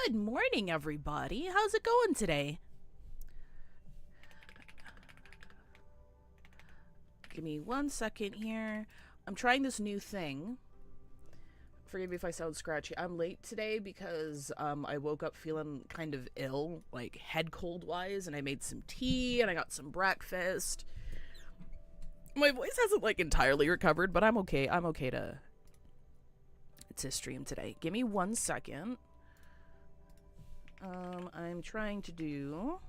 Good morning, everybody. How's it going today? Give me 1 second here. I'm trying this new thing. Forgive me if I sound scratchy. I'm late today because I woke up feeling kind of ill, like head cold wise, and I made some tea and I got some breakfast. My voice hasn't like entirely recovered, but I'm okay. I'm okay to stream today. Give me 1 second. I'm trying to do...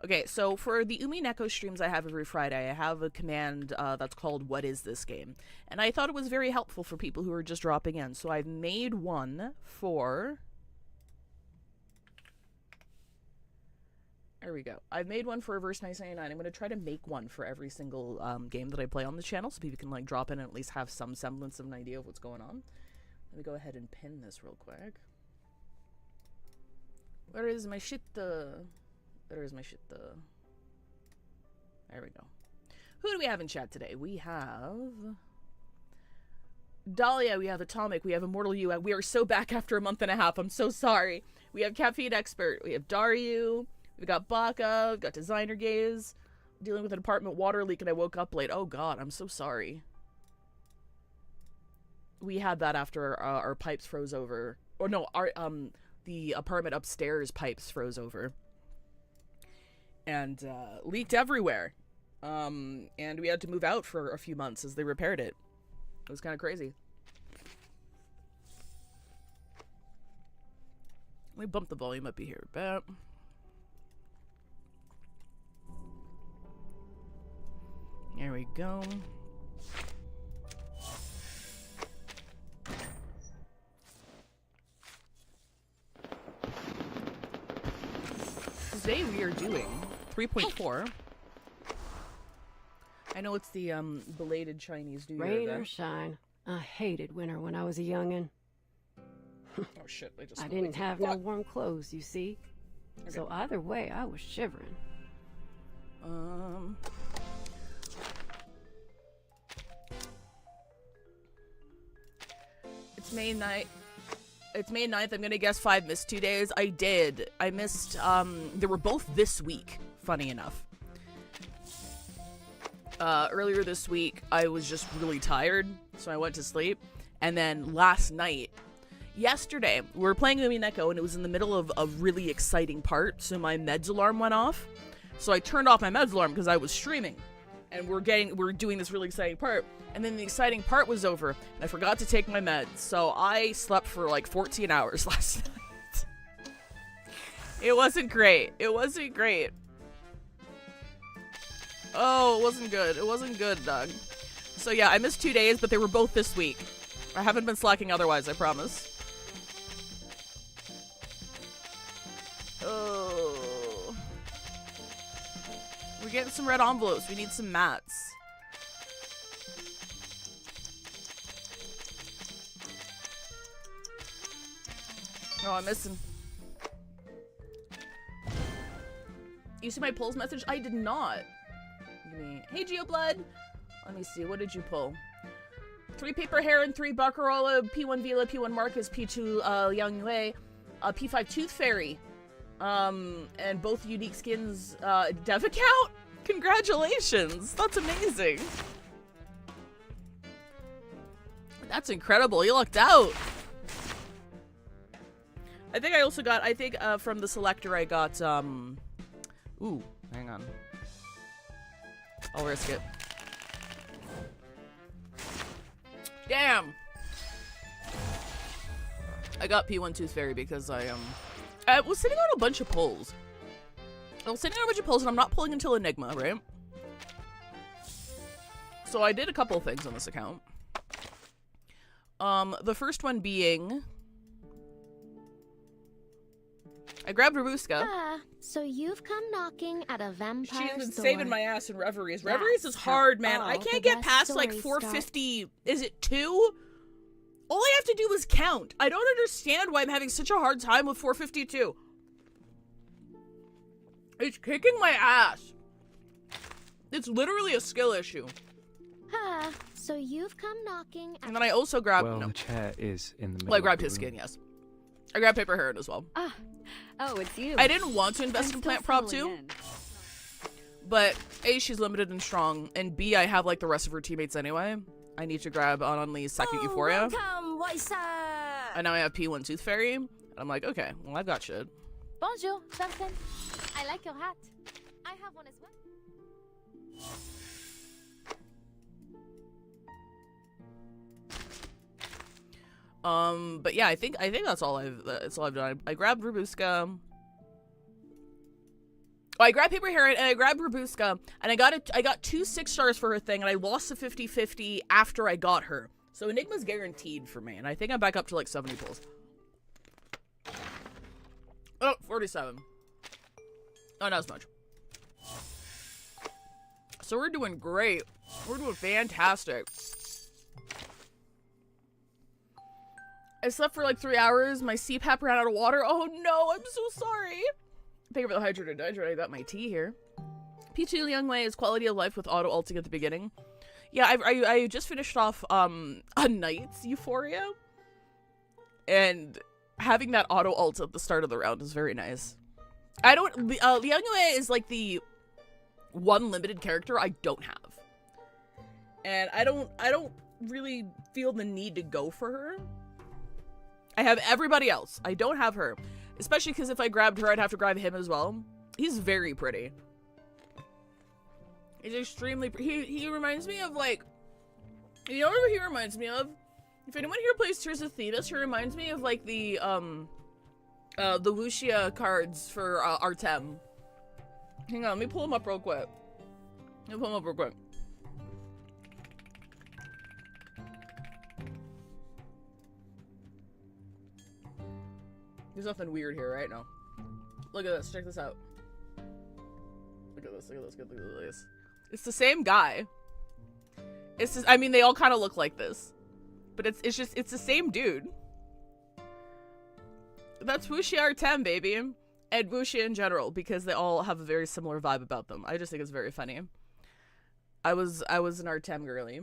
Okay, so for the Neko streams I have every Friday, I have a command that's called What Is This Game? And I thought it was very helpful for people who are just dropping in. So I've made one for... There we go. I've made one for Reverse 999. I'm going to try to make one for every single game that I play on the channel so people can like drop in and at least have some semblance of an idea of what's going on. Let me go ahead and pin this real quick. Where is my shit? There is my shit. There we go. Who do we have in chat today? We have Dahlia, we have Atomic, we have Immortal U. We are so back after a month and a half. I'm so sorry. We have Caffeine Expert, we have Daru, we've got Baka, we've got Designer Gaze, dealing with an apartment water leak and I woke up late. Oh god, I'm so sorry. We had that after our pipes froze over. Or no, the apartment upstairs pipes froze over. And leaked everywhere. And we had to move out for a few months as they repaired it. It was kind of crazy. Let me bump the volume up here a bit. There we go. Today we are doing 3.4. I know it's the belated Chinese New Year Rain event. or shine, I hated winter when I was a youngin'. Oh shit! I didn't have no warm clothes, you see. Okay. So either way, I was shivering. It's May 9th. It's May 9th. I'm gonna guess 5 missed 2 days. I did. I missed, they were both this week, funny enough. Earlier this week, I was just really tired, so I went to sleep. And then last night, yesterday, we were playing Unending, and it was in the middle of a really exciting part, so my meds alarm went off. So I turned off my meds alarm because I was streaming. And we're doing this really exciting part. And then the exciting part was over, and I forgot to take my meds. So I slept for like 14 hours last night. It wasn't great. It wasn't great. Oh, it wasn't good. It wasn't good, Doug. So yeah, I missed 2 days, but they were both this week. I haven't been slacking otherwise, I promise. Oh. We're getting some red envelopes. We need some mats. Oh, I'm missing. You see my polls message? I did not. Hey, GeoBlood. Let me see. What did you pull? 3 Paper Heron, 3 Barcarola, P1 Vila, P1 Marcus, P2 Yang Yue, P5 Tooth Fairy. And both unique skins, dev account? Congratulations. That's amazing. That's incredible. You lucked out. I think I also got, from the selector I got, ooh, hang on. I'll risk it. Damn! I got P1 Tooth Fairy because I was sitting on a bunch of pulls. And I'm not pulling until Enigma, right? So I did a couple of things on this account. The first one being... I grabbed Rabuska. Ah, so you've come knocking at a vampire She's been store. saving my ass in Reveries. Reveries is hard, man. I can't get past like 450. Start. Is it 2? All I have to do is count. I don't understand why I'm having such a hard time with 452. It's kicking my ass. It's literally a skill issue. Ah, So you've come knocking at And then I also grabbed... Well, no. the chair is in the middle. Well, I grabbed of his the room. skin, yes. I grabbed Paper Heron as well. Ah, oh, it's you. I didn't want to invest I'm in still Plant Prop settling 2, in. but A, she's limited and strong, and B, I have like the rest of her teammates anyway. I need to grab Anonli's second Euphoria. Welcome, Waisa. And now I have P1 Tooth Fairy. And I'm like, okay, well, I've got shit. Bonjour, Jonathan. I like your hat. I have one as well. But yeah, I think that's all I've done. I grabbed Robuska. Oh, I grabbed Paper Heron and I grabbed Robuska, and I got 2 6 stars for her thing, and I lost the 50-50 after I got her. So Enigma's guaranteed for me, and I think I'm back up to like 70 pulls. Oh, 47. Oh, not as much. So we're doing great. We're doing fantastic. I slept for like 3 hours. My CPAP ran out of water. Oh no, I'm so sorry. Thank you for the hydrated. I got my tea here. P2 Youngway is quality of life with auto ulting at the beginning. Yeah, I just finished off a Knight's Euphoria, and having that auto ult at the start of the round is very nice. I don't. Youngway is like the one limited character I don't have, and I don't really feel the need to go for her. I have everybody else. I don't have her. Especially because if I grabbed her, I'd have to grab him as well. He's very pretty. He's extremely he reminds me of, like... You know what he reminds me of? If anyone here plays Tears of Thetis, he reminds me of, like, the Wuxia cards for Artem. Hang on, let me pull him up real quick. There's nothing weird here, right? No. Look at this. Check this out. Look at this. It's the same guy. It's just, I mean, they all kind of look like this. But it's the same dude. That's Wuxia Artem, baby. And Wuxia in general, because they all have a very similar vibe about them. I just think it's very funny. I was an Artem girly.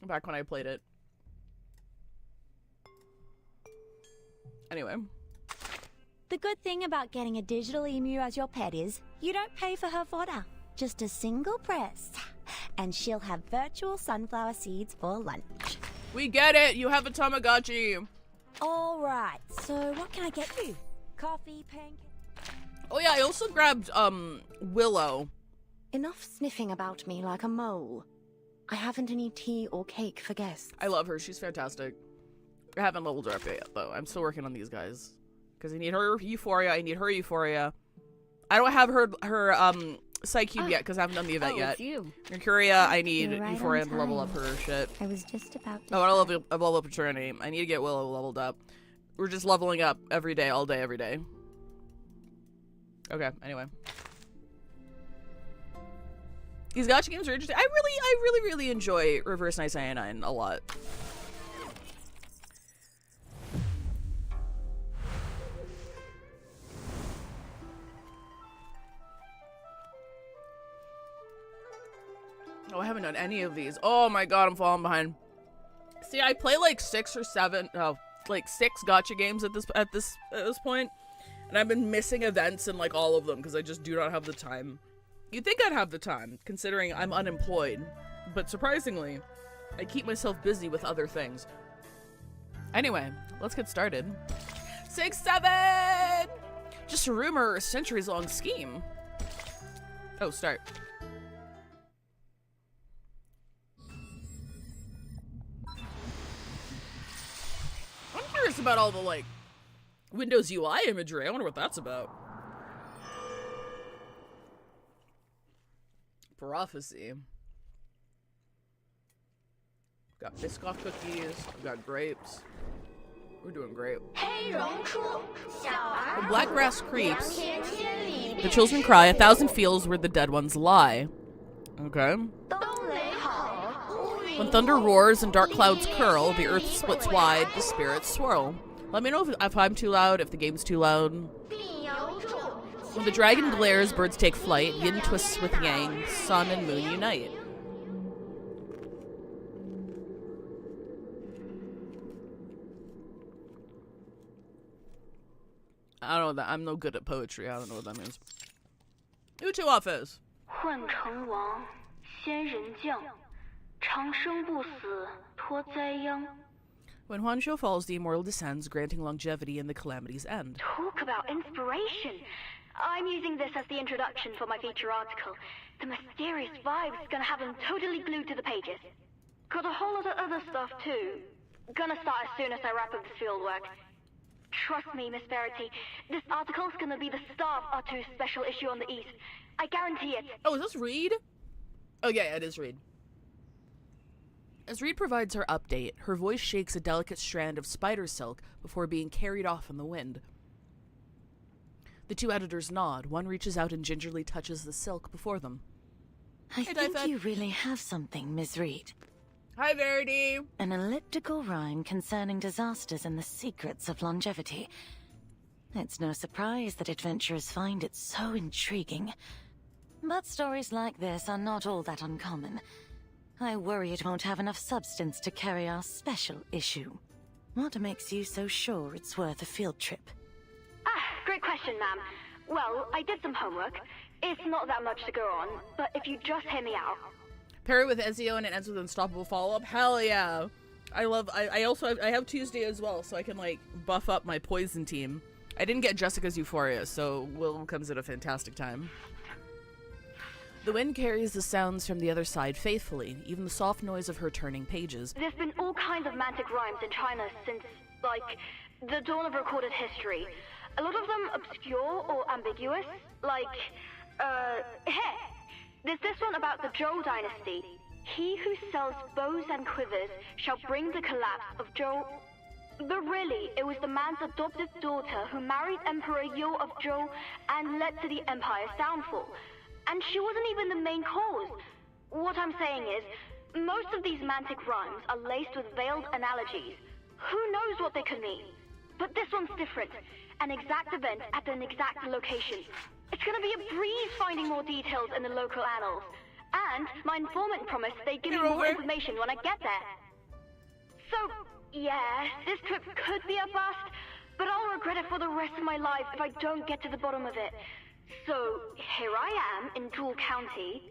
Back when I played it. Anyway. The good thing about getting a digital emu as your pet is you don't pay for her fodder. Just a single press, and she'll have virtual sunflower seeds for lunch. We get it. You have a Tamagotchi. All right. So what can I get you? Coffee, pancake? Oh yeah, I also grabbed Willow. Enough sniffing about me like a mole. I haven't any tea or cake for guests. I love her. She's fantastic. I haven't leveled her up yet, though. I'm still working on these guys. Because I need her Euphoria. I don't have her Psy Cube yet, because I haven't done the event yet. It's you. Mercuria, I need You're right Euphoria on to level time. up her shit. I was just about to. I want to level up Eternity. I need to get Willow leveled up. We're just leveling up every day, all day, every day. Okay, anyway. These gacha games are interesting. I really enjoy Reverse Nice Cyanide a lot. Oh, I haven't done any of these. Oh my god, I'm falling behind. See, I play like 6 or 7, like 6 gacha games at this point, and I've been missing events in like all of them because I just do not have the time. You'd think I'd have the time, considering I'm unemployed, but surprisingly, I keep myself busy with other things. Anyway, let's get started. 6-7! Just a rumor or a centuries-long scheme. Oh, start. I'm curious about all the, like, Windows UI imagery. I wonder what that's about. Prophecy. Got Biscoff cookies. We got grapes. We're doing great. The black grass creeps. The children cry. 1,000 fields where the dead ones lie. Okay. When thunder roars and dark clouds curl, the earth splits wide, the spirits swirl. Let me know if I'm too loud, if the game's too loud. When the dragon glares, birds take flight, yin twists with yang, sun and moon unite. I don't know that. I'm no good at poetry. I don't know what that means. Uchu office. 换成王，仙人将，长生不死，脱灾殃。 When Huanqiu falls, the immortal descends, granting longevity in the calamity's end. Talk about inspiration. I'm using this as the introduction for my feature article. The mysterious vibe's gonna have them totally glued to the pages. Got a whole lot of other stuff too. Gonna start as soon as I wrap up this fieldwork. Trust me, Miss Verity, this article's gonna be the star of R2's special issue on the East. I guarantee it. Oh, is this Reed? Oh, yeah, it is Reed. As Reed provides her update, her voice shakes a delicate strand of spider silk before being carried off in the wind. The two editors nod. One reaches out and gingerly touches the silk before them. I think you really have something, Miss Reed. Hi, Verity. An elliptical rhyme concerning disasters and the secrets of longevity. It's no surprise that adventurers find it so intriguing. But stories like this are not all that uncommon. I worry it won't have enough substance to carry our special issue. What makes you so sure it's worth a field trip? Great question, ma'am. Well, I did some homework. It's not that much to go on, but if you just hear me out. Pair it with Ezio and it ends with unstoppable follow-up. Hell yeah. I have Tuesday as well, so I can, like, buff up my poison team. I didn't get Jessica's Euphoria, so Will comes at a fantastic time. The wind carries the sounds from the other side faithfully, even the soft noise of her turning pages. There's been all kinds of mantic rhymes in China since, like, the dawn of recorded history. A lot of them obscure or ambiguous, like, hey, there's this one about the Zhou dynasty. He who sells bows and quivers shall bring the collapse of Zhou. But really, it was the man's adopted daughter who married Emperor Yo of Zhou and led to the empire's downfall. And she wasn't even the main cause. What I'm saying is, most of these mantic rhymes are laced with veiled analogies. Who knows what they could mean? But this one's different. An exact event at an exact location. It's gonna be a breeze finding more details in the local annals. And my informant promised they'd give me more information when I get there. So, yeah, this trip could be a bust, but I'll regret it for the rest of my life if I don't get to the bottom of it. So, here I am in Jewel County.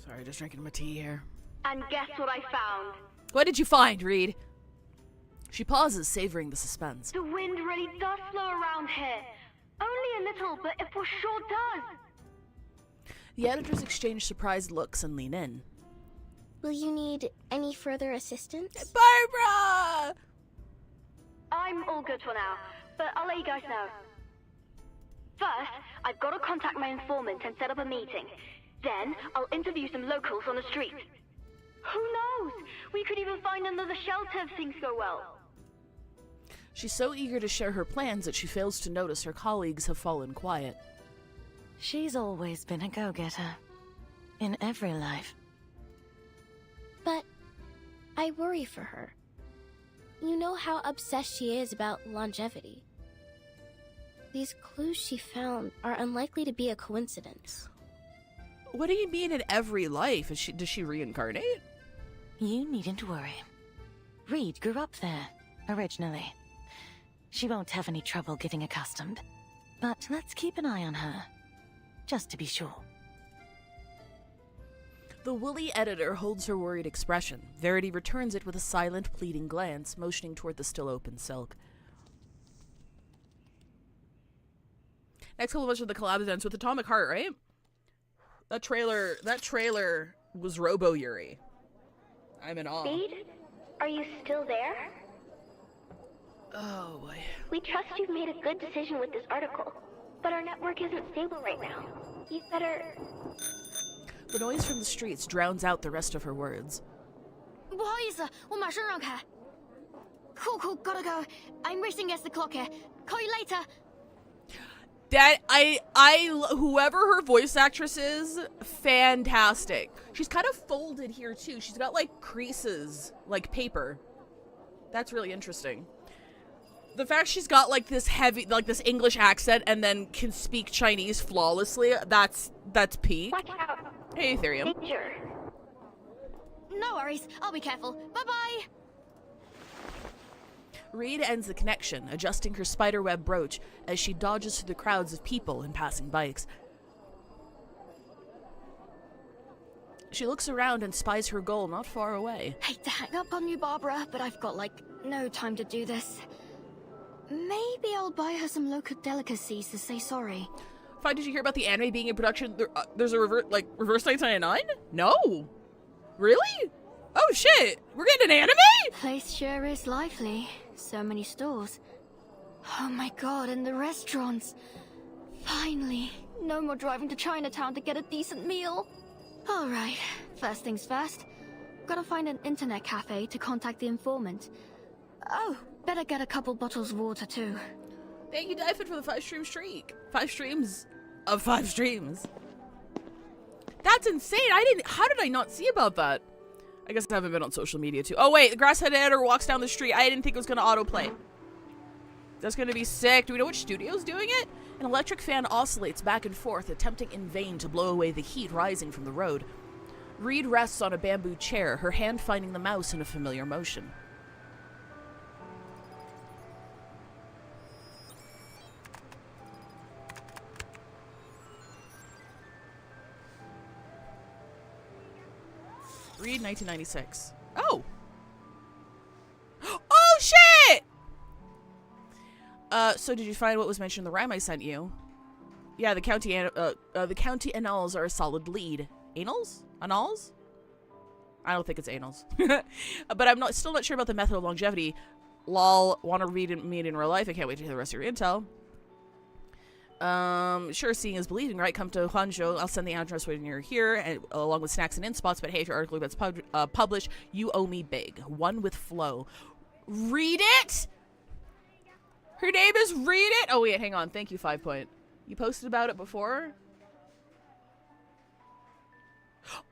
Sorry, just drinking my tea here. And guess what I found? What did you find, Reed? She pauses, savoring the suspense. The wind really does slow around here. Only a little, but it for sure does. The editors exchange surprised looks and lean in. Will you need any further assistance? Barbara! I'm all good for now, but I'll let you guys know. First, I've got to contact my informant and set up a meeting. Then, I'll interview some locals on the street. Who knows? We could even find another shelter if things go well. She's so eager to share her plans that she fails to notice her colleagues have fallen quiet. She's always been a go-getter. In every life. But I worry for her. You know how obsessed she is about longevity. These clues she found are unlikely to be a coincidence. What do you mean in every life? Does she reincarnate? You needn't worry. Reed grew up there, originally. She won't have any trouble getting accustomed. But let's keep an eye on her. Just to be sure. The woolly editor holds her worried expression. Verity returns it with a silent, pleading glance, motioning toward the still open silk. Next couple of months are the collab events with Atomic Heart, right? That trailer was Robo Yuri. I'm in awe. Reed, are you still there? Oh boy. We trust you've made a good decision with this article, but our network isn't stable right now. You better... The noise from the streets drowns out the rest of her words. 不好意思，我马上让开。Cool, gotta go. I'm racing against the clock here. Call you later. That whoever her voice actress is, fantastic. She's kind of folded here too. She's got like creases, like paper. That's really interesting. The fact she's got like this heavy, like this English accent and then can speak Chinese flawlessly, that's peak. Watch out. Hey, Ethereum. Danger. No worries. I'll be careful. Bye-bye. Reed ends the connection, adjusting her spiderweb brooch as she dodges through the crowds of people and passing bikes. She looks around and spies her goal not far away. Hate to hang up on you, Barbara, but I've got, no time to do this. Maybe I'll buy her some local delicacies to say sorry. Fine, did you hear about the anime being in production? There's a reverse 1999? No. Really? Oh shit, we're getting an anime? Place sure is lively. So many stores. Oh my god, and the restaurants. Finally, no more driving to Chinatown to get a decent meal. Alright, first things first. Gotta find an internet cafe to contact the informant. Oh, better get a couple bottles of water too. Thank you, Dyfed, for the 5-stream streak. 5 streams of 5 streams. That's insane. How did I not see about that? I guess I haven't been on social media too. Oh wait, the grass-headed editor walks down the street. I didn't think it was gonna autoplay. That's gonna be sick. Do we know which studio's doing it? An electric fan oscillates back and forth, attempting in vain to blow away the heat rising from the road. Reed rests on a bamboo chair, her hand finding the mouse in a familiar motion. Reed, 1996. Oh! Oh, shit! So did you find what was mentioned in the rhyme I sent you? Yeah, the county annals are a solid lead. Annals? Annals? I don't think it's annals. But I'm still not sure about the method of longevity. Lol, want to read me in real life? I can't wait to hear the rest of your intel. Sure, seeing is believing, right? Come to Huanzhou. I'll send the address when you're here, and along with snacks and inspots. But hey, if your article gets published, you owe me big. One with flow. Read it? Her name is Read It? Oh, wait, hang on. Thank you, 5 Point. You posted about it before?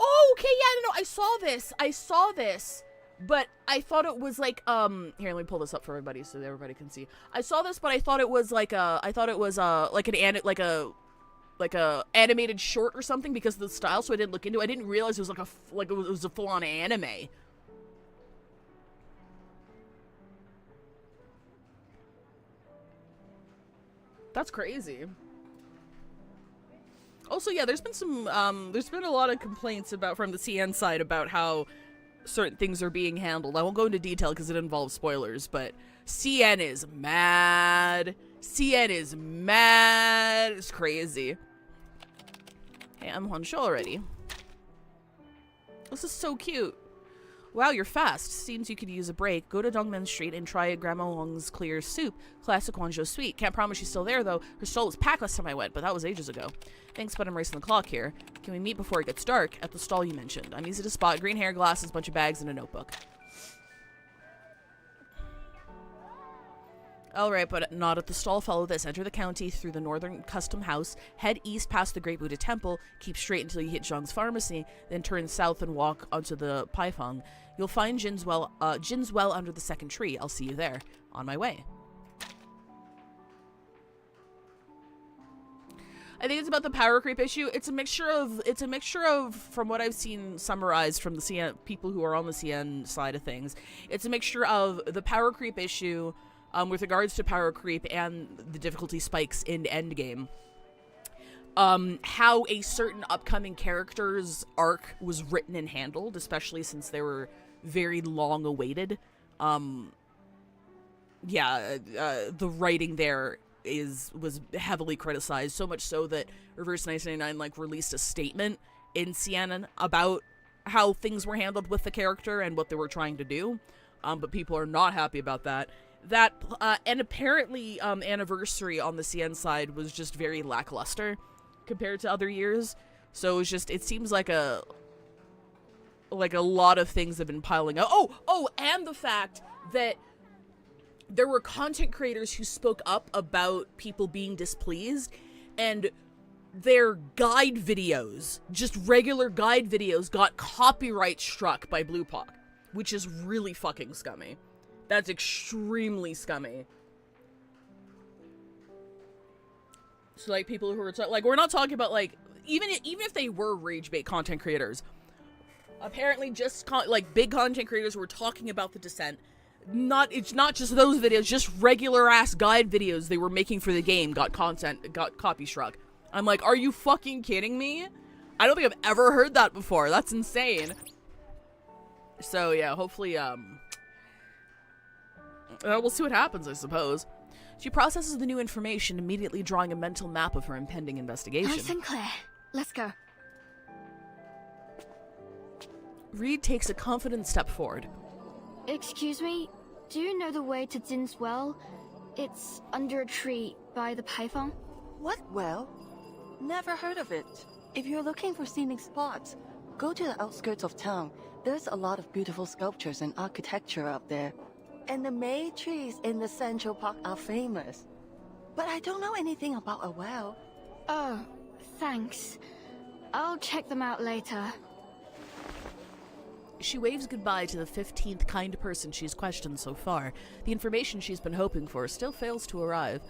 Oh, okay, yeah, no, I saw this. But I thought it was like, here, let me pull this up for everybody so that everybody can see. I saw this, but I thought it was like a animated short or something because of the style, so I didn't look into it. I didn't realize it was it was a full-on anime. That's crazy. Also, yeah, there's been a lot of complaints from the CN side about how certain things are being handled. I won't go into detail because it involves spoilers, but CN is mad. CN is mad. It's crazy. Hey, I'm Huanshu already. This is so cute. Wow, you're fast. Seems you could use a break. Go to Dongmen Street and try Grandma Wong's clear soup. Classic Guangzhou sweet. Can't promise she's still there, though. Her stall was packed last time I went, but that was ages ago. Thanks, but I'm racing the clock here. Can we meet before it gets dark? At the stall you mentioned. I'm easy to spot. Green hair, glasses, bunch of bags, and a notebook. Alright, but not at the stall. Follow this. Enter the county through the northern custom house. Head east past the Great Buddha Temple. Keep straight until you hit Zhang's pharmacy. Then turn south and walk onto the Paifeng. You'll find Jin's well under the second tree. I'll see you there. On my way. I think it's about the power creep issue. It's a mixture of from what I've seen summarized from the CN people who are on the CN side of things. It's a mixture of the power creep issue with regards to power creep and the difficulty spikes in Endgame. How a certain upcoming character's arc was written and handled, especially since they were very long awaited. The writing there was heavily criticized, so much so that Reverse 1999 released a statement in CNN about how things were handled with the character and what they were trying to do. But people are not happy about that. And apparently Anniversary on the CN side was just very lackluster compared to other years. So it seems like a lot of things have been piling up. And the fact that there were content creators who spoke up about people being displeased, and their guide videos, just regular guide videos, got copyright struck by BluePoc, which is really fucking scummy. That's extremely scummy. So, people who are, we're not talking about, even if they were rage bait content creators, apparently just, big content creators who were talking about the Descent it's not just those videos, just regular ass guide videos they were making for the game got copy struck. I'm like, are you fucking kidding me? I don't think I've ever heard that before. That's insane. So yeah, hopefully we'll see what happens, I suppose. She processes the new information, immediately drawing a mental map of her impending investigation. Nice and clear. Let's go. Reed takes a confident step forward. Excuse me, do you know the way to Din's well? It's under a tree by the payphone. What well? Never heard of it. If you're looking for scenic spots, go to the outskirts of town. There's a lot of beautiful sculptures and architecture up there. And the May trees in the Central Park are famous. But I don't know anything about a well. Oh, thanks. I'll check them out later. She waves goodbye to the 15th kind person she's questioned so far. The information she's been hoping for still fails to arrive.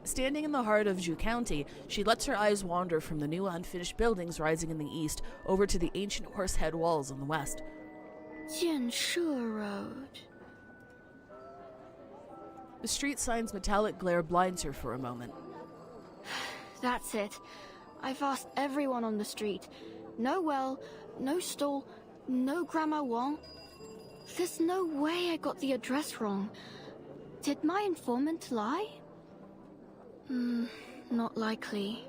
Standing in the heart of Zhu County, she lets her eyes wander from the new unfinished buildings rising in the east over to the ancient horsehead walls in the west. Jianshe Road. The street sign's metallic glare blinds her for a moment. That's it. I've asked everyone on the street. No well, no stall, no Grandma Wong. There's no way I got the address wrong. Did my informant lie? Not likely.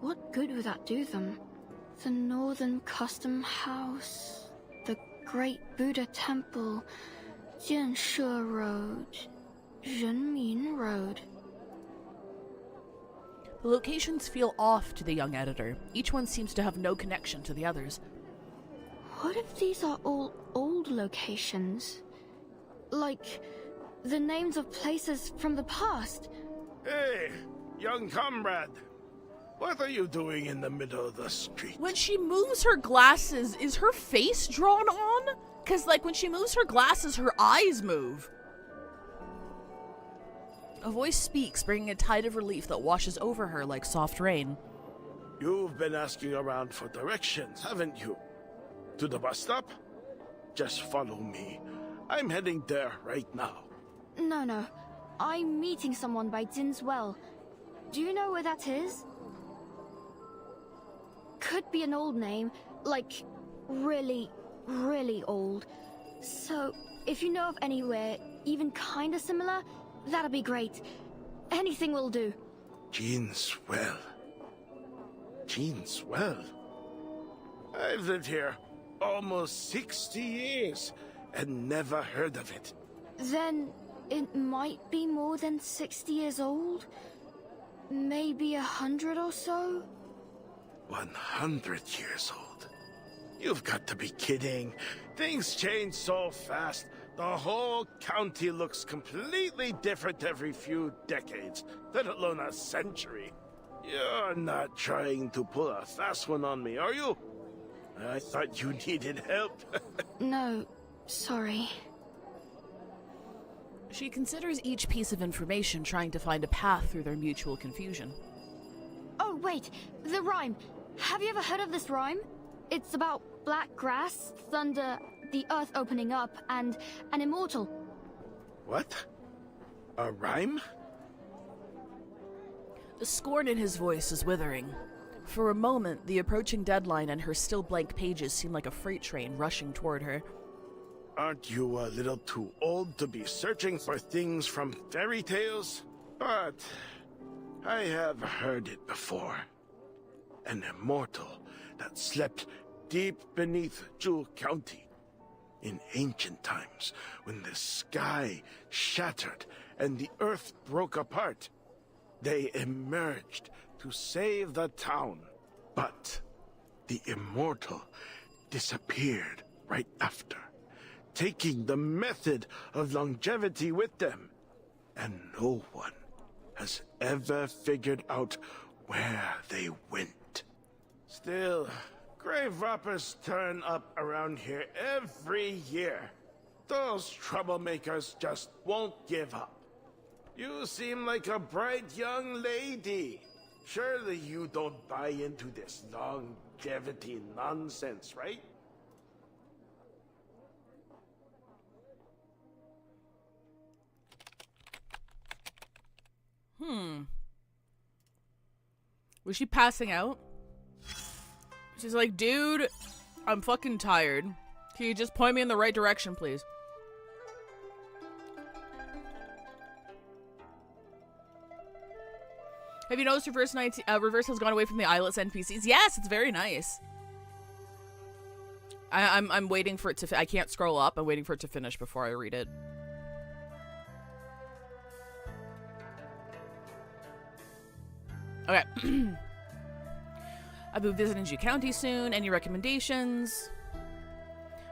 What good would that do them? The Northern Custom House, the Great Buddha Temple, Jianshe Road, Renmin Road. The locations feel off to the young editor. Each one seems to have no connection to the others. What if these are all old locations? Like, the names of places from the past? Hey, young comrade. What are you doing in the middle of the street? When she moves her glasses, is her face drawn on? Because, like, when she moves her glasses, her eyes move. A voice speaks, bringing a tide of relief that washes over her like soft rain. You've been asking around for directions, haven't you? To the bus stop? Just follow me. I'm heading there right now. No. I'm meeting someone by Din's well. Do you know where that is? Could be an old name, like really, really old. So, if you know of anywhere even kinda similar, that'd be great. Anything will do. Jean's well. Jean's well? I've lived here almost 60 years and never heard of it. Then it might be more than 60 years old? Maybe 100 or so? 100 years old? You've got to be kidding. Things change so fast. The whole county looks completely different every few decades, let alone a century. You're not trying to pull a fast one on me, are you? I thought you needed help. No, sorry. She considers each piece of information, trying to find a path through their mutual confusion. Oh, wait, the rhyme. Have you ever heard of this rhyme? It's about black grass, thunder, the earth opening up, and an immortal. What? A rhyme? The scorn in his voice is withering. For a moment, the approaching deadline and her still blank pages seem like a freight train rushing toward her. Aren't you a little too old to be searching for things from fairy tales? But I have heard it before. An immortal that slept deep beneath Zhu County. In ancient times, when the sky shattered and the earth broke apart, they emerged to save the town. But the immortal disappeared right after, taking the method of longevity with them. And no one has ever figured out where they went. Still, grave robbers turn up around here every year. Those troublemakers just won't give up. You seem like a bright young lady. Surely you don't buy into this longevity nonsense, right? Was she passing out? She's like, dude, I'm fucking tired. Can you just point me in the right direction, please? Have you noticed Reverse has gone away from the eyeless NPCs? Yes, it's very nice. I'm waiting for it to. I can't scroll up. I'm waiting for it to finish before I read it. Okay. I'll be visiting Jew County soon. Any recommendations?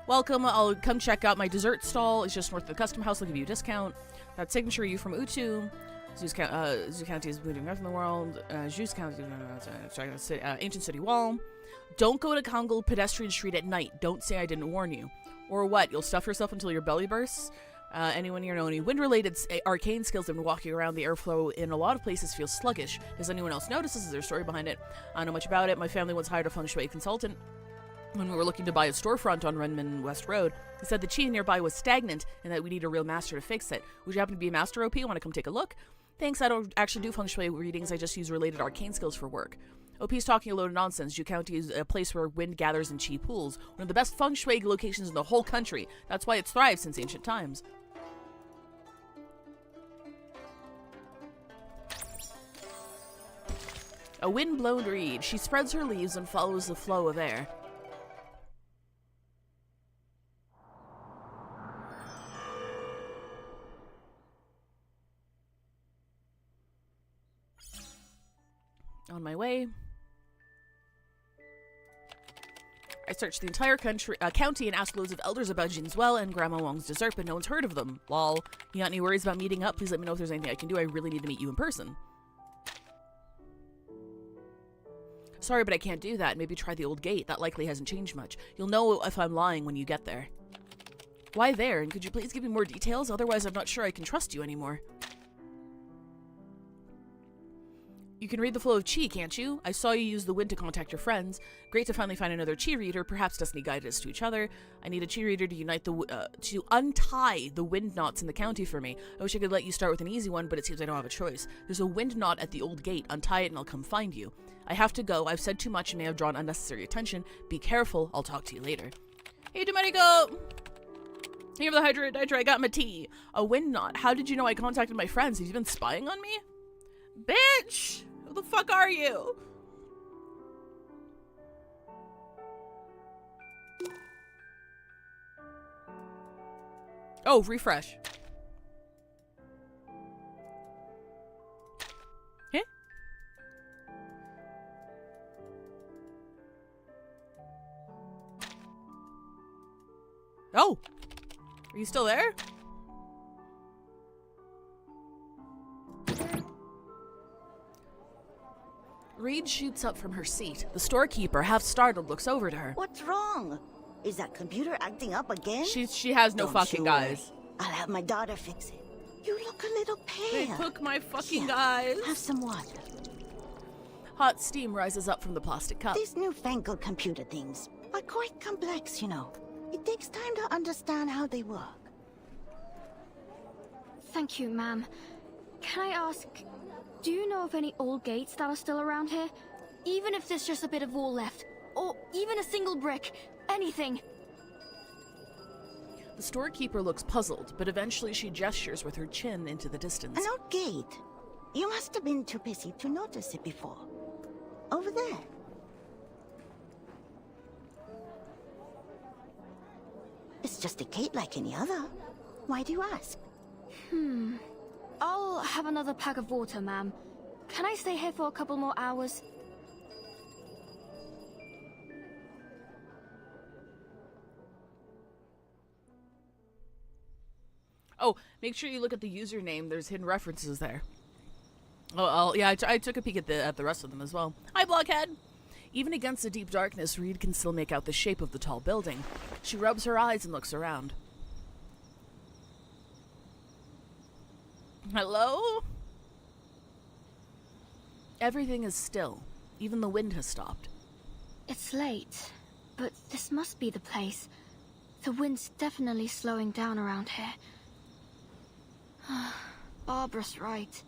Welcome. I'll come check out my dessert stall. It's just north of the custom house. I'll give you a discount. That signature you from Utu. Zeus County is moving north in the world. Zeus County, ancient city wall. Don't go to Kongal pedestrian street at night. Don't say I didn't warn you. Or what? You'll stuff yourself until your belly bursts? Anyone here know any wind-related arcane skills that have been walking around? The airflow in a lot of places feels sluggish. Does anyone else notice this? Is there a story behind it? I don't know much about it. My family once hired a feng shui consultant when we were looking to buy a storefront on Renman West Road. He said the chi nearby was stagnant and that we need a real master to fix it. Would you happen to be a master, OP? Want to come take a look? Thanks, I don't actually do feng shui readings. I just use related arcane skills for work. OP's talking a load of nonsense. Jew County is a place where wind gathers in chi pools. One of the best feng shui locations in the whole country. That's why it's thrived since ancient times. A wind-blown reed. She spreads her leaves and follows the flow of air. On my way. I searched the entire county and asked loads of elders about Jin's Well and Grandma Wong's dessert, but no one's heard of them. Lol. You got any worries about meeting up? Please let me know if there's anything I can do. I really need to meet you in person. Sorry, but I can't do that. Maybe try the old gate. That likely hasn't changed much. You'll know if I'm lying when you get there. Why there? And could you please give me more details? Otherwise, I'm not sure I can trust you anymore. You can read the flow of chi, can't you? I saw you use the wind to contact your friends. Great to finally find another chi reader. Perhaps destiny guided us to each other. I need a chi reader to untie the wind knots in the county for me. I wish I could let you start with an easy one, but it seems I don't have a choice. There's a wind knot at the old gate. Untie it and I'll come find you. I have to go. I've said too much and may have drawn unnecessary attention. Be careful. I'll talk to you later. Hey, Domenico! Here for the hydrate. I got my tea. A wind knot. How did you know I contacted my friends? Have you been spying on me? Bitch! Who the fuck are you? Oh, refresh. Huh? Oh! Are you still there? Reed shoots up from her seat. The storekeeper, half startled, looks over to her. What's wrong? Is that computer acting up again? She has no fucking guys. I'll have my daughter fix it. You look a little pale. They took my fucking guys. Have some water. Hot steam rises up from the plastic cup. These newfangled computer things are quite complex, you know. It takes time to understand how they work. Thank you, ma'am. Can I ask, do you know of any old gates that are still around here? Even if there's just a bit of wall left, or even a single brick, anything. The storekeeper looks puzzled, but eventually she gestures with her chin into the distance. An old gate? You must have been too busy to notice it before. Over there. It's just a gate like any other. Why do you ask? I'll have another pack of water, ma'am. Can I stay here for a couple more hours? Oh, make sure you look at the username. There's hidden references there. Oh, yeah, I took a peek at the rest of them as well. Hi, Blockhead! Even against the deep darkness, Reed can still make out the shape of the tall building. She rubs her eyes and looks around. Hello? Everything is still. Even the wind has stopped. It's late, but this must be the place. The wind's definitely slowing down around here. Barbara's right.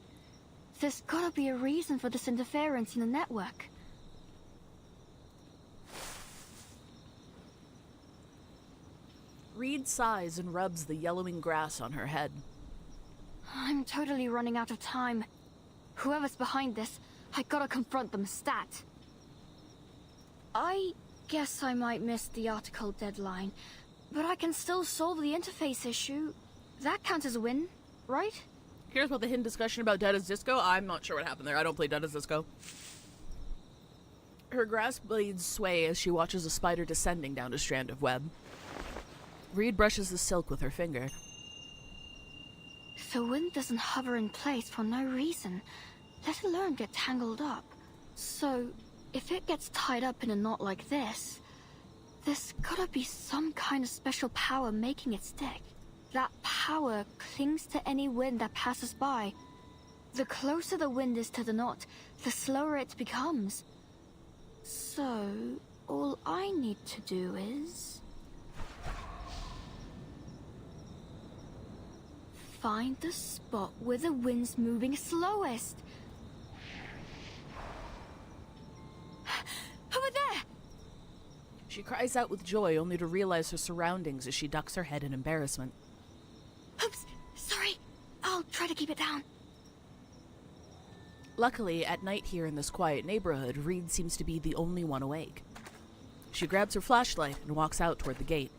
There's gotta be a reason for this interference in the network. Reed sighs and rubs the yellowing grass on her head. I'm totally running out of time. Whoever's behind this, I gotta confront them stat. I guess I might miss the article deadline, but I can still solve the interface issue. That counts as a win, right? Here's about the hidden discussion about Dead as Disco. I'm not sure what happened there. I don't play Dead as Disco. Her grass blades sway as she watches a spider descending down a strand of web. Reed brushes the silk with her finger. The wind doesn't hover in place for no reason, let alone get tangled up. So, if it gets tied up in a knot like this, there's gotta be some kind of special power making it stick. That power clings to any wind that passes by. The closer the wind is to the knot, the slower it becomes. So, all I need to do is find the spot where the wind's moving slowest. Over there! She cries out with joy, only to realize her surroundings as she ducks her head in embarrassment. Oops, sorry. I'll try to keep it down. Luckily, at night here in this quiet neighborhood, Reed seems to be the only one awake. She grabs her flashlight and walks out toward the gate.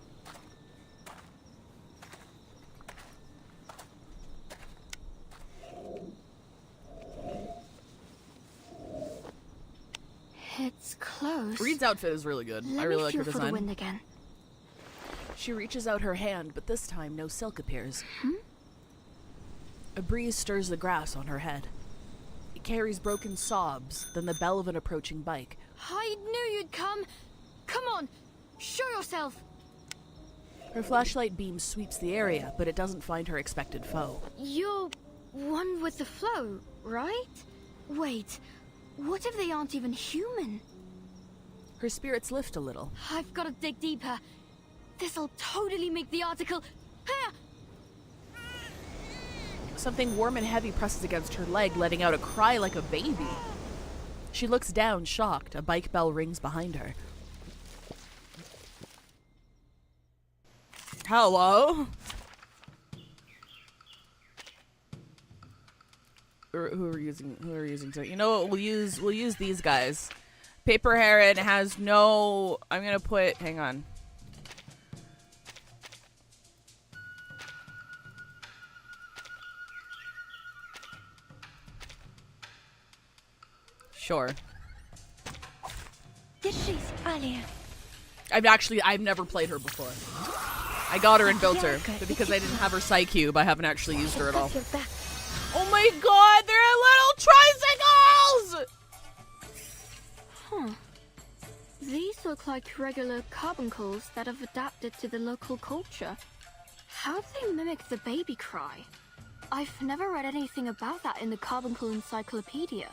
It's close. Reed's outfit is really good. I really like her for the design. wind again. She reaches out her hand, but this time no silk appears. A breeze stirs the grass on her head. It carries broken sobs, then the bell of an approaching bike. I knew you'd come. Come on, show yourself. Her flashlight beam sweeps the area, but it doesn't find her expected foe. You're one with the flow, right? Wait, what if they aren't even human? Her spirits lift a little. I've got to dig deeper. This'll totally make the article. Here! Something warm and heavy presses against her leg, letting out a cry like a baby. She looks down, shocked. A bike bell rings behind her. Hello? Who are using to, you know what, we'll use these guys. Paper Heron has no, I'm gonna put, hang on. Sure. I've never played her before. I got her and built her, but because I didn't have her Psy Cube, I haven't actually used her at all. Oh my god, they're little tricycles! Huh. These look like regular carbuncles that have adapted to the local culture. How do they mimic the baby cry? I've never read anything about that in the Carbuncle Encyclopedia.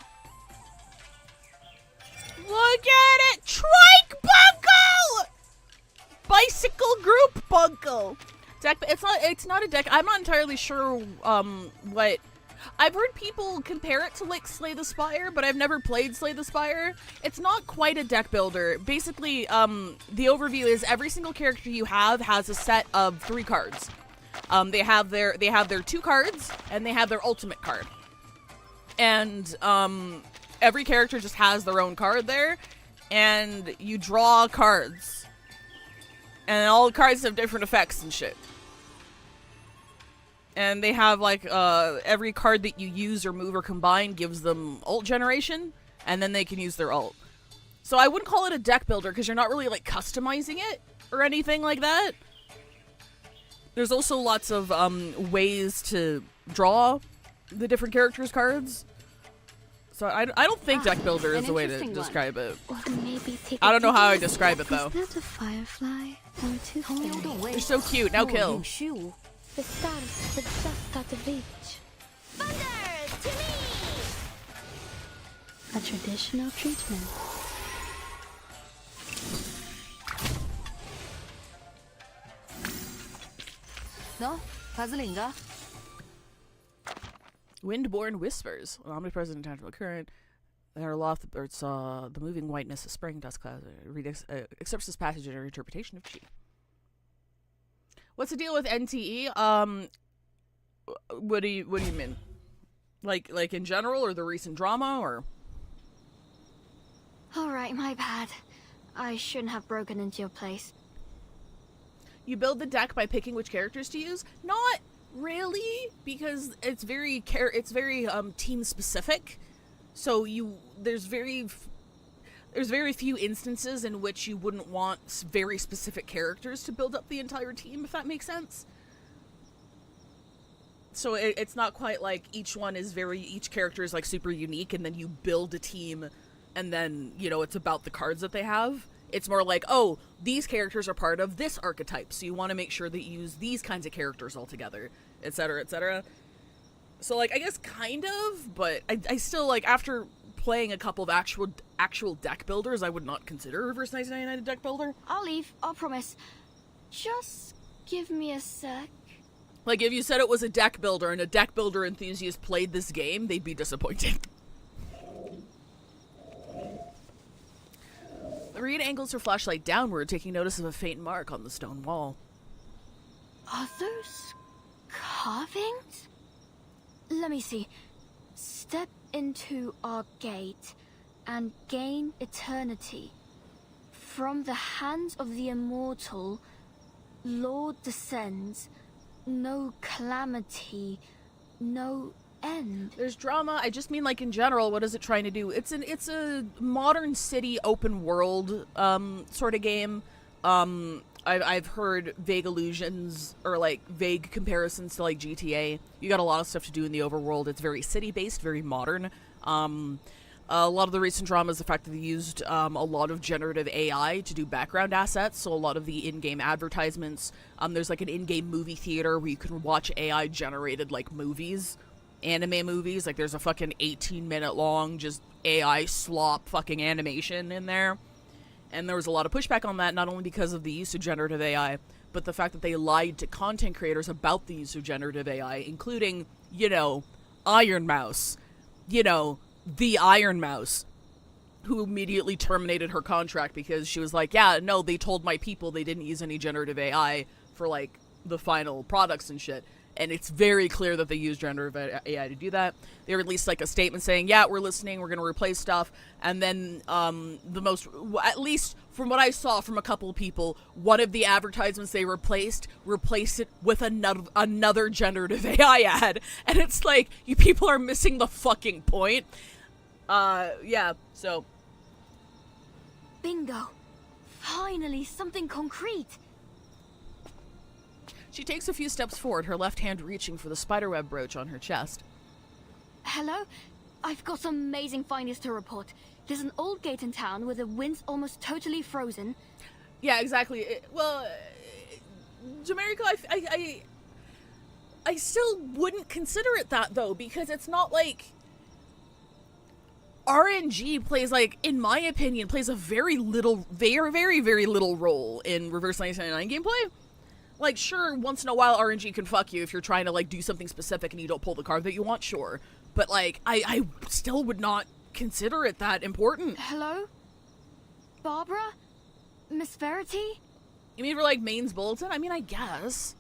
Look at it! Trike buckle! Bicycle group buckle. Deck. It's not a deck. I'm not entirely sure. What. I've heard people compare it to like Slay the Spire, but I've never played Slay the Spire. It's not quite a deck builder. Basically, the overview is every single character you have has a set of 3 cards. They have their 2 cards and they have their ultimate card. And every character just has their own card there, and you draw cards. And all the cards have different effects and shit. And they have, like, every card that you use or move or combine gives them ult generation, and then they can use their ult. So I wouldn't call it a deck builder, because you're not really, like, customizing it or anything like that. There's also lots of ways to draw the different characters' cards. So I don't think deck builder is the way to describe it. I don't know how I describe it, though. Is that a firefly or a tooth? They're so cute. Now kill. The stars that just out of reach. Thunder to me! A traditional treatment. 너? 바즐인가? Windborne whispers, an omnipresent tangible current. There aloft, the bird saw the moving whiteness of spring dust clouds. Accepts this passage in her interpretation of chi. What's the deal with NTE? What do you mean? Like in general, or the recent drama, or? Alright, my bad. I shouldn't have broken into your place. You build the deck by picking which characters to use? Not really, because it's very team specific. So there's very few instances in which you wouldn't want very specific characters to build up the entire team, if that makes sense. So it's not quite like each character is like super unique, and then you build a team, and then, you know, it's about the cards that they have. It's more like, oh, these characters are part of this archetype, so you want to make sure that you use these kinds of characters all together, etc., etc. So, like, I guess kind of, but I still, like, after playing a couple of actual deck builders, I would not consider Reverse 1999 a deck builder. I'll leave, I'll promise. Just give me a sec. Like, if you said it was a deck builder and a deck builder enthusiast played this game, they'd be disappointed. Reed angles her flashlight downward, taking notice of a faint mark on the stone wall. Are those carvings? Let me see. Step into our gate and gain eternity. From the hands of the immortal, Lord descends. No calamity, no end. There's drama. I just mean, like, in general, what is it trying to do? It's a modern city open world sort of game. I've heard vague allusions or like vague comparisons to like GTA. You got a lot of stuff to do in the overworld. It's very city based, very modern. A lot of the recent drama is the fact that they used a lot of generative AI to do background assets. So a lot of the in-game advertisements. There's like an in-game movie theater where you can watch AI generated like movies, anime movies. Like there's a fucking 18-minute long just AI slop fucking animation in there. And there was a lot of pushback on that, not only because of the use of generative AI, but the fact that they lied to content creators about the use of generative AI, including, you know, Iron Mouse, you know, the Iron Mouse, who immediately terminated her contract because she was like, yeah, no, they told my people they didn't use any generative AI for, like, the final products and shit. And it's very clear that they used generative AI to do that. They released, like, a statement saying, yeah, we're listening, we're going to replace stuff. And then at least from what I saw from a couple of people, one of the advertisements they replaced it with another generative AI ad. And it's like, you people are missing the fucking point. Yeah, so. Bingo. Finally, something concrete. She takes a few steps forward, her left hand reaching for the spiderweb brooch on her chest. Hello? I've got some amazing findings to report. There's an old gate in town where the wind's almost totally frozen. Yeah, exactly. Jamaica, I still wouldn't consider it that, though, because it's not like... RNG plays, like, in my opinion, plays a very, very little role in Reverse 1999 gameplay. Like, sure, once in a while RNG can fuck you if you're trying to, like, do something specific and you don't pull the card that you want, sure. But, like, I still would not consider it that important. Hello? Barbara? Miss Verity? You mean for, like, Maine's bulletin? I mean, I guess.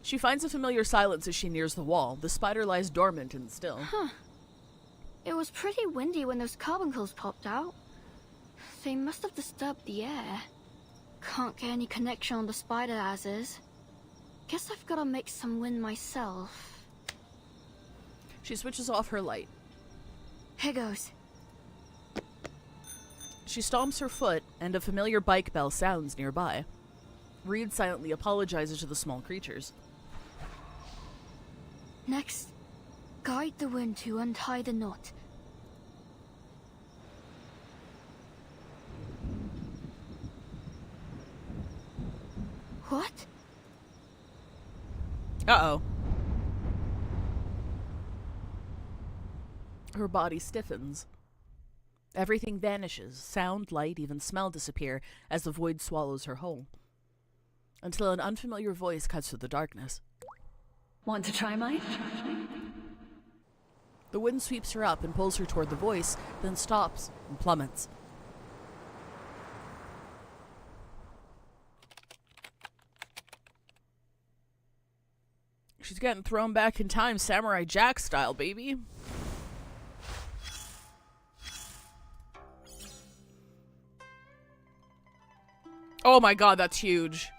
She finds a familiar silence as she nears the wall. The spider lies dormant and still. Huh. It was pretty windy when those carbuncles popped out. They must have disturbed the air. Can't get any connection on the spider as is. Guess I've gotta make some wind myself. She switches off her light. Here goes. She stomps her foot, and a familiar bike bell sounds nearby. Reed silently apologizes to the small creatures. Next, guide the wind to untie the knot. What? Uh-oh. Her body stiffens. Everything vanishes. Sound, light, even smell disappear as the void swallows her whole. Until an unfamiliar voice cuts through the darkness. Want to try mine? The wind sweeps her up and pulls her toward the voice, then stops and plummets. She's getting thrown back in time, Samurai Jack style, baby. Oh my god, that's huge.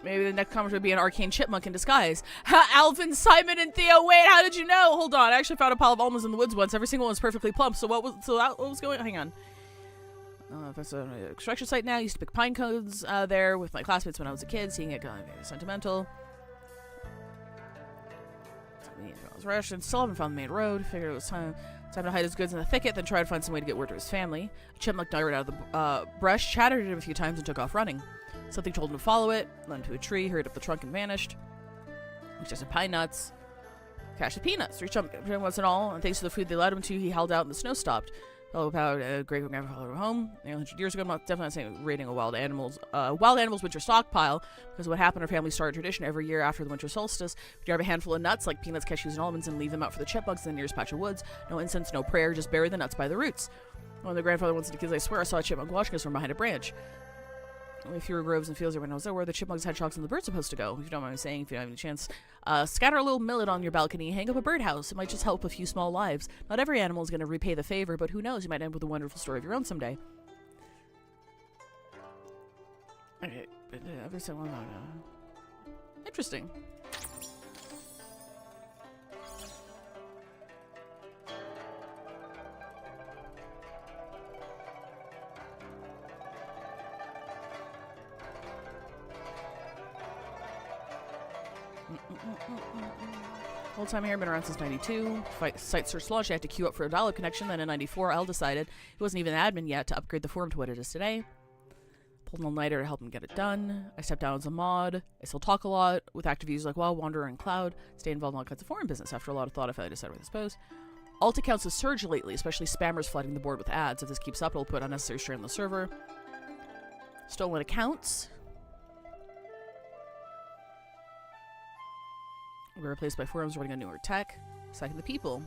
Maybe the next comment would be an arcane chipmunk in disguise. Alvin, Simon, and Theo. Wait, how did you know? Hold on. I actually found a pile of almonds in the woods once. Every single one was perfectly plump. What was going on? Hang on. That's an extraction site now. I used to pick pine cones there with my classmates when I was a kid. Seeing it got very sentimental. I was rushed and still haven't found the main road. Figured it was time to hide his goods in the thicket, then try to find some way to get word to his family. A chipmunk darted out of the brush, chattered at him a few times, and took off running. Something told him to follow it, led to a tree, hurried up the trunk, and vanished. Reached out some pine nuts, cached the peanuts. Reached up once and all, and thanks to the food they led him to, he held out and the snow stopped. Fellow about great-grandfather followed him home. 100 years ago, I'm definitely not saying raiding a wild animals winter stockpile, because what happened, our family started a tradition every year after the winter solstice. We'd grab a handful of nuts, like peanuts, cashews, and almonds, and leave them out for the chipmunks in the nearest patch of woods. No incense, no prayer, just bury the nuts by the roots. When the grandfather once said to kids, I swear I saw a chipmunk watching us from behind a branch. Only fewer groves and fields everyone knows where the chipmunks, hedgehogs, and the birds are supposed to go. If you don't mind me saying, if you don't have any chance, scatter a little millet on your balcony, hang up a birdhouse. It might just help a few small lives. Not every animal is going to repay the favor, but who knows, you might end with a wonderful story of your own someday. Okay, every single one. Interesting. Whole time here, been around since 92. Site search launch, I had to queue up for a dial-up connection. Then in 94, Al decided he wasn't even an admin yet to upgrade the forum to what it is today. Pulled an all-nighter to help him get it done. I stepped down as a mod. I still talk a lot with active users like WoW, Wanderer, and Cloud. Stay involved in all kinds of forum business. After a lot of thought, I finally decided where to suppose. Alt accounts have surged lately, especially spammers flooding the board with ads. If this keeps up, it'll put unnecessary strain on the server. Stolen accounts. We're replaced by forums running on newer tech. Second, the people.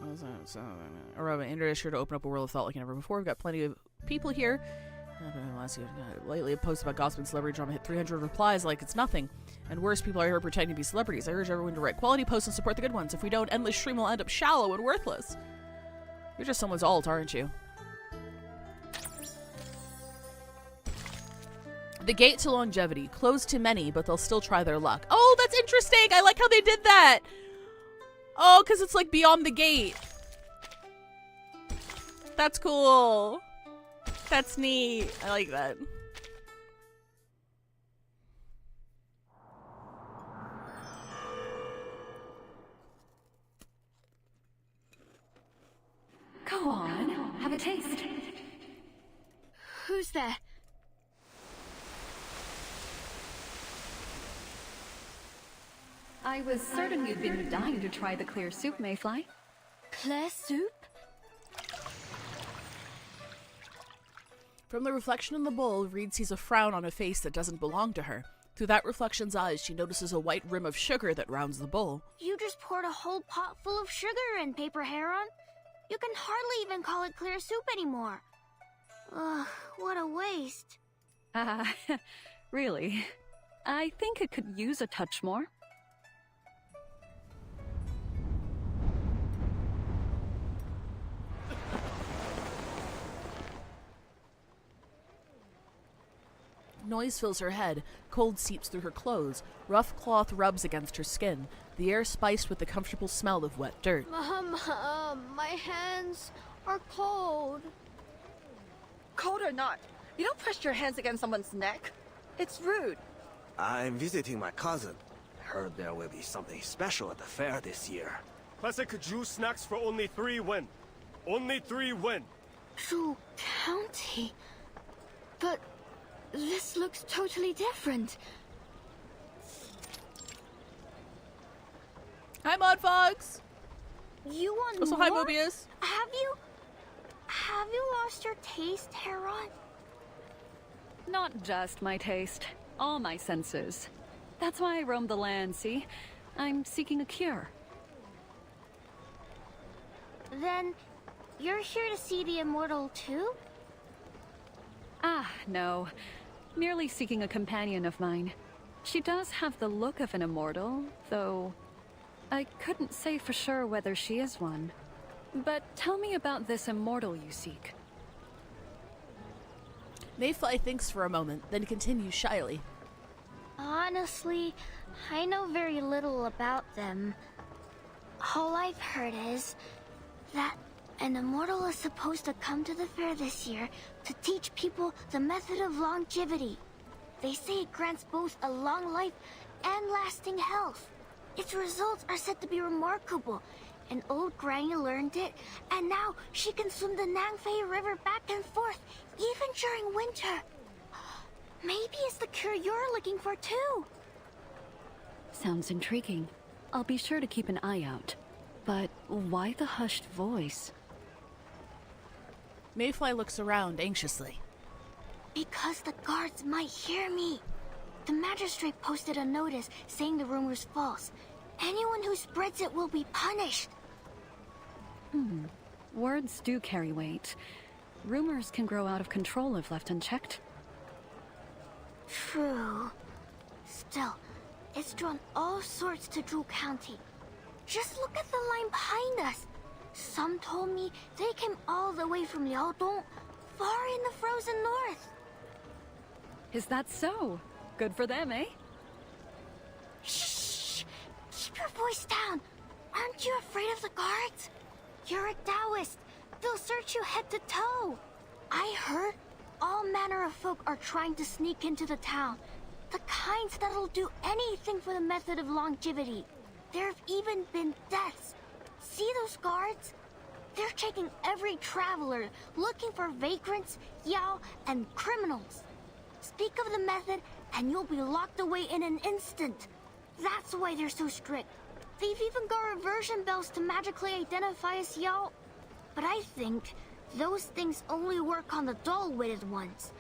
An internet sure to open up a world of thought like never before. We've got plenty of people here. Lately, a post about gossiping celebrity drama hit 300 replies like it's nothing. And worse, people are here pretending to be celebrities. I urge everyone to write quality posts and support the good ones. If we don't, endless stream will end up shallow and worthless. You're just someone's alt, aren't you? The gate to longevity. Closed to many, but they'll still try their luck. Oh, that's interesting! I like how they did that! Oh, because it's like beyond the gate. That's cool. That's neat. I like that. Go on, have a taste. Who's there? I was certain you'd been dying to try the clear soup, Mayfly. Clear soup? From the reflection in the bowl, Reed sees a frown on a face that doesn't belong to her. Through that reflection's eyes, she notices a white rim of sugar that rounds the bowl. You just poured a whole pot full of sugar in, Paper Heron. You can hardly even call it clear soup anymore. Ugh, what a waste. Really? I think it could use a touch more. Noise fills her head. Cold seeps through her clothes. Rough cloth rubs against her skin. The air spiced with the comfortable smell of wet dirt. My hands are cold. Cold or not, you don't press your hands against someone's neck. It's rude. I'm visiting my cousin. Heard there will be something special at the fair this year. Classic juice snacks for only 3 win. Only 3 win. True County? But this looks totally different. Hi, Mod Fox. You want also, more? hi, Mobius. Have you lost your taste, Heron? Not just my taste, all my senses. That's why I roam the land, see? I'm seeking a cure. Then, you're here to see the immortal too? Ah, no. Merely seeking a companion of mine. She does have the look of an immortal, though I couldn't say for sure whether she is one. But tell me about this immortal you seek. Mayfly thinks for a moment, then continues shyly. Honestly, I know very little about them. All I've heard is that an immortal is supposed to come to the fair this year to teach people the method of longevity. They say it grants both a long life and lasting health. Its results are said to be remarkable. An old granny learned it, and now she can swim the Nangfei River back and forth, even during winter. Maybe it's the cure you're looking for too. Sounds intriguing. I'll be sure to keep an eye out. But why the hushed voice? Mayfly looks around anxiously. Because the guards might hear me. The magistrate posted a notice saying the rumor's false. Anyone who spreads it will be punished. Words do carry weight. Rumors can grow out of control if left unchecked. True. Still, it's drawn all sorts to Drew County. Just look at the line behind us. Some told me they came all the way from Liaodong, far in the frozen north. Is that so? Good for them, eh? Shh! Keep your voice down. Aren't you afraid of the guards? You're a Taoist. They'll search you head to toe. I heard all manner of folk are trying to sneak into the town. The kinds that'll do anything for the method of longevity. There have even been deaths. See those guards? They're checking every traveler, looking for vagrants, yao, and criminals. Speak of the method, and you'll be locked away in an instant. That's why they're so strict. They've even got reversion bells to magically identify as yao. But I think those things only work on the dull-witted ones.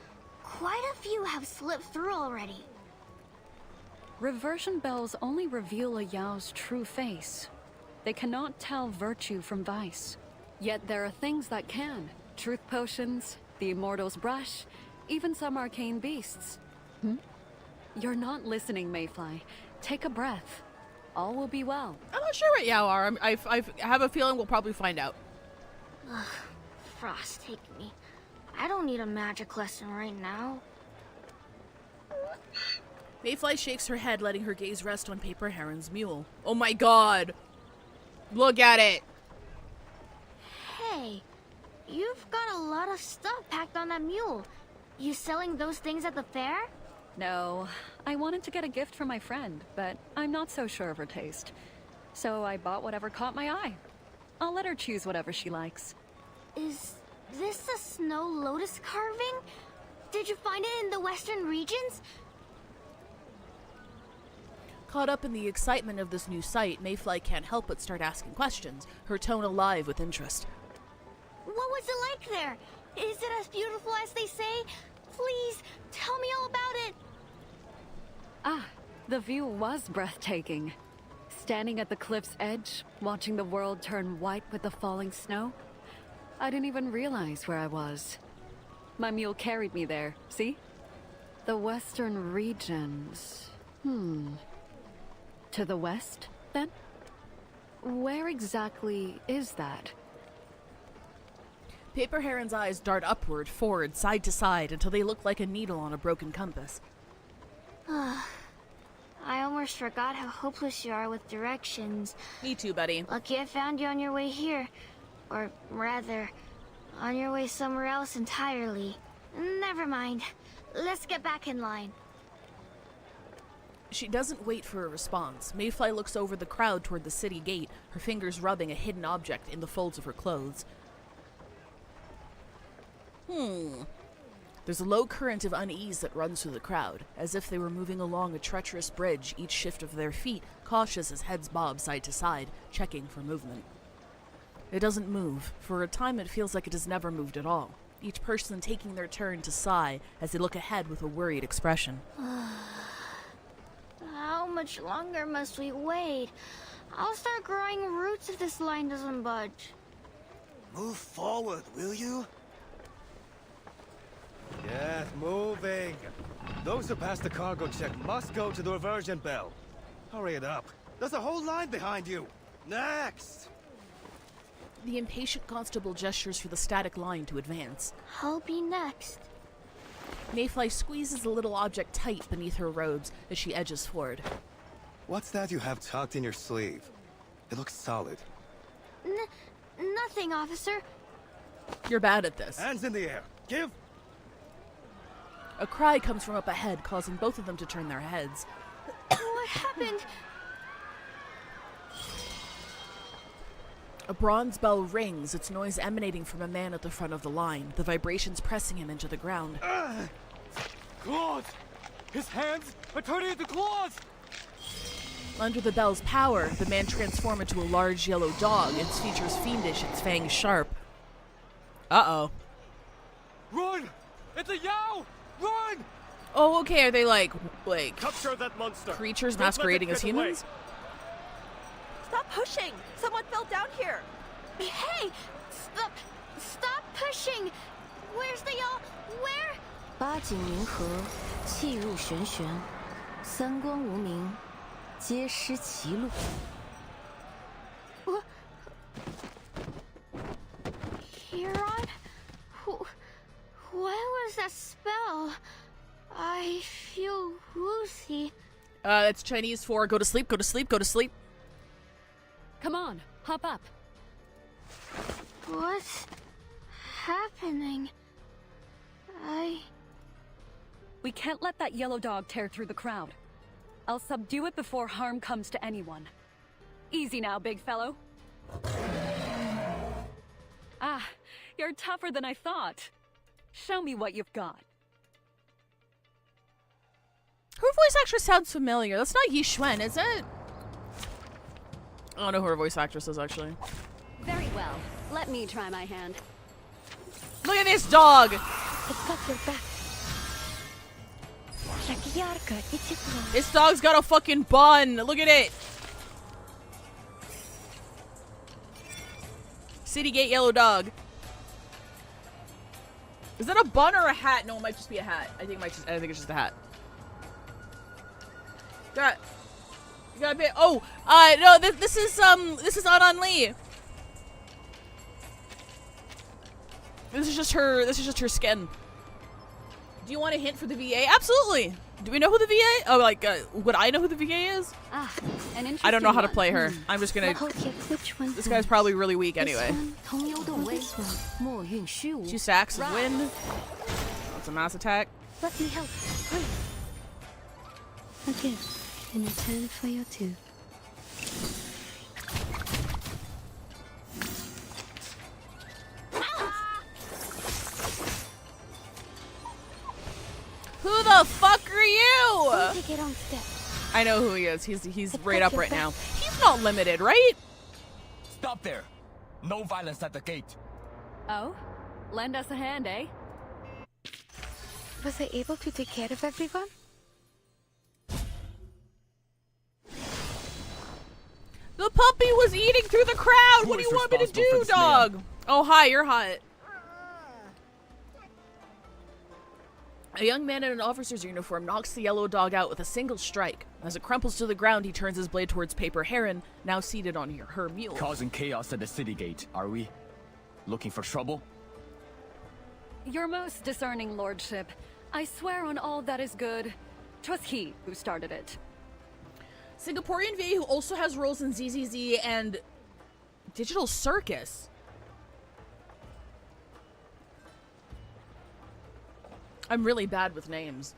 Quite a few have slipped through already. Reversion bells only reveal a Yao's true face. They cannot tell virtue from vice. Yet there are things that can. Truth potions, the immortal's brush, even some arcane beasts. You're not listening, Mayfly. Take a breath. All will be well. I'm not sure what Yao are. I have a feeling we'll probably find out. Ugh, Frost, take me. I don't need a magic lesson right now. Mayfly shakes her head, letting her gaze rest on Paper Heron's mule. Oh my god! Look at it! Hey, you've got a lot of stuff packed on that mule. You selling those things at the fair? No, I wanted to get a gift for my friend, but I'm not so sure of her taste. So I bought whatever caught my eye. I'll let her choose whatever she likes. Is this a snow lotus carving? Did you find it in the western regions? Caught up in the excitement of this new sight, Mayfly can't help but start asking questions, her tone alive with interest. What was it like there? Is it as beautiful as they say? Please, tell me all about it. Ah, the view was breathtaking. Standing at the cliff's edge, watching the world turn white with the falling snow. I didn't even realize where I was. My mule carried me there, see? The western regions. To the west, then? Where exactly is that? Paper Heron's eyes dart upward, forward, side to side, until they look like a needle on a broken compass. I almost forgot how hopeless you are with directions. Me too, buddy. Lucky I found you on your way here. Or rather, on your way somewhere else entirely. Never mind. Let's get back in line. She doesn't wait for a response. Mayfly looks over the crowd toward the city gate, her fingers rubbing a hidden object in the folds of her clothes. There's a low current of unease that runs through the crowd, as if they were moving along a treacherous bridge, each shift of their feet cautious as heads bob side to side, checking for movement. It doesn't move. For a time it feels like it has never moved at all, each person taking their turn to sigh as they look ahead with a worried expression. How much longer must we wait? I'll start growing roots if this line doesn't budge. Move forward, will you? Yes, moving. Those who pass the cargo check must go to the reversion bell. Hurry it up. There's a whole line behind you. Next! The impatient constable gestures for the static line to advance. I'll be next. Mayfly squeezes the little object tight beneath her robes as she edges forward. What's that you have tucked in your sleeve? It looks solid. Nothing, officer. You're bad at this. Hands in the air. Give! A cry comes from up ahead, causing both of them to turn their heads. What happened? A bronze bell rings, its noise emanating from a man at the front of the line, the vibrations pressing him into the ground. Claws! His hands are turning into claws! Under the bell's power, the man transforms into a large yellow dog, its features fiendish, its fangs sharp. Uh-oh. Run! It's a Yao! Run! Oh, okay, are they like capture that monster. Creatures Don't let it masquerading get as humans? away. Stop pushing! Someone fell down here! Hey! Stop pushing! Where's the y'all? Where? 八景冥河，气入玄玄，三光无名，皆失其路。Huron? What was that spell? I feel woozy. It's Chinese for go to sleep, go to sleep, go to sleep. Come on, hop up. What's happening? We can't let that yellow dog tear through the crowd. I'll subdue it before harm comes to anyone. Easy now, big fellow. Ah, you're tougher than I thought. Show me what you've got. Her voice actress sounds familiar. That's not Yi Xuan, is it? I don't know who her voice actress is, actually. Very well. Let me try my hand. Look at this dog! It's got your back. This dog's got a fucking bun. Look at it. Citygate yellow dog. Is that a bun or a hat? No, it might just be a hat. I think it's just a hat. Got a bit. Oh, no. This is Anan Lee. This is just her skin. Do you want a hint for the VA? Absolutely. Do we know who the VA? Oh, like, would I know who the VA is? Ah, an interesting I don't know how to one. play her. I'm just gonna. This guy's probably really weak anyway. 2 stacks of wind. That's a mass attack. Let me help, please. A gift in return for your two. Who the fuck are you? Don't take it on step. I know who he is. He's right up right now. He's not limited, right? Stop there. No violence at the gate. Oh? Lend us a hand, eh? Was I able to take care of everyone? The puppy was eating through the crowd. What do you want me to do, dog? Oh, hi, you're hot. A young man in an officer's uniform knocks the yellow dog out with a single strike. As it crumples to the ground, he turns his blade towards Paper Heron, now seated on her mule. Causing chaos at the city gate, are we? Looking for trouble? Your most discerning lordship. I swear on all that is good. 'Twas he who started it. Singaporean VA who also has roles in ZZZ and Digital Circus. I'm really bad with names.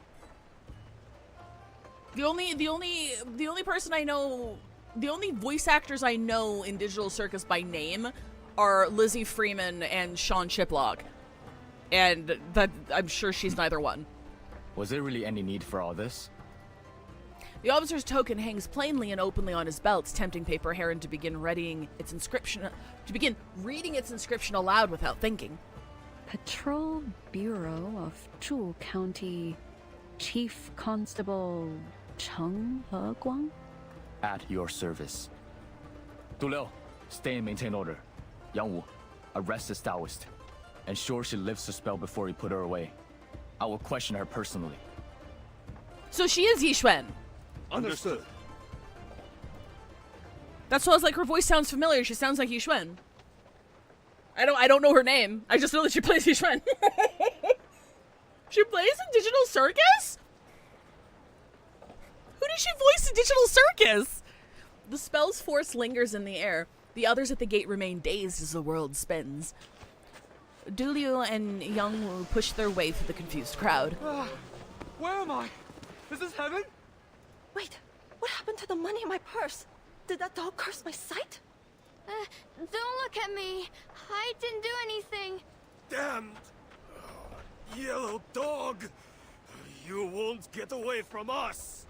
The only person I know, the only voice actors I know in Digital Circus by name are Lizzie Freeman and Sean Chiplock. And that I'm sure she's neither one. Was there really any need for all this? The officer's token hangs plainly and openly on his belt, tempting Paper Heron to begin reading its inscription aloud without thinking. Patrol Bureau of Zhu County Chief Constable Cheng He Guang? At your service. Du Liu, stay and maintain order. Yang Wu, arrest this Taoist. Ensure she lifts the spell before you put her away. I will question her personally. So she is Yixuan. Understood. That's why I was like, her voice sounds familiar. She sounds like Yixuan. I don't know her name. I just know that she plays Yixuan. She plays in Digital Circus? Who did she voice in Digital Circus? The spell's force lingers in the air. The others at the gate remain dazed as the world spins. Du Liu and Yang Wu push their way through the confused crowd. Where am I? Is this heaven? Wait, what happened to the money in my purse? Did that dog curse my sight? Don't look at me. I didn't do anything. Damned yellow dog! You won't get away from us!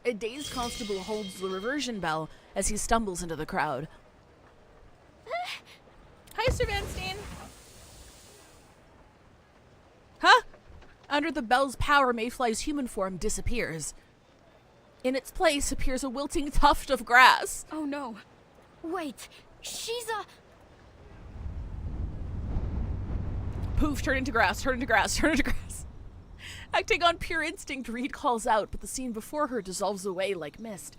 A dazed constable holds the reversion bell as he stumbles into the crowd. Hi, Sir Vanstein. Huh? Under the bell's power, Mayfly's human form disappears. In its place appears a wilting tuft of grass. Oh no. Wait, she's a... Poof, turn into grass, turn into grass, turn into grass. Acting on pure instinct, Reed calls out, but the scene before her dissolves away like mist.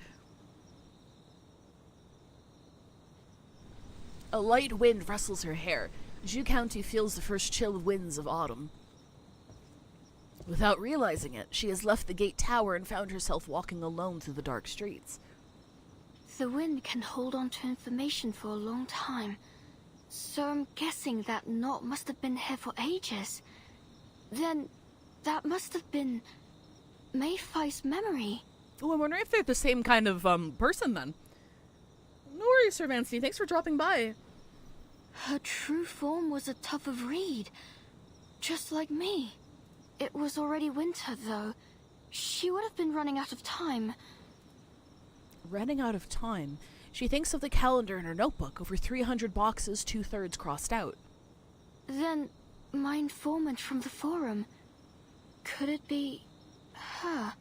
A light wind rustles her hair. Zhu County feels the first chill winds of autumn. Without realizing it, she has left the gate tower and found herself walking alone through the dark streets. The wind can hold on to information for a long time. So I'm guessing that knot must have been here for ages. Then that must have been Mayfai's memory. Oh, I'm wondering if they're the same kind of person then. No worries, Sir Vanstein. Thanks for dropping by. Her true form was a tuft of reed, just like me. It was already winter, though. She would have been running out of time. Running out of time? She thinks of the calendar in her notebook, over 300 boxes, 2/3 crossed out. Then, my informant from the forum. Could it be her?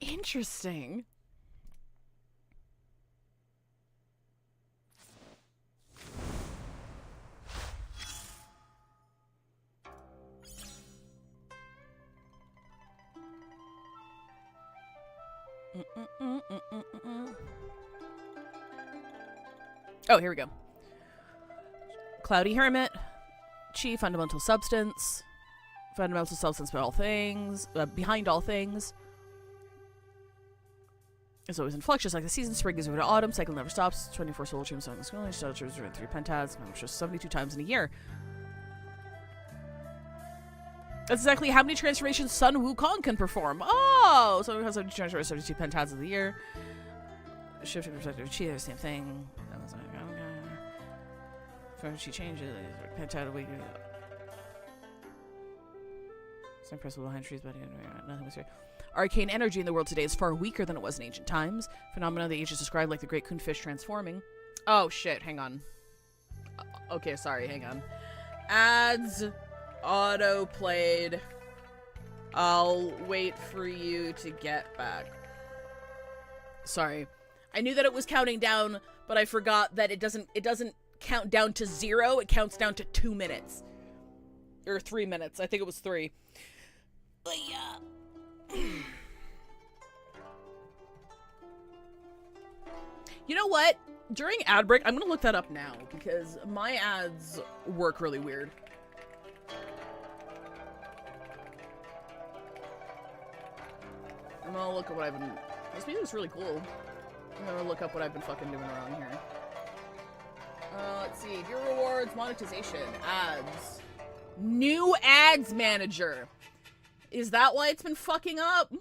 Interesting. Oh, here we go. Cloudy Hermit, Chi, fundamental substance by all things, behind all things. It's always in flux, just like the season. Spring is over to autumn, cycle never stops. 24 solar dreams on the school, each other 3 pentads, just 72 times in a year. That's exactly how many transformations Sun Wukong can perform. Oh, so it has 72 pentads of the year. Shifting perspective, Chi, the same thing. That was like, okay. She changes, pentad a week. Same principle behind trees, but nothing was here. Arcane energy in the world today is far weaker than it was in ancient times. Phenomena of the age is described like the great coonfish transforming. Oh shit, hang on. Okay, sorry, hang on. Ads auto-played. I'll wait for you to get back. Sorry. I knew that it was counting down, but I forgot that it doesn't count down to 0, it counts down to 2 minutes. Or 3 minutes. I think it was 3. But yeah. You know what? During ad break, I'm gonna look that up now because my ads work really weird. I'm gonna look at what I've been. This music's really cool. I'm gonna look up what I've been fucking doing around here. Let's see. Viewer rewards, monetization, ads. New ads manager. Is that why it's been fucking up?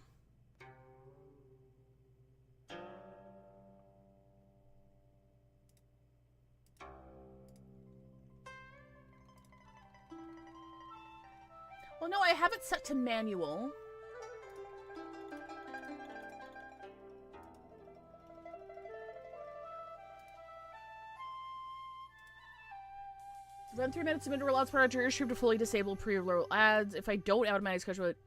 Well, no, I have it set to manual. Run 3 minutes of interval ads per hour to your stream to fully disable pre-roll ads. If I don't automatically schedule it.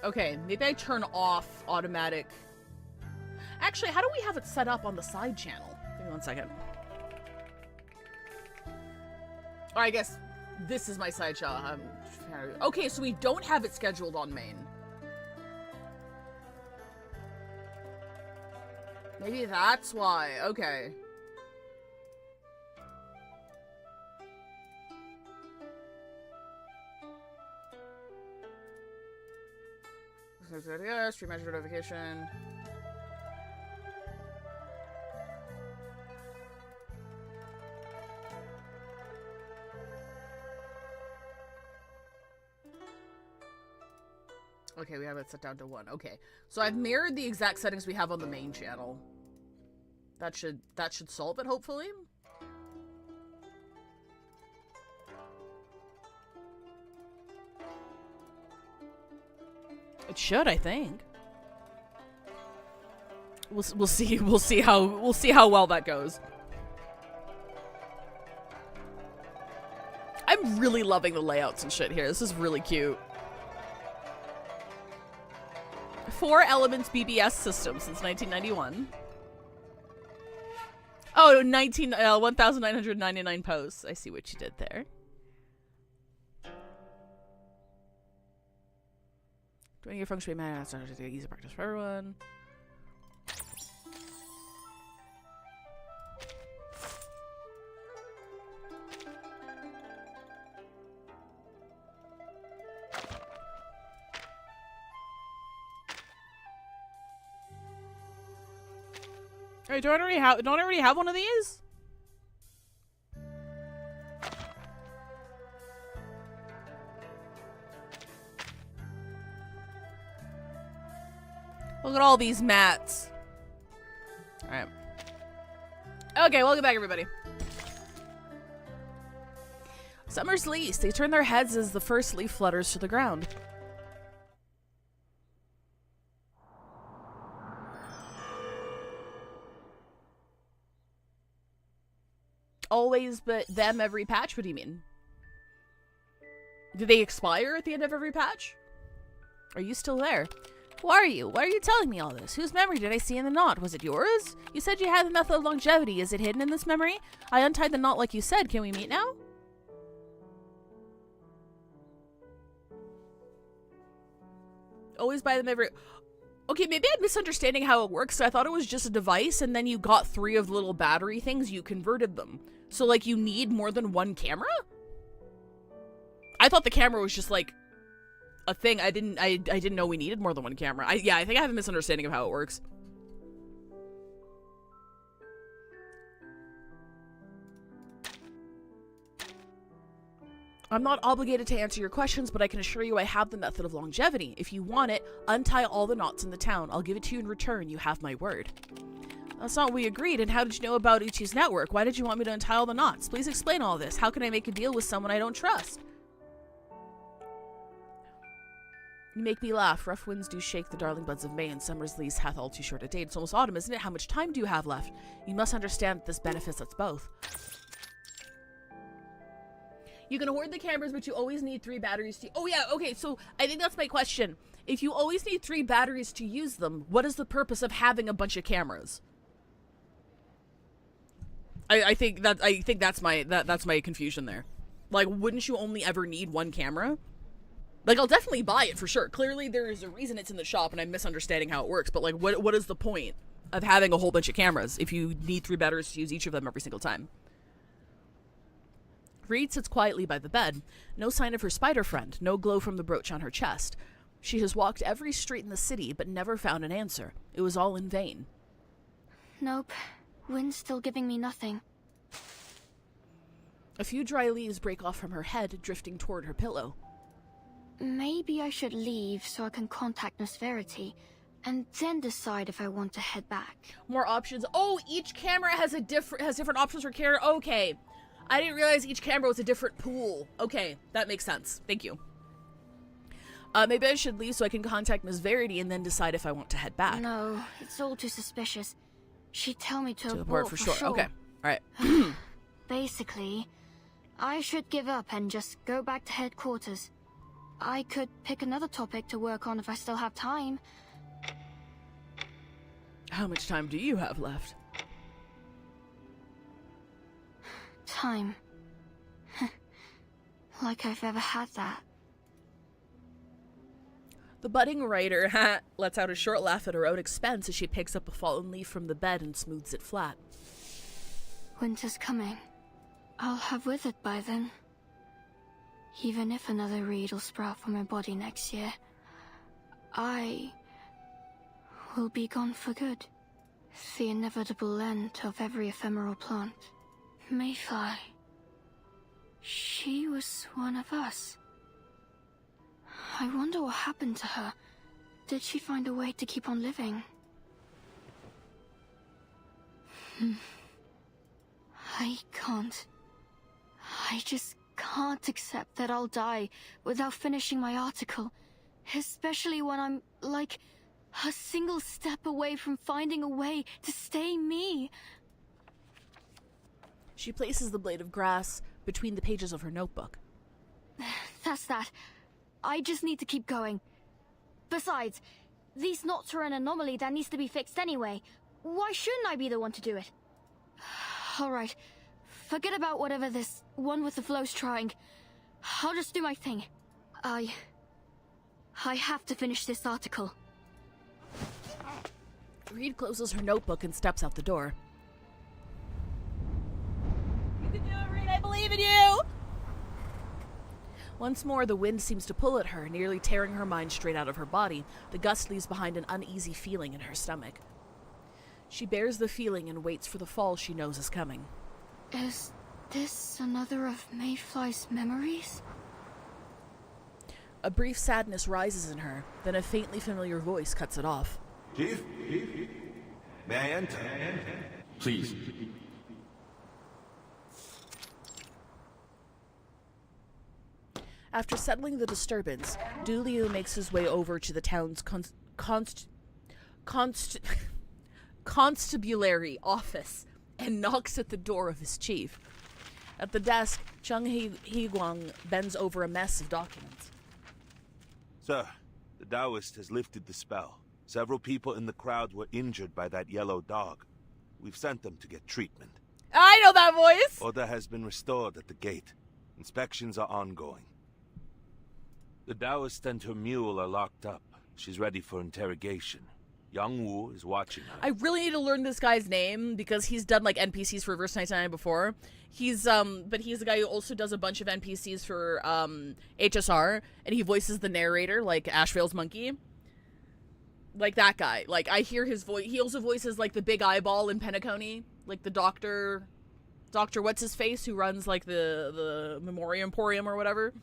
Okay, maybe I turn off automatic. Actually, how do we have it set up on the side channel? Give me 1 second. Or I guess this is my side channel. Okay, so we don't have it scheduled on main. Maybe that's why. Okay. Stream measure notification. Okay, we have it set down to 1. Okay. So I've mirrored the exact settings we have on the main channel. That should solve it, hopefully. It should, I think. We'll see how well that goes. I'm really loving the layouts and shit here. This is really cute. 4 Elements BBS system since 1991. Oh, 1,999 posts. I see what you did there. Doing your function man, that's easy practice for everyone. Wait, don't I already have one of these? Look at all these mats. Alright. Okay, welcome back, everybody. Summer's lease. They turn their heads as the first leaf flutters to the ground. Always but them every patch? What do you mean? Do they expire at the end of every patch? Are you still there? Who are you? Why are you telling me all this? Whose memory did I see in the knot? Was it yours? You said you had the method of longevity. Is it hidden in this memory? I untied the knot like you said. Can we meet now? Always buy them every... Okay, maybe I'm misunderstanding how it works. So I thought it was just a device, and then you got 3 of the little battery things, you converted them. So, like, you need more than 1 camera? I thought the camera was just, like, a thing. I didn't know we needed more than 1 camera. Yeah, I think I have a misunderstanding of how it works. I'm not obligated to answer your questions, but I can assure you I have the method of longevity. If you want it, untie all the knots in the town. I'll give it to you in return. You have my word. That's not what we agreed. And how did you know about Uchi's network? Why did you want me to untie all the knots? Please explain all this. How can I make a deal with someone I don't trust? You make me laugh. Rough winds do shake the darling buds of May, and summer's lease hath all too short a date. It's almost autumn, isn't it? How much time do you have left? You must understand that this benefits us both. You can hoard the cameras, but you always need 3 batteries to... Oh, yeah, okay, so I think that's my question. If you always need 3 batteries to use them, what is the purpose of having a bunch of cameras? I think that's my confusion there. Like, wouldn't you only ever need 1 camera? Like, I'll definitely buy it for sure. Clearly, there is a reason it's in the shop, and I'm misunderstanding how it works. But, like, what is the point of having a whole bunch of cameras if you need 3 batteries to use each of them every single time? Reed sits quietly by the bed. No sign of her spider friend, no glow from the brooch on her chest. She has walked every street in the city, but never found an answer. It was all in vain. Nope. Wind's still giving me nothing. A few dry leaves break off from her head, drifting toward her pillow. Maybe I should leave so I can contact Miss Verity, and then decide if I want to head back. More options. Oh, each camera has different options for camera. Okay. I didn't realize each camera was a different pool. Okay, that makes sense. Thank you. Maybe I should leave so I can contact Miss Verity and then decide if I want to head back. No, it's all too suspicious. She'd tell me to abort for sure. Okay. Alright. Basically, I should give up and just go back to headquarters. I could pick another topic to work on if I still have time. How much time do you have left? Time. Like I've ever had that. The budding writer lets out a short laugh at her own expense as she picks up a fallen leaf from the bed and smooths it flat. Winter's coming. I'll have withered by then. Even if another reed will sprout from my body next year, I will be gone for good. The inevitable end of every ephemeral plant. Mayfly. She was one of us. I wonder what happened to her. Did she find a way to keep on living? I can't. I just can't accept that I'll die without finishing my article. Especially when I'm, like, a single step away from finding a way to stay me. She places the blade of grass between the pages of her notebook. That's that. I just need to keep going. Besides, these knots are an anomaly that needs to be fixed anyway. Why shouldn't I be the one to do it? Alright. Forget about whatever this one with the flow's trying. I'll just do my thing. I have to finish this article. Reed closes her notebook and steps out the door. You can do it, Reed! I believe in you! Once more, the wind seems to pull at her, nearly tearing her mind straight out of her body. The gust leaves behind an uneasy feeling in her stomach. She bears the feeling and waits for the fall she knows is coming. Is this another of Mayfly's memories? A brief sadness rises in her, then a faintly familiar voice cuts it off. Chief? May I enter? Please. After settling the disturbance, Dulio makes his way over to the town's constabulary office and knocks at the door of his chief. At the desk, Chung Higuang bends over a mess of documents. Sir, the Taoist has lifted the spell. Several people in the crowd were injured by that yellow dog. We've sent them to get treatment. I know that voice! Order has been restored at the gate. Inspections are ongoing. The Taoist and her mule are locked up. She's ready for interrogation. Yang Wu is watching her. I really need to learn this guy's name because he's done like NPCs for Verse 99 before. But he's the guy who also does a bunch of NPCs for HSR, and he voices the narrator like Ashvale's monkey. Like that guy. Like I hear his voice. He also voices like the big eyeball in Penacony, like the Doctor what's his face who runs like the Memoriam Emporium or whatever.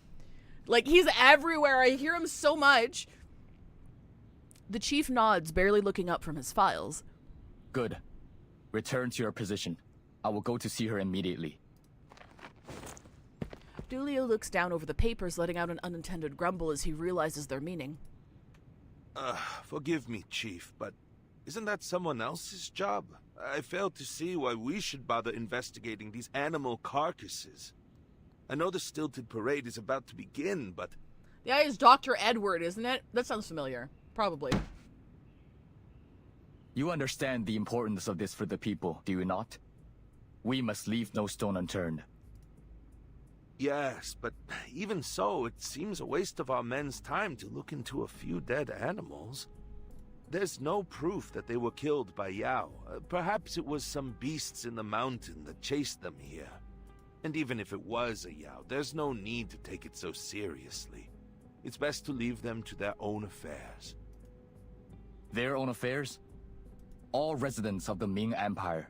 Like he's everywhere. I hear him so much. The chief nods, barely looking up from his files. Good. Return to your position. I will go to see her immediately. Dulio looks down over the papers, letting out an unintended grumble as he realizes their meaning. Forgive me, Chief, but isn't that someone else's job? I fail to see why we should bother investigating these animal carcasses. I know the stilted parade is about to begin, but... The guy is Dr. Edward, isn't it? That sounds familiar. Probably. You understand the importance of this for the people, do you not? We must leave no stone unturned. Yes, but even so, it seems a waste of our men's time to look into a few dead animals. There's no proof that they were killed by Yao. Perhaps it was some beasts in the mountain that chased them here. And even if it was a Yao, there's no need to take it so seriously. It's best to leave them to their own affairs. Their own affairs? All residents of the Ming Empire,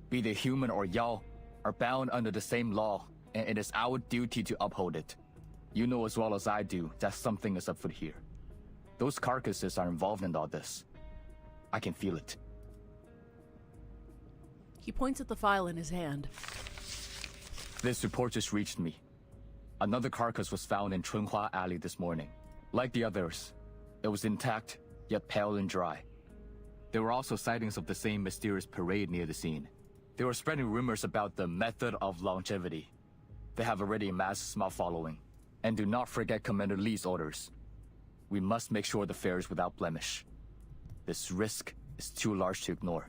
be they human or Yao, are bound under the same law, and it is our duty to uphold it. You know as well as I do that something is afoot here. Those carcasses are involved in all this. I can feel it. He points at the file in his hand. This report just reached me. Another carcass was found in Chunhua Alley this morning. Like the others, it was intact, yet pale and dry. There were also sightings of the same mysterious parade near the scene. They were spreading rumors about the method of longevity. They have already amassed a small following. And do not forget Commander Lee's orders. We must make sure the fair is without blemish. This risk is too large to ignore.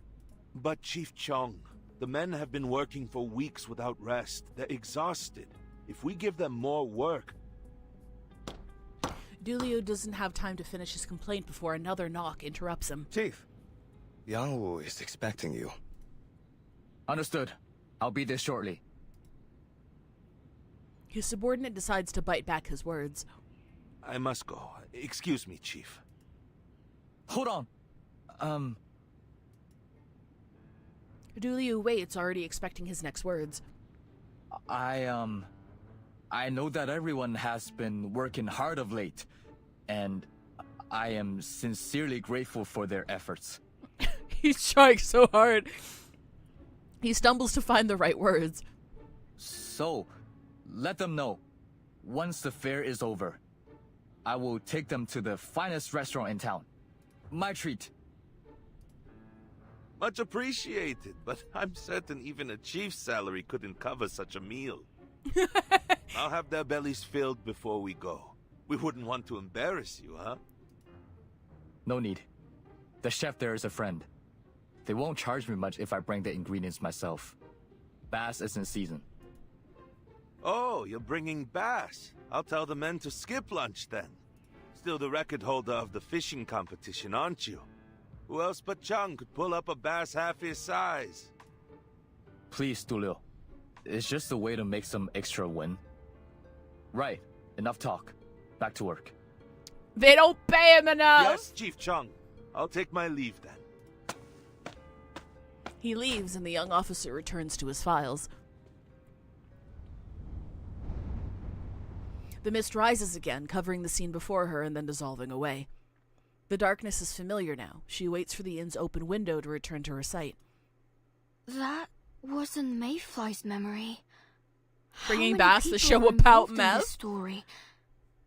But Chief Chung, the men have been working for weeks without rest. They're exhausted. If we give them more work... Dulio doesn't have time to finish his complaint before another knock interrupts him. Chief, Yang Wu is expecting you. Understood. I'll be there shortly. His subordinate decides to bite back his words. I must go. Excuse me, Chief. Hold on. Dulio waits, already expecting his next words. I know that everyone has been working hard of late, and I am sincerely grateful for their efforts. He's trying so hard. He stumbles to find the right words. So, let them know. Once the fair is over, I will take them to the finest restaurant in town. My treat. Much appreciated, but I'm certain even a chief's salary couldn't cover such a meal. I'll have their bellies filled before we go. We wouldn't want to embarrass you, huh? No need. The chef there is a friend. They won't charge me much if I bring the ingredients myself. Bass is in season. Oh, you're bringing bass. I'll tell the men to skip lunch then. Still the record holder of the fishing competition, aren't you? Who else but Chung could pull up a bass half his size? Please, Dulio. It's just a way to make some extra win. Right. Enough talk. Back to work. They don't pay him enough! Yes, Chief Chung. I'll take my leave then. He leaves and the young officer returns to his files. The mist rises again, covering the scene before her and then dissolving away. The darkness is familiar now. She waits for the inn's open window to return to her sight. That wasn't Mayfly's memory. Bringing How many Bass the people show are about involved in this meth? story?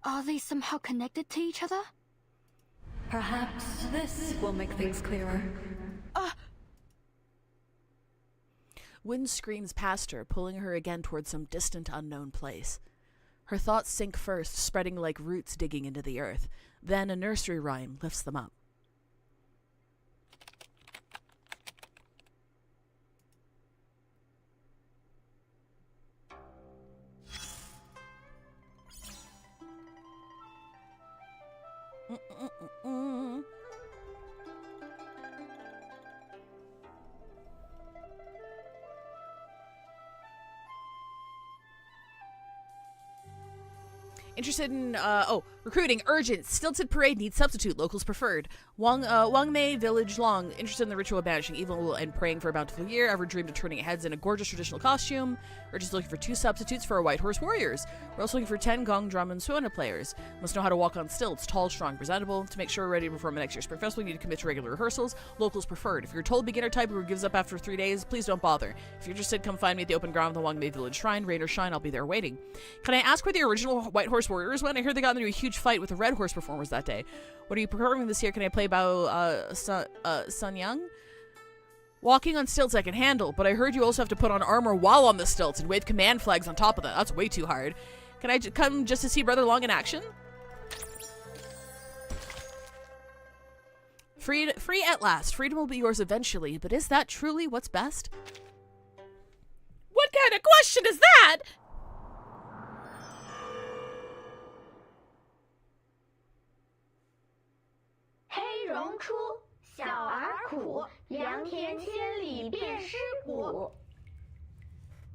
Are they somehow connected to each other? Perhaps this will make things clearer. Wind screams past her, pulling her again towards some distant, unknown place. Her thoughts sink first, spreading like roots digging into the earth. Then a nursery rhyme lifts them up. Interested in, recruiting, urgent, stilted parade needs substitute, locals preferred. Wangmei Village Long, interested in the ritual of banishing evil and praying for a bountiful year, ever dreamed of turning heads in a gorgeous traditional costume. We're just looking for 2 substitutes for our White Horse Warriors. We're also looking for 10 gong, drum, and suona players. Must know how to walk on stilts, tall, strong, presentable. To make sure we're ready to perform next year's spring festival, we need to commit to regular rehearsals. Locals preferred. If you're a total beginner type who gives up after 3 days, please don't bother. If you're interested, come find me at the open ground of the Wangmei Village Shrine. Rain or shine, I'll be there waiting. Can I ask where the original White Horse Warriors went? I heard they got into a huge fight with the Red Horse performers that day. What are you performing this year? Can I play Bao Sun Yang? Walking on stilts I can handle, but I heard you also have to put on armor while on the stilts and wave command flags on top of that. That's way too hard. Can I come just to see Brother Long in action? Free at last. Freedom will be yours eventually, but is that truly what's best? What kind of question is that?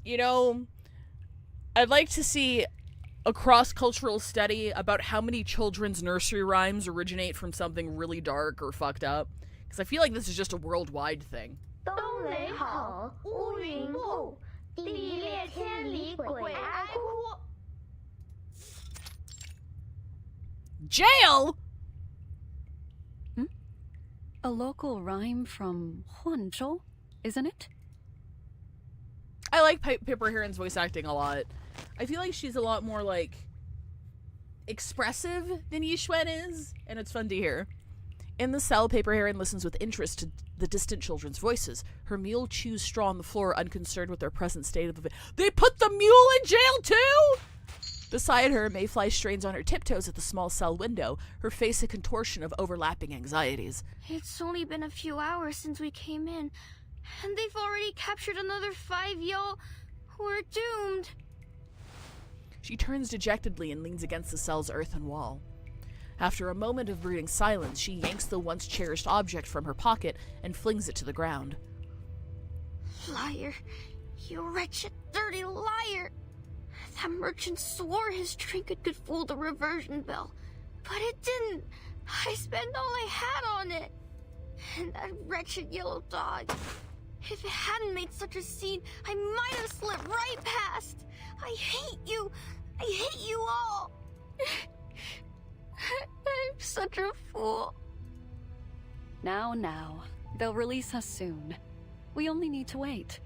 You know, I'd like to see a cross-cultural study about how many children's nursery rhymes originate from something really dark or fucked up. Because I feel like this is just a worldwide thing. Jail? A local rhyme from Huanzhou, isn't it? I like Pippa Heron's voice acting a lot. I feel like she's a lot more, like, expressive than Yixuan is, and it's fun to hear. In the cell, Paper Heron listens with interest to the distant children's voices. Her mule chews straw on the floor, unconcerned with their present state of... They put the mule in jail, too?! Beside her, Mayfly strains on her tiptoes at the small cell window, her face a contortion of overlapping anxieties. It's only been a few hours since we came in, and they've already captured another 5 y'all. We're doomed. She turns dejectedly and leans against the cell's earthen wall. After a moment of brooding silence, she yanks the once cherished object from her pocket and flings it to the ground. Liar. You wretched, dirty liar. That merchant swore his trinket could fool the reversion bell, but it didn't. I spent all I had on it. And that wretched yellow dog. If it hadn't made such a scene, I might have slipped right past. I hate you. I hate you all. I'm such a fool. Now. They'll release us soon. We only need to wait.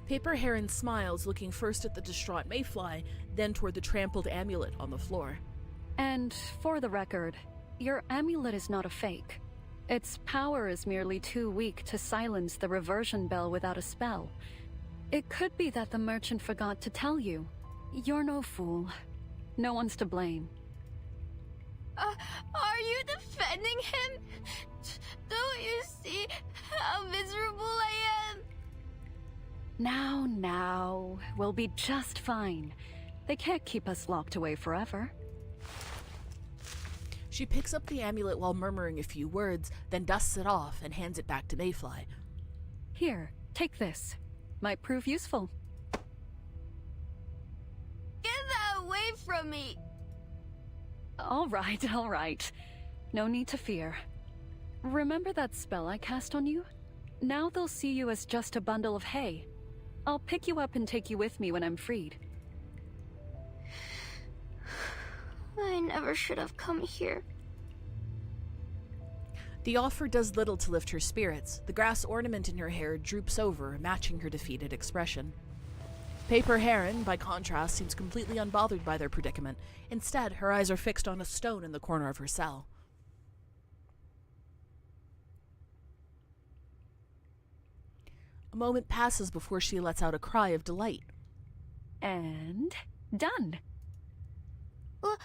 Paper Heron smiles, looking first at the distraught Mayfly, then toward the trampled amulet on the floor. And for the record, your amulet is not a fake. Its power is merely too weak to silence the reversion bell without a spell. It could be that the merchant forgot to tell you. You're no fool. No one's to blame. Are you defending him? Don't you see how miserable I am? Now. We'll be just fine. They can't keep us locked away forever. She picks up the amulet while murmuring a few words, then dusts it off and hands it back to Mayfly. Here, take this. Might prove useful. Get that away from me! All right. No need to fear. Remember that spell I cast on you? Now they'll see you as just a bundle of hay. I'll pick you up and take you with me when I'm freed. I never should have come here. The offer does little to lift her spirits. The grass ornament in her hair droops over, matching her defeated expression. Paper Heron, by contrast, seems completely unbothered by their predicament. Instead, her eyes are fixed on a stone in the corner of her cell. A moment passes before she lets out a cry of delight. And done. What?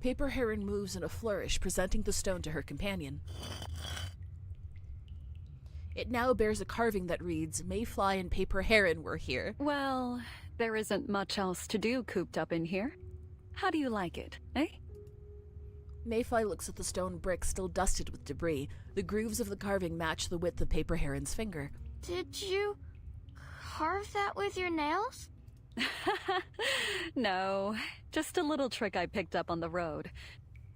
Paper Heron moves in a flourish, presenting the stone to her companion. It now bears a carving that reads, "Mayfly and Paper Heron were here." Well, there isn't much else to do cooped up in here. How do you like it, eh? Mayfly looks at the stone brick still dusted with debris. The grooves of the carving match the width of Paper Heron's finger. Did you carve that with your nails? No, just a little trick I picked up on the road.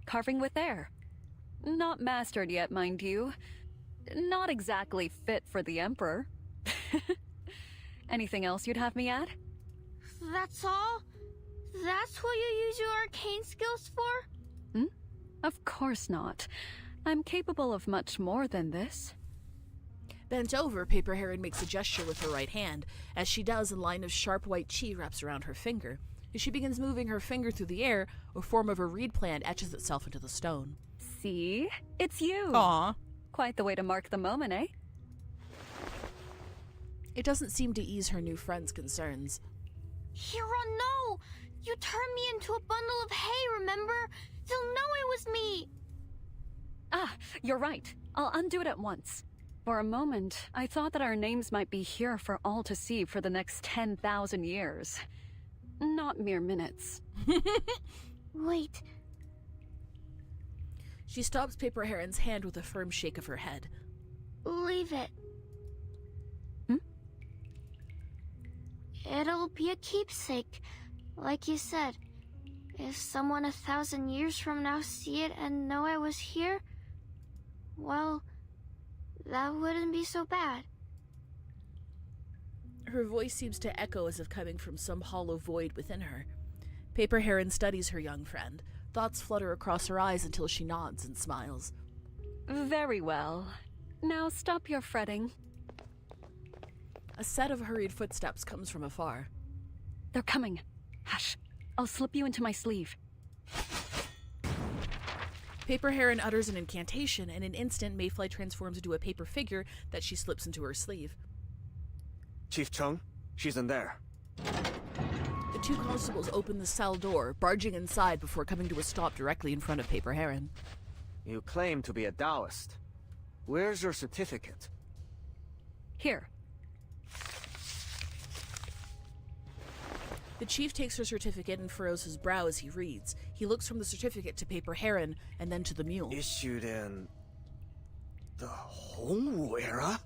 Carving with air. Not mastered yet, mind you. Not exactly fit for the Emperor. Anything else you'd have me add? That's all? That's what you use your arcane skills for? Of course not. I'm capable of much more than this. Bent over, Paper Heron makes a gesture with her right hand. As she does, a line of sharp white chi wraps around her finger. As she begins moving her finger through the air, a form of a reed plant etches itself into the stone. See? It's you! Aw. Quite the way to mark the moment, eh? It doesn't seem to ease her new friend's concerns. Hero, no! You turned me into a bundle of hay, remember? They'll know it was me! Ah, you're right. I'll undo it at once. For a moment, I thought that our names might be here for all to see for the next 10,000 years. Not mere minutes. Wait. She stops Paper Heron's hand with a firm shake of her head. Leave it. It'll be a keepsake, like you said. If someone 1,000 years from now see it and know I was here, well, that wouldn't be so bad. Her voice seems to echo as if coming from some hollow void within her. Paper Heron studies her young friend. Thoughts flutter across her eyes until she nods and smiles. Very well. Now stop your fretting. A set of hurried footsteps comes from afar. They're coming. Hush. I'll slip you into my sleeve. Paper Heron utters an incantation, and in an instant, Mayfly transforms into a paper figure that she slips into her sleeve. Chief Chung, she's in there. The two constables open the cell door, barging inside before coming to a stop directly in front of Paper Heron. You claim to be a Taoist. Where's your certificate? Here. The chief takes her certificate and furrows his brow as he reads. He looks from the certificate to Paper Heron and then to the mule. Issued in the Hongwu era?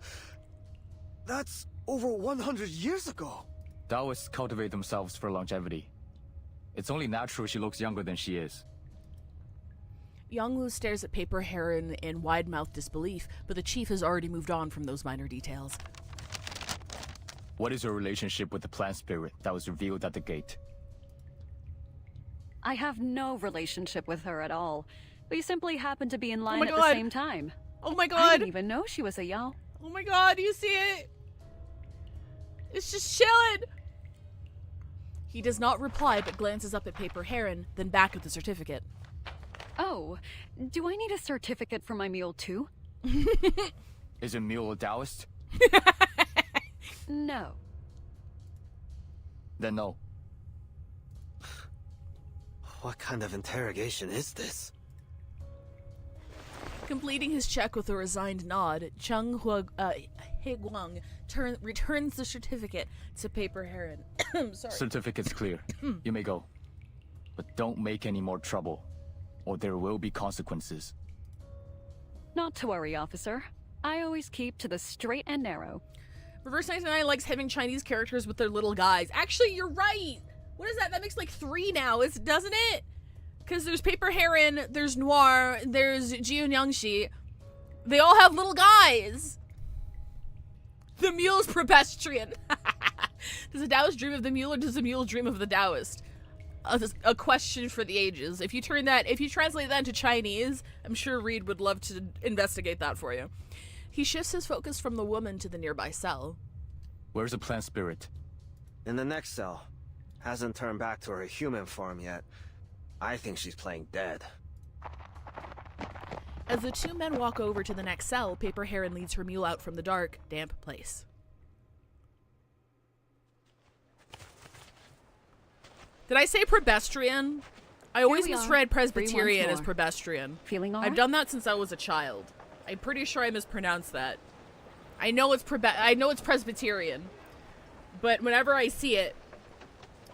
That's over 100 years ago. Taoists cultivate themselves for longevity. It's only natural she looks younger than she is. Yonglu stares at Paper Heron in wide-mouthed disbelief, but the chief has already moved on from those minor details. What is your relationship with the plant spirit that was revealed at the gate? I have no relationship with her at all. We simply happened to be in line my at God. the same time. Oh my I god! didn't even know she was a Yao. Oh my god, do you see it? It's just chilling! He does not reply, but glances up at Paper Heron, then back at the certificate. Oh, do I need a certificate for my mule too? Is a mule a Taoist? No. Then no. What kind of interrogation is this? Completing his check with a resigned nod, Higuang returns the certificate to Paper Heron. Sorry. Certificate's clear. You may go. But don't make any more trouble, or there will be consequences. Not to worry, officer. I always keep to the straight and narrow. Reverse 99 likes having Chinese characters with their little guys. Actually, you're right! What is that? That makes like 3 now, doesn't it? Because there's Paper Heron, there's Noir, there's Jiun Yangshi. They all have little guys! The mule's pedestrian. Does the Taoist dream of the mule, or does the mule dream of the Taoist? A question for the ages. If you translate that into Chinese, I'm sure Reed would love to investigate that for you. He shifts his focus from the woman to the nearby cell. Where's the plant spirit? In the next cell. Hasn't turned back to her human form yet. I think she's playing dead. As the two men walk over to the next cell, Paper Heron leads her mule out from the dark, damp place. Did I say Prebestrian? I always misread Presbyterian as Prebestrian. Feeling all I've right? done that since I was a child. I'm pretty sure I mispronounced that. I know it's Presbyterian, but whenever I see it,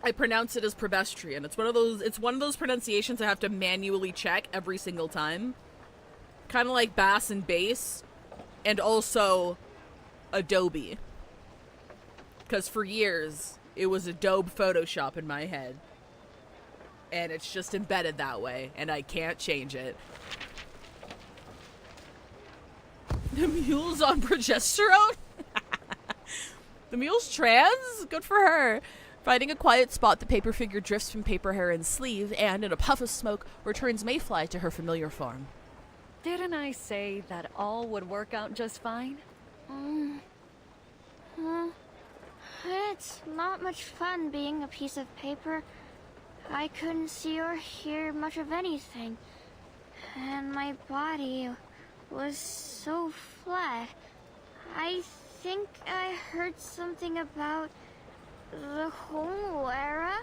I pronounce it as Prebestrian. It's one of those pronunciations I have to manually check every single time. Kind of like bass and bass, and also Adobe. Because for years, it was Adobe Photoshop in my head. And it's just embedded that way, and I can't change it. The mule's on progesterone? The mule's trans? Good for her. Finding a quiet spot, the paper figure drifts from Paper Heron's sleeve and, in a puff of smoke, returns Mayfly to her familiar form. Didn't I say that all would work out just fine? It's not much fun being a piece of paper. I couldn't see or hear much of anything. And my body was so flat. I think I heard something about the Hongwu era?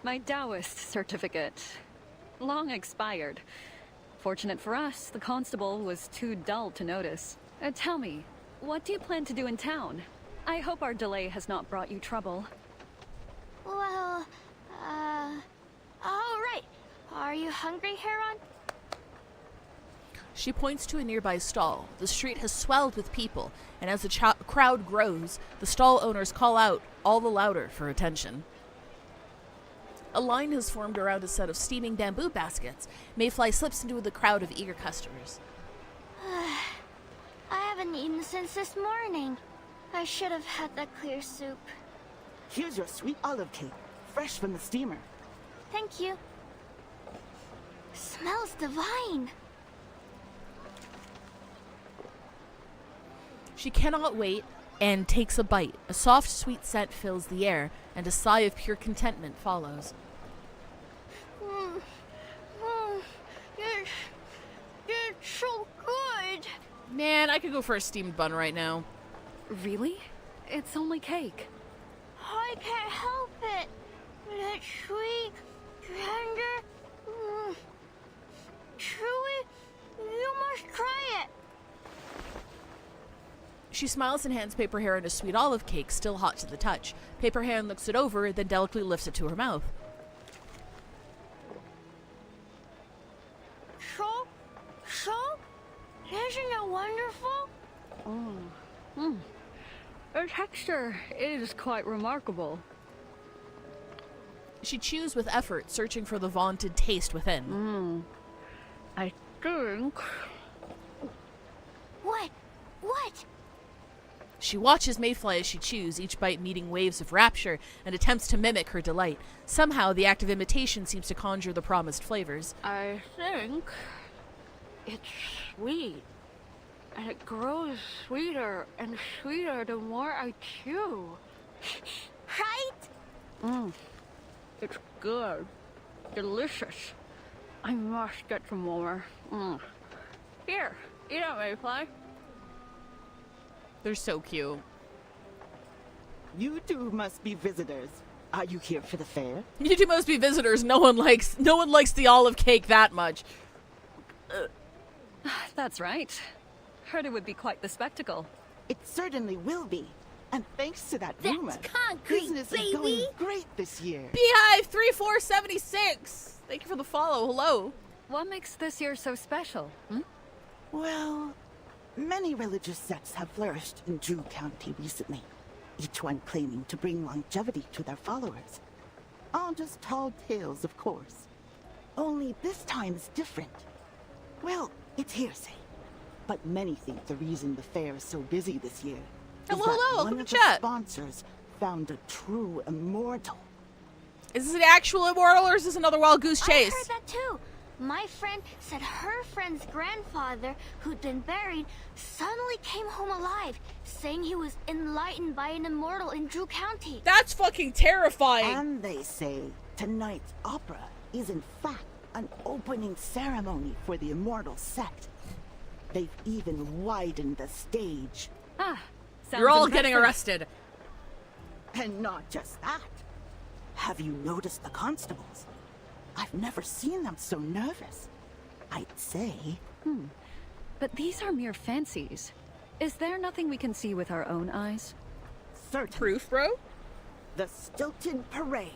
My Taoist certificate. Long expired. Fortunate for us, the constable was too dull to notice. Tell me, what do you plan to do in town? I hope our delay has not brought you trouble. Well, oh right. Are you hungry, Heron? She points to a nearby stall. The street has swelled with people, and as the crowd grows, the stall owners call out all the louder for attention. A line has formed around a set of steaming bamboo baskets. Mayfly slips into the crowd of eager customers. I haven't eaten since this morning. I should have had that clear soup. Here's your sweet olive cake, fresh from the steamer. Thank you. Smells divine. She cannot wait and takes a bite. A soft, sweet scent fills the air, and a sigh of pure contentment follows. Man, I could go for a steamed bun right now. Really? It's only cake. I can't help it. It's sweet, tender, chewy. You must try it. She smiles and hands Paper Heron a sweet olive cake, still hot to the touch. Paper Heron looks it over, then delicately lifts it to her mouth. So, isn't it wonderful? The texture is quite remarkable. She chews with effort, searching for the vaunted taste within. I think... What? She watches Mayfly as she chews, each bite meeting waves of rapture, and attempts to mimic her delight. Somehow, the act of imitation seems to conjure the promised flavors. I think it's sweet. And it grows sweeter and sweeter the more I chew. Right? It's good. Delicious. I must get some more. Here, eat it, Mayfly. They're so cute. You two must be visitors. Are you here for the fair? You two must be visitors. No one likes the olive cake that much. That's right. Heard it would be quite the spectacle. It certainly will be. And thanks to that That's rumor, concrete, business baby. is going great this year. Beehive 3476. Thank you for the follow. Hello. What makes this year so special? Well, many religious sects have flourished in Drew County recently, each one claiming to bring longevity to their followers. All just tall tales, of course. Only this time is different. Well, it's hearsay. But many think the reason the fair is so busy this year is that one of the sponsors found a true immortal. Is this an actual immortal or is this another wild goose chase? I heard that too. My friend said her friend's grandfather, who'd been buried, suddenly came home alive, saying he was enlightened by an immortal in Drew County. That's fucking terrifying. And they say tonight's opera is in fact an opening ceremony for the immortal sect. They've even widened the stage. You're all getting arrested. And not just that. Have you noticed the constables? I've never seen them so nervous. I'd say. But these are mere fancies. Is there nothing we can see with our own eyes? Certain. Proof, bro? The Stilton Parade.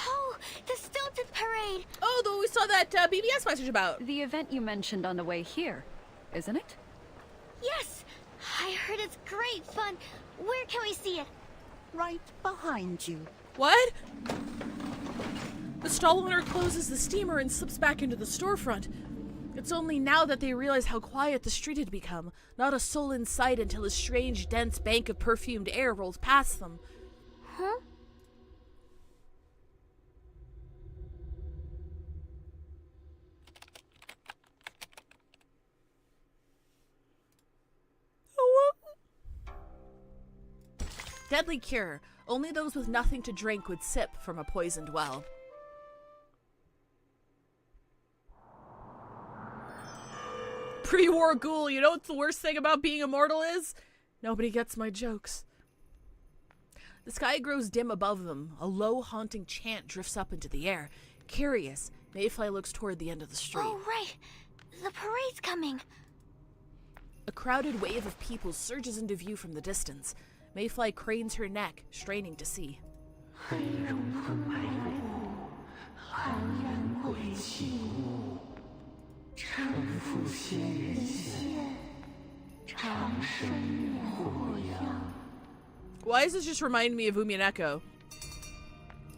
Oh, the Stilton Parade! Oh, though we saw that BBS message about. The event you mentioned on the way here, isn't it? Yes! I heard it's great fun. Where can we see it? Right behind you. What? The stall owner closes the steamer and slips back into the storefront. It's only now that they realize how quiet the street had become. Not a soul in sight until a strange, dense bank of perfumed air rolls past them. Huh? Deadly cure. Only those with nothing to drink would sip from a poisoned well. Pre-war ghoul, you know what the worst thing about being immortal is? Nobody gets my jokes. The sky grows dim above them. A low, haunting chant drifts up into the air. Curious, Mayfly looks toward the end of the street. Oh, right. The parade's coming. A crowded wave of people surges into view from the distance. Mayfly cranes her neck, straining to see. Why is this just reminding me of Unending?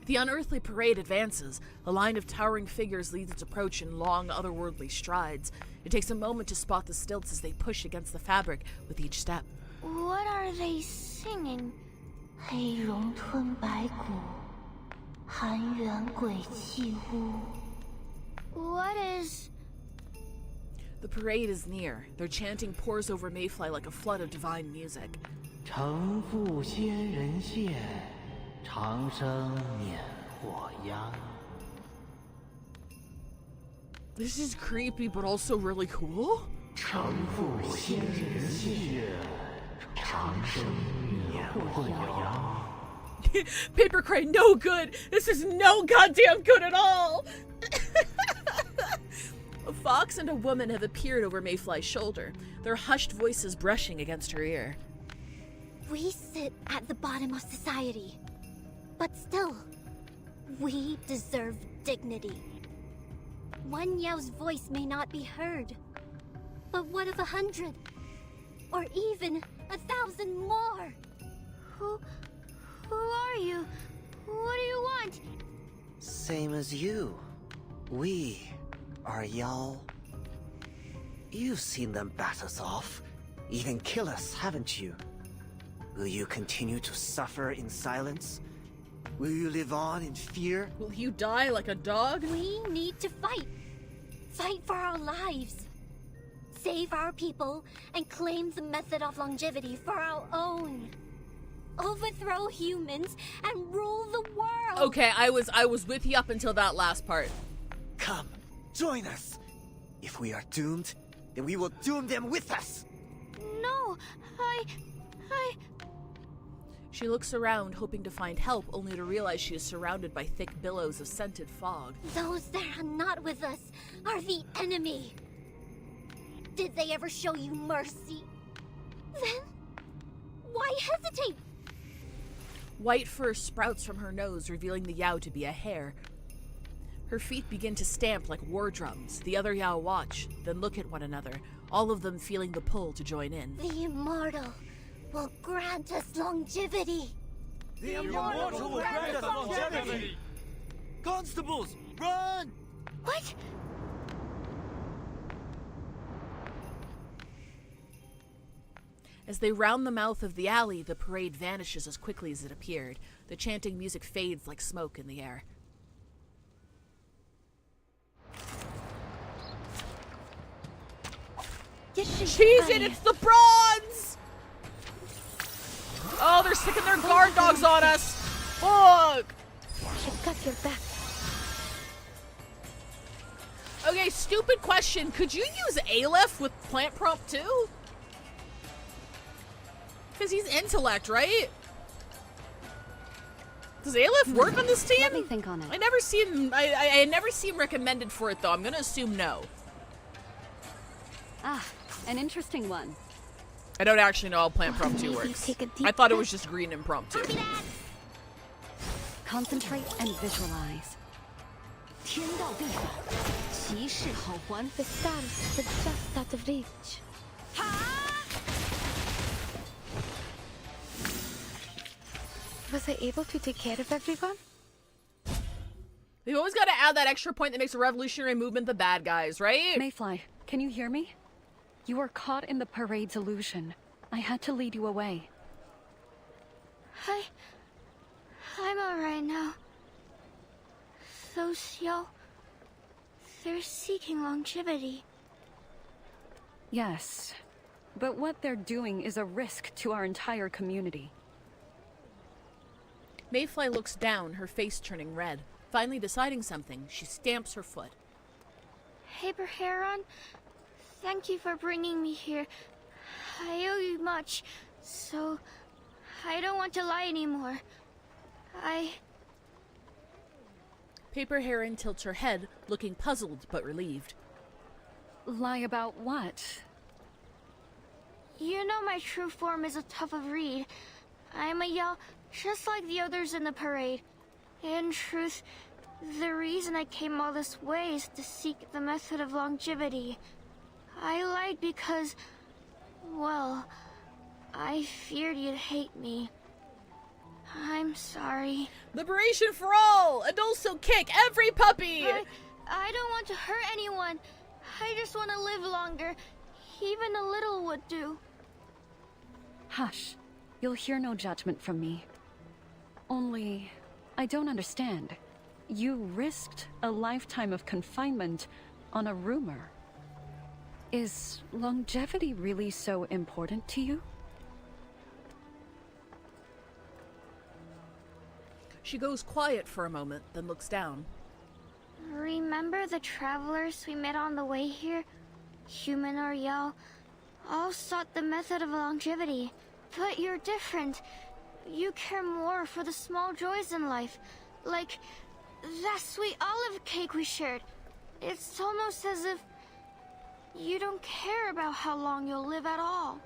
The unearthly parade advances. A line of towering figures leads its approach in long, otherworldly strides. It takes a moment to spot the stilts as they push against the fabric with each step. What are they singing? What is... The parade is near. Their chanting pours over Mayfly like a flood of divine music. This is creepy, but also really cool. 承负先人信任，长生免祸殃。Paper Crane, no good. This is no goddamn good at all. A fox and a woman have appeared over Mayfly's shoulder, their hushed voices brushing against her ear. We sit at the bottom of society, but still, we deserve dignity. One Yao's voice may not be heard, but what of 100? Or even 1,000 more? Who are you? What do you want? Same as you. We are Yao. You've seen them bat us off, even kill us, haven't you? Will you continue to suffer in silence? Will you live on in fear? Will you die like a dog? We need to fight. Fight for our lives. Save our people and claim the method of longevity for our own. Overthrow humans and rule the world. Okay, I was with you up until that last part. Come, join us. If we are doomed, then we will doom them with us. No, I... She looks around, hoping to find help, only to realize she is surrounded by thick billows of scented fog. Those that are not with us are the enemy. Did they ever show you mercy? Then, why hesitate? White fur sprouts from her nose, revealing the Yao to be a hare. Her feet begin to stamp like war drums. The other Yao watch, then look at one another, all of them feeling the pull to join in. The immortal will grant us longevity. The immortal will grant us longevity! Constables, run! What? As they round the mouth of the alley, the parade vanishes as quickly as it appeared. The chanting music fades like smoke in the air. Cheese it! It's the bronze! Oh, they're sticking their guard dogs on us! Fuck! I've got your back. Okay, stupid question. Could you use Aleph with plant prompt too? Because he's intellect, right? Does Aleph work on this team? Let me think on it. I never see him. I never see him recommended for it though. I'm gonna assume no. Ah, an interesting one. I don't actually know how plant prompt 2 works. I thought it was just green impromptu. Concentrate and visualize. 天道必反，其势好还。 The stars were just out of reach. Was I able to take care of everyone? They've always got to add that extra point that makes a revolutionary movement the bad guys, right? Mayfly, can you hear me? You were caught in the parade's illusion. I had to lead you away. I'm alright now. Those Yao... they're seeking longevity. Yes, but what they're doing is a risk to our entire community. Mayfly looks down, her face turning red. Finally deciding something, she stamps her foot. Paper Heron, thank you for bringing me here. I owe you much, so I don't want to lie anymore. Paper Heron tilts her head, looking puzzled but relieved. Lie about what? You know my true form is a tough of reed. I'm a Yao, just like the others in the parade. In truth, the reason I came all this way is to seek the method of longevity. I lied because, well, I feared you'd hate me. I'm sorry. Liberation for all! And also kick every puppy! I don't want to hurt anyone. I just want to live longer. Even a little would do. Hush. You'll hear no judgment from me. Only, I don't understand. You risked a lifetime of confinement on a rumor. Is longevity really so important to you? She goes quiet for a moment, then looks down. Remember the travelers we met on the way here? Human or Yao, all sought the method of longevity. But you're different. You care more for the small joys in life. Like that sweet olive cake we shared. It's almost as if you don't care about how long you'll live at all.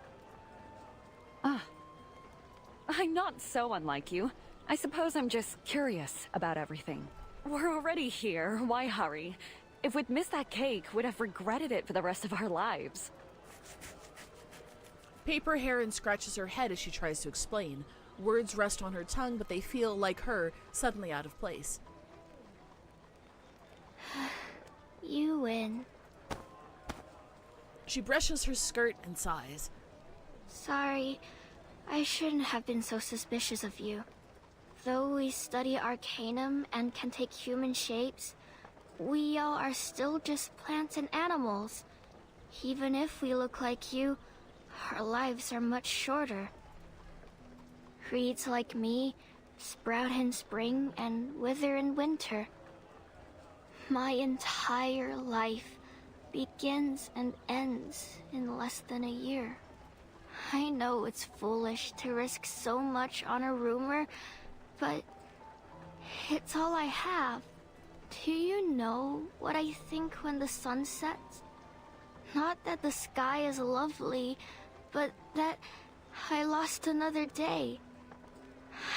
I'm not so unlike you. I suppose I'm just curious about everything. We're already here, why hurry? If we'd missed that cake, we'd have regretted it for the rest of our lives. Paper Heron scratches her head as she tries to explain. Words rest on her tongue, but they feel, like her, suddenly out of place. You win. She brushes her skirt and sighs. Sorry, I shouldn't have been so suspicious of you. Though we study Arcanum and can take human shapes, we all are still just plants and animals. Even if we look like you, our lives are much shorter. Reeds like me sprout in spring and wither in winter. My entire life begins and ends in less than a year. I know it's foolish to risk so much on a rumor, but it's all I have. Do you know what I think when the sun sets? Not that the sky is lovely, but that I lost another day.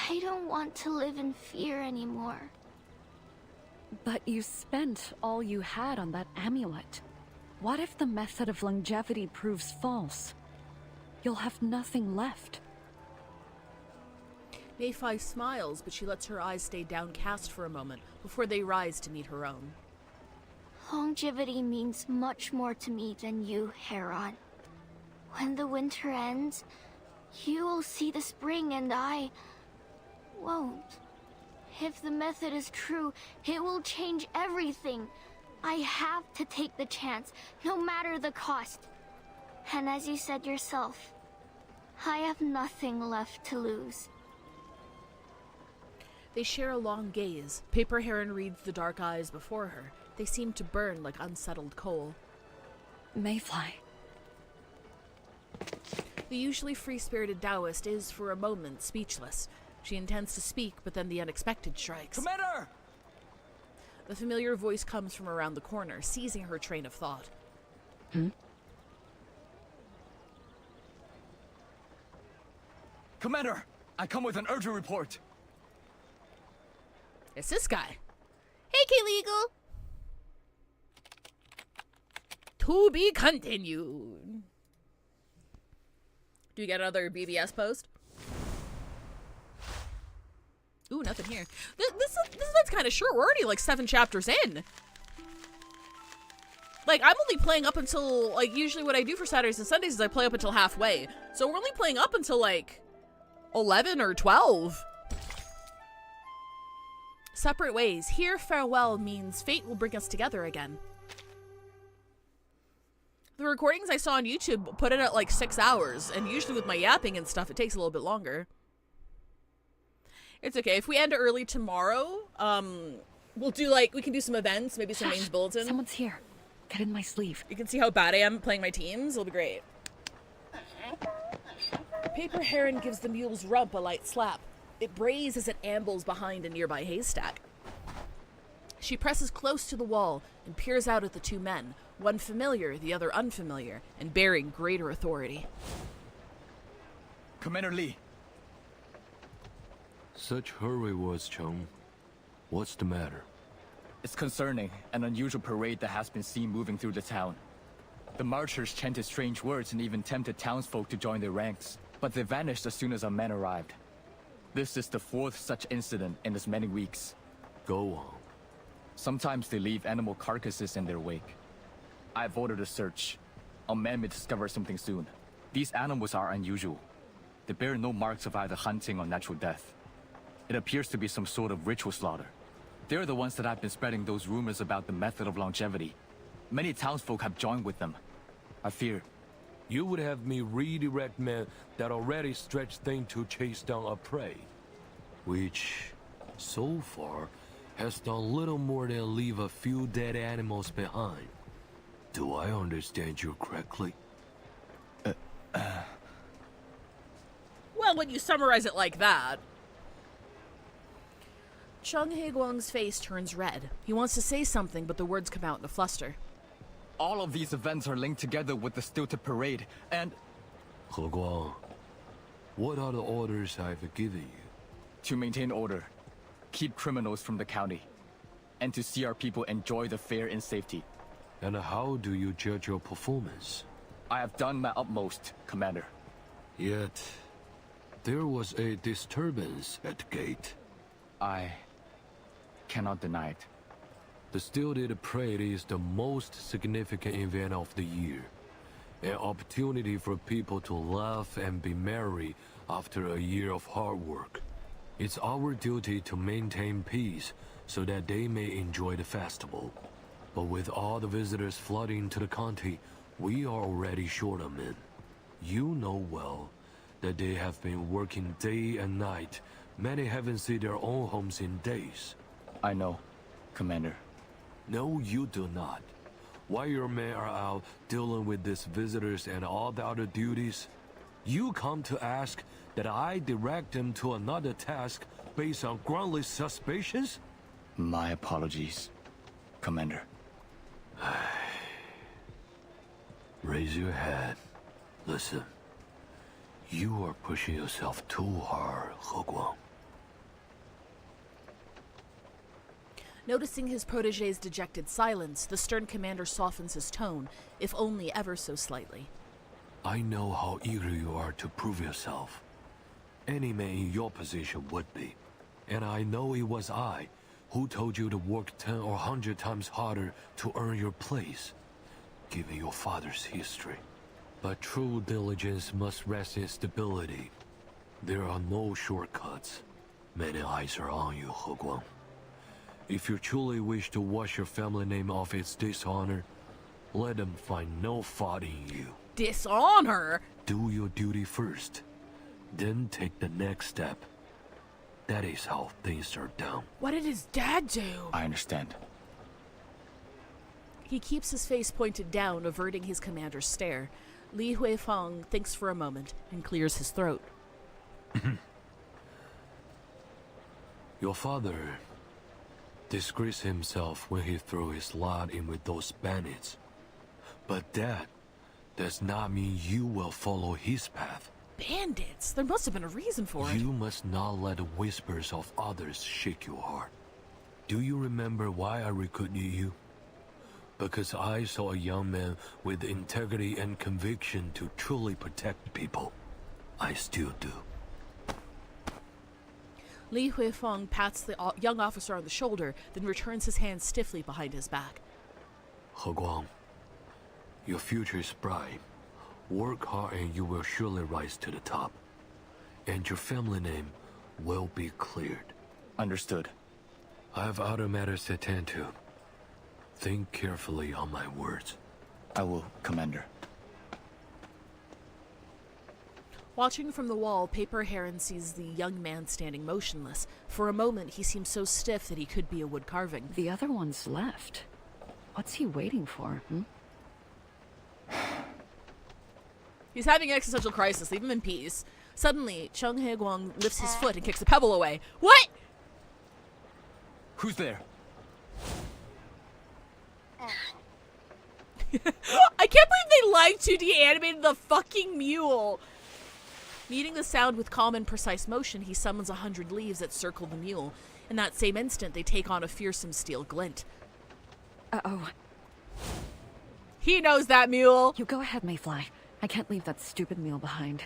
I don't want to live in fear anymore. But you spent all you had on that amulet. What if the method of longevity proves false? You'll have nothing left. Mayfi smiles, but she lets her eyes stay downcast for a moment before they rise to meet her own. Longevity means much more to me than you, Heron. When the winter ends, you will see the spring and I won't. If the method is true, it will change everything. I have to take the chance, no matter the cost. And as you said yourself, I have nothing left to lose. They share a long gaze. Paper Heron reads the dark eyes before her. They seem to burn like unsettled coal. Mayfly. The usually free-spirited Taoist is, for a moment, speechless. She intends to speak, but then the unexpected strikes. Commander! The familiar voice comes from around the corner, seizing her train of thought. Commander! I come with an urgent report. It's this guy. Hey, K-Legal! To be continued. Do you get another BBS post? Ooh, nothing here. That's kind of short. We're already like 7 chapters in. Like, I'm only playing up until, like, usually what I do for Saturdays and Sundays is I play up until halfway. So we're only playing up until, like, 11 or 12. Separate ways. Here, farewell means fate will bring us together again. The recordings I saw on YouTube put it at like 6 hours, and usually with my yapping and stuff, it takes a little bit longer. It's okay. If we end early tomorrow, we'll do like, we can do some events, maybe some mains bulletin. Someone's here. Get in my sleeve. You can see how bad I am playing my teams. It'll be great. Paper Heron gives the mule's rump a light slap. It brays as it ambles behind a nearby haystack. She presses close to the wall and peers out at the 2 men, one familiar, the other unfamiliar, and bearing greater authority. Commander Lee. Such hurry, was Cheng. What's the matter? It's concerning an unusual parade that has been seen moving through the town. The marchers chanted strange words and even tempted townsfolk to join their ranks, but they vanished as soon as our men arrived. This is the 4th such incident in as many weeks. Go on. Sometimes they leave animal carcasses in their wake. I've ordered a search. Our men may discover something soon. These animals are unusual. They bear no marks of either hunting or natural death. It appears to be some sort of ritual slaughter. They're the ones that have been spreading those rumors about the method of longevity. Many townsfolk have joined with them. I fear. You would have me redirect men that already stretched thin to chase down a prey, which, so far, has done little more than leave a few dead animals behind. Do I understand you correctly? Well, when you summarize it like that. Chung Hae-guang's face turns red. He wants to say something, but the words come out in a fluster. All of these events are linked together with the stilted parade, and... He Guang, what are the orders I've given you? To maintain order, keep criminals from the county, and to see our people enjoy the fair in safety. And how do you judge your performance? I have done my utmost, Commander. Yet, there was a disturbance at the gate. I cannot deny it. The Stilted Parade is the most significant event of the year. An opportunity for people to laugh and be merry after a year of hard work. It's our duty to maintain peace so that they may enjoy the festival. But with all the visitors flooding to the county, we are already short of men. You know well that they have been working day and night. Many haven't seen their own homes in days. I know, Commander. No, you do not. While your men are out dealing with these visitors and all the other duties, you come to ask that I direct them to another task based on groundless suspicions? My apologies, Commander. Raise your head. Listen. You are pushing yourself too hard, He Guang. Noticing his protege's dejected silence, the stern commander softens his tone, if only ever so slightly. I know how eager you are to prove yourself. Any man in your position would be. And I know it was I who told you to work 10 or 100 times harder to earn your place, given your father's history. But true diligence must rest in stability. There are no shortcuts. Many eyes are on you, He Guang. If you truly wish to wash your family name off its dishonor, let them find no fault in you. Dishonor? Do your duty first, then take the next step. That is how things are done. What did his dad do? I understand. He keeps his face pointed down, averting his commander's stare. Li Huifeng thinks for a moment and clears his throat. Your father disgraced himself when he threw his lot in with those bandits. But that does not mean you will follow his path. Bandits? There must have been a reason for it. You must not let the whispers of others shake your heart. Do you remember why I recruited you? Because I saw a young man with integrity and conviction to truly protect people. I still do. Li Huifeng pats the young officer on the shoulder, then returns his hand stiffly behind his back. He Guang, your future is bright. Work hard and you will surely rise to the top. And your family name will be cleared. Understood. I have other matters to attend to. Think carefully on my words. I will, Commander. Watching from the wall, Paper Heron sees the young man standing motionless. For a moment, he seems so stiff that he could be a wood carving. The other one's left. What's he waiting for, He's having an existential crisis. Leave him in peace. Suddenly, Chung Hae-guang lifts his foot and kicks a pebble away. What? Who's there? I can't believe they live 2D animated the fucking mule. Meeting the sound with calm and precise motion, he summons 100 leaves that circle the mule. In that same instant, they take on a fearsome steel glint. Uh-oh. He knows that mule. You go ahead, Mayfly. I can't leave that stupid mule behind.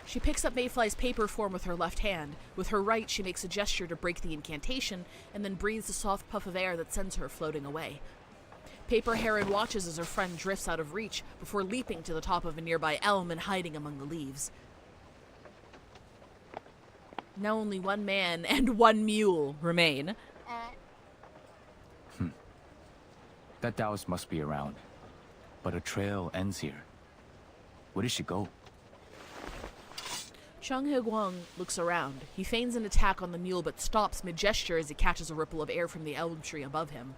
She picks up Mayfly's paper form with her left hand. With her right, she makes a gesture to break the incantation, and then breathes a soft puff of air that sends her floating away. Paper Heron watches as her friend drifts out of reach before leaping to the top of a nearby elm and hiding among the leaves. Now only one man and one mule remain. That Taoist must be around. But a trail ends here. Where did she go? Chung Hae-guang looks around. He feigns an attack on the mule but stops mid-gesture as he catches a ripple of air from the elm tree above him.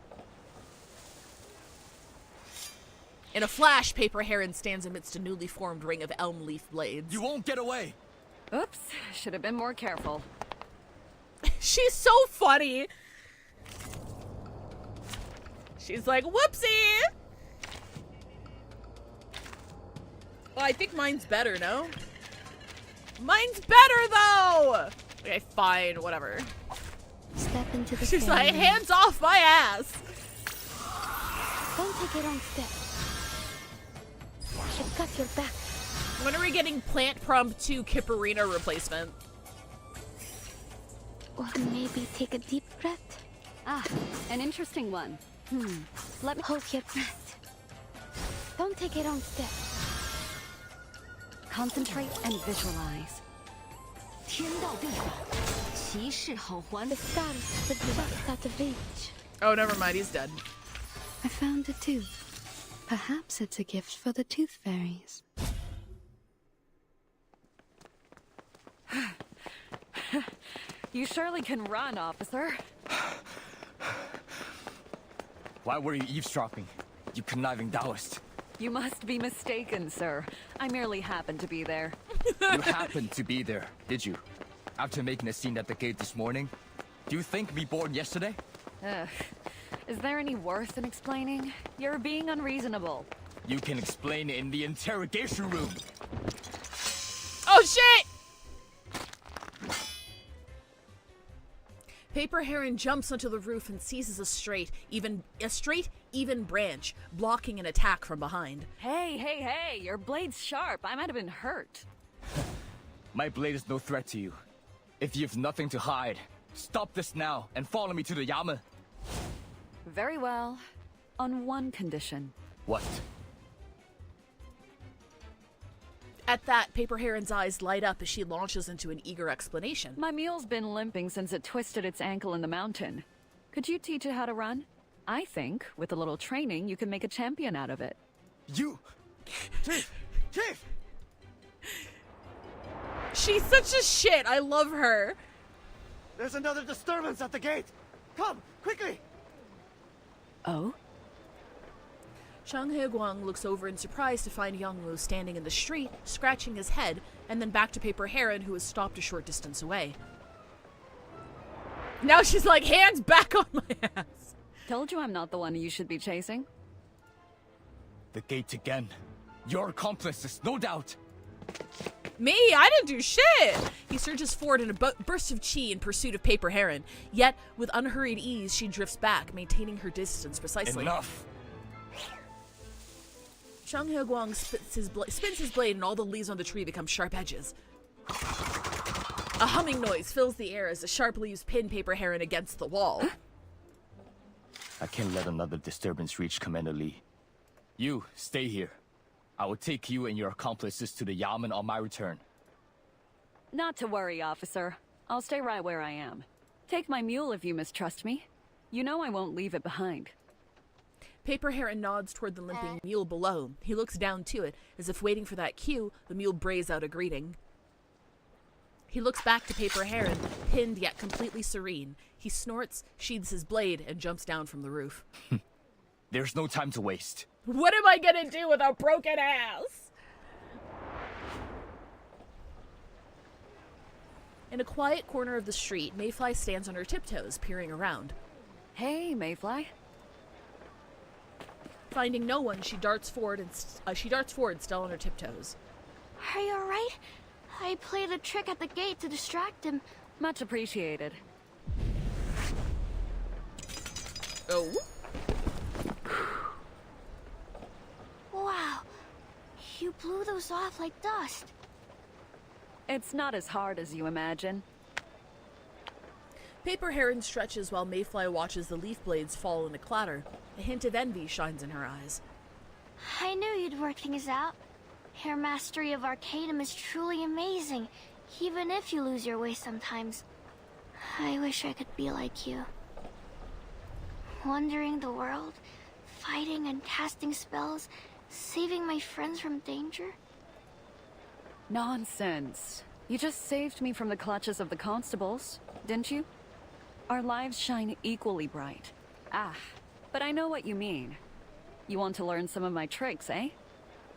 In a flash, Paper Heron stands amidst a newly formed ring of elm leaf blades. You won't get away! Oops, should have been more careful. She's so funny. She's like, whoopsie! Well, I think mine's better, no? Mine's better, though! Okay, fine, whatever. Step into the She's fairy like, ring. hands off my ass! Don't take your own step. I've got your back. When are we getting Plant Prompt 2 Kipperino replacement? Or maybe take a deep breath. Ah, an interesting one. Let me hold your breath. Don't take your own step. Concentrate and visualize. 天道必反，其势好还。 The stars would be just out of reach. Oh, never mind, he's dead. I found a tooth. Perhaps it's a gift for the tooth fairies. You surely can run, officer. Why were you eavesdropping, you conniving Taoist? You must be mistaken, sir. I merely happened to be there. You happened to be there, did you? After making a scene at the gate this morning? Do you think me born yesterday? Ugh. Is there any worth in explaining? You're being unreasonable. You can explain in the interrogation room. Oh, shit! Paper Heron jumps onto the roof and seizes a straight, even branch, blocking an attack from behind. Hey, your blade's sharp. I might have been hurt. My blade is no threat to you. If you've nothing to hide, stop this now and follow me to the Yamen. Very well. On one condition. What? At that, Paper Heron's eyes light up as she launches into an eager explanation. My mule's been limping since it twisted its ankle in the mountain. Could you teach it how to run? I think, with a little training, you can make a champion out of it. You! Chief! Chief! She's such a shit. I love her. There's another disturbance at the gate! Come, quickly! Oh? Chang He-guang looks over in surprise to find Youngwoo standing in the street, scratching his head, and then back to Paper Heron, who has stopped a short distance away. Now she's like, hands back on my ass. Told you I'm not the one you should be chasing. The gate again. Your accomplices, no doubt. Me? I didn't do shit! He surges forward in a burst of chi in pursuit of Paper Heron. Yet, with unhurried ease, she drifts back, maintaining her distance precisely. Enough! Chang He-guang spins his blade and all the leaves on the tree become sharp edges. A humming noise fills the air as the sharp leaves pin Paper Heron against the wall. I can't let another disturbance reach Commander Lee. You, stay here. I will take you and your accomplices to the Yamen on my return. Not to worry, officer. I'll stay right where I am. Take my mule if you mistrust me. You know I won't leave it behind. Paper Heron nods toward the limping mule below. He looks down to it, as if waiting for that cue, the mule brays out a greeting. He looks back to Paper Heron, pinned yet completely serene. He snorts, sheathes his blade, and jumps down from the roof. There's no time to waste. What am I gonna do with a broken ass? In a quiet corner of the street, Mayfly stands on her tiptoes, peering around. Hey, Mayfly. Finding no one, she darts forward, still on her tiptoes. Are you alright? I played a trick at the gate to distract him. Much appreciated. Oh? Wow. You blew those off like dust. It's not as hard as you imagine. Paper Heron stretches while Mayfly watches the leaf blades fall in a clatter. A hint of envy shines in her eyes. I knew you'd work things out. Your mastery of Arcanum is truly amazing, even if you lose your way sometimes. I wish I could be like you. Wandering the world, fighting and casting spells, saving my friends from danger. Nonsense. You just saved me from the clutches of the constables, didn't you? Our lives shine equally bright. Ah, but I know what you mean. You want to learn some of my tricks, eh?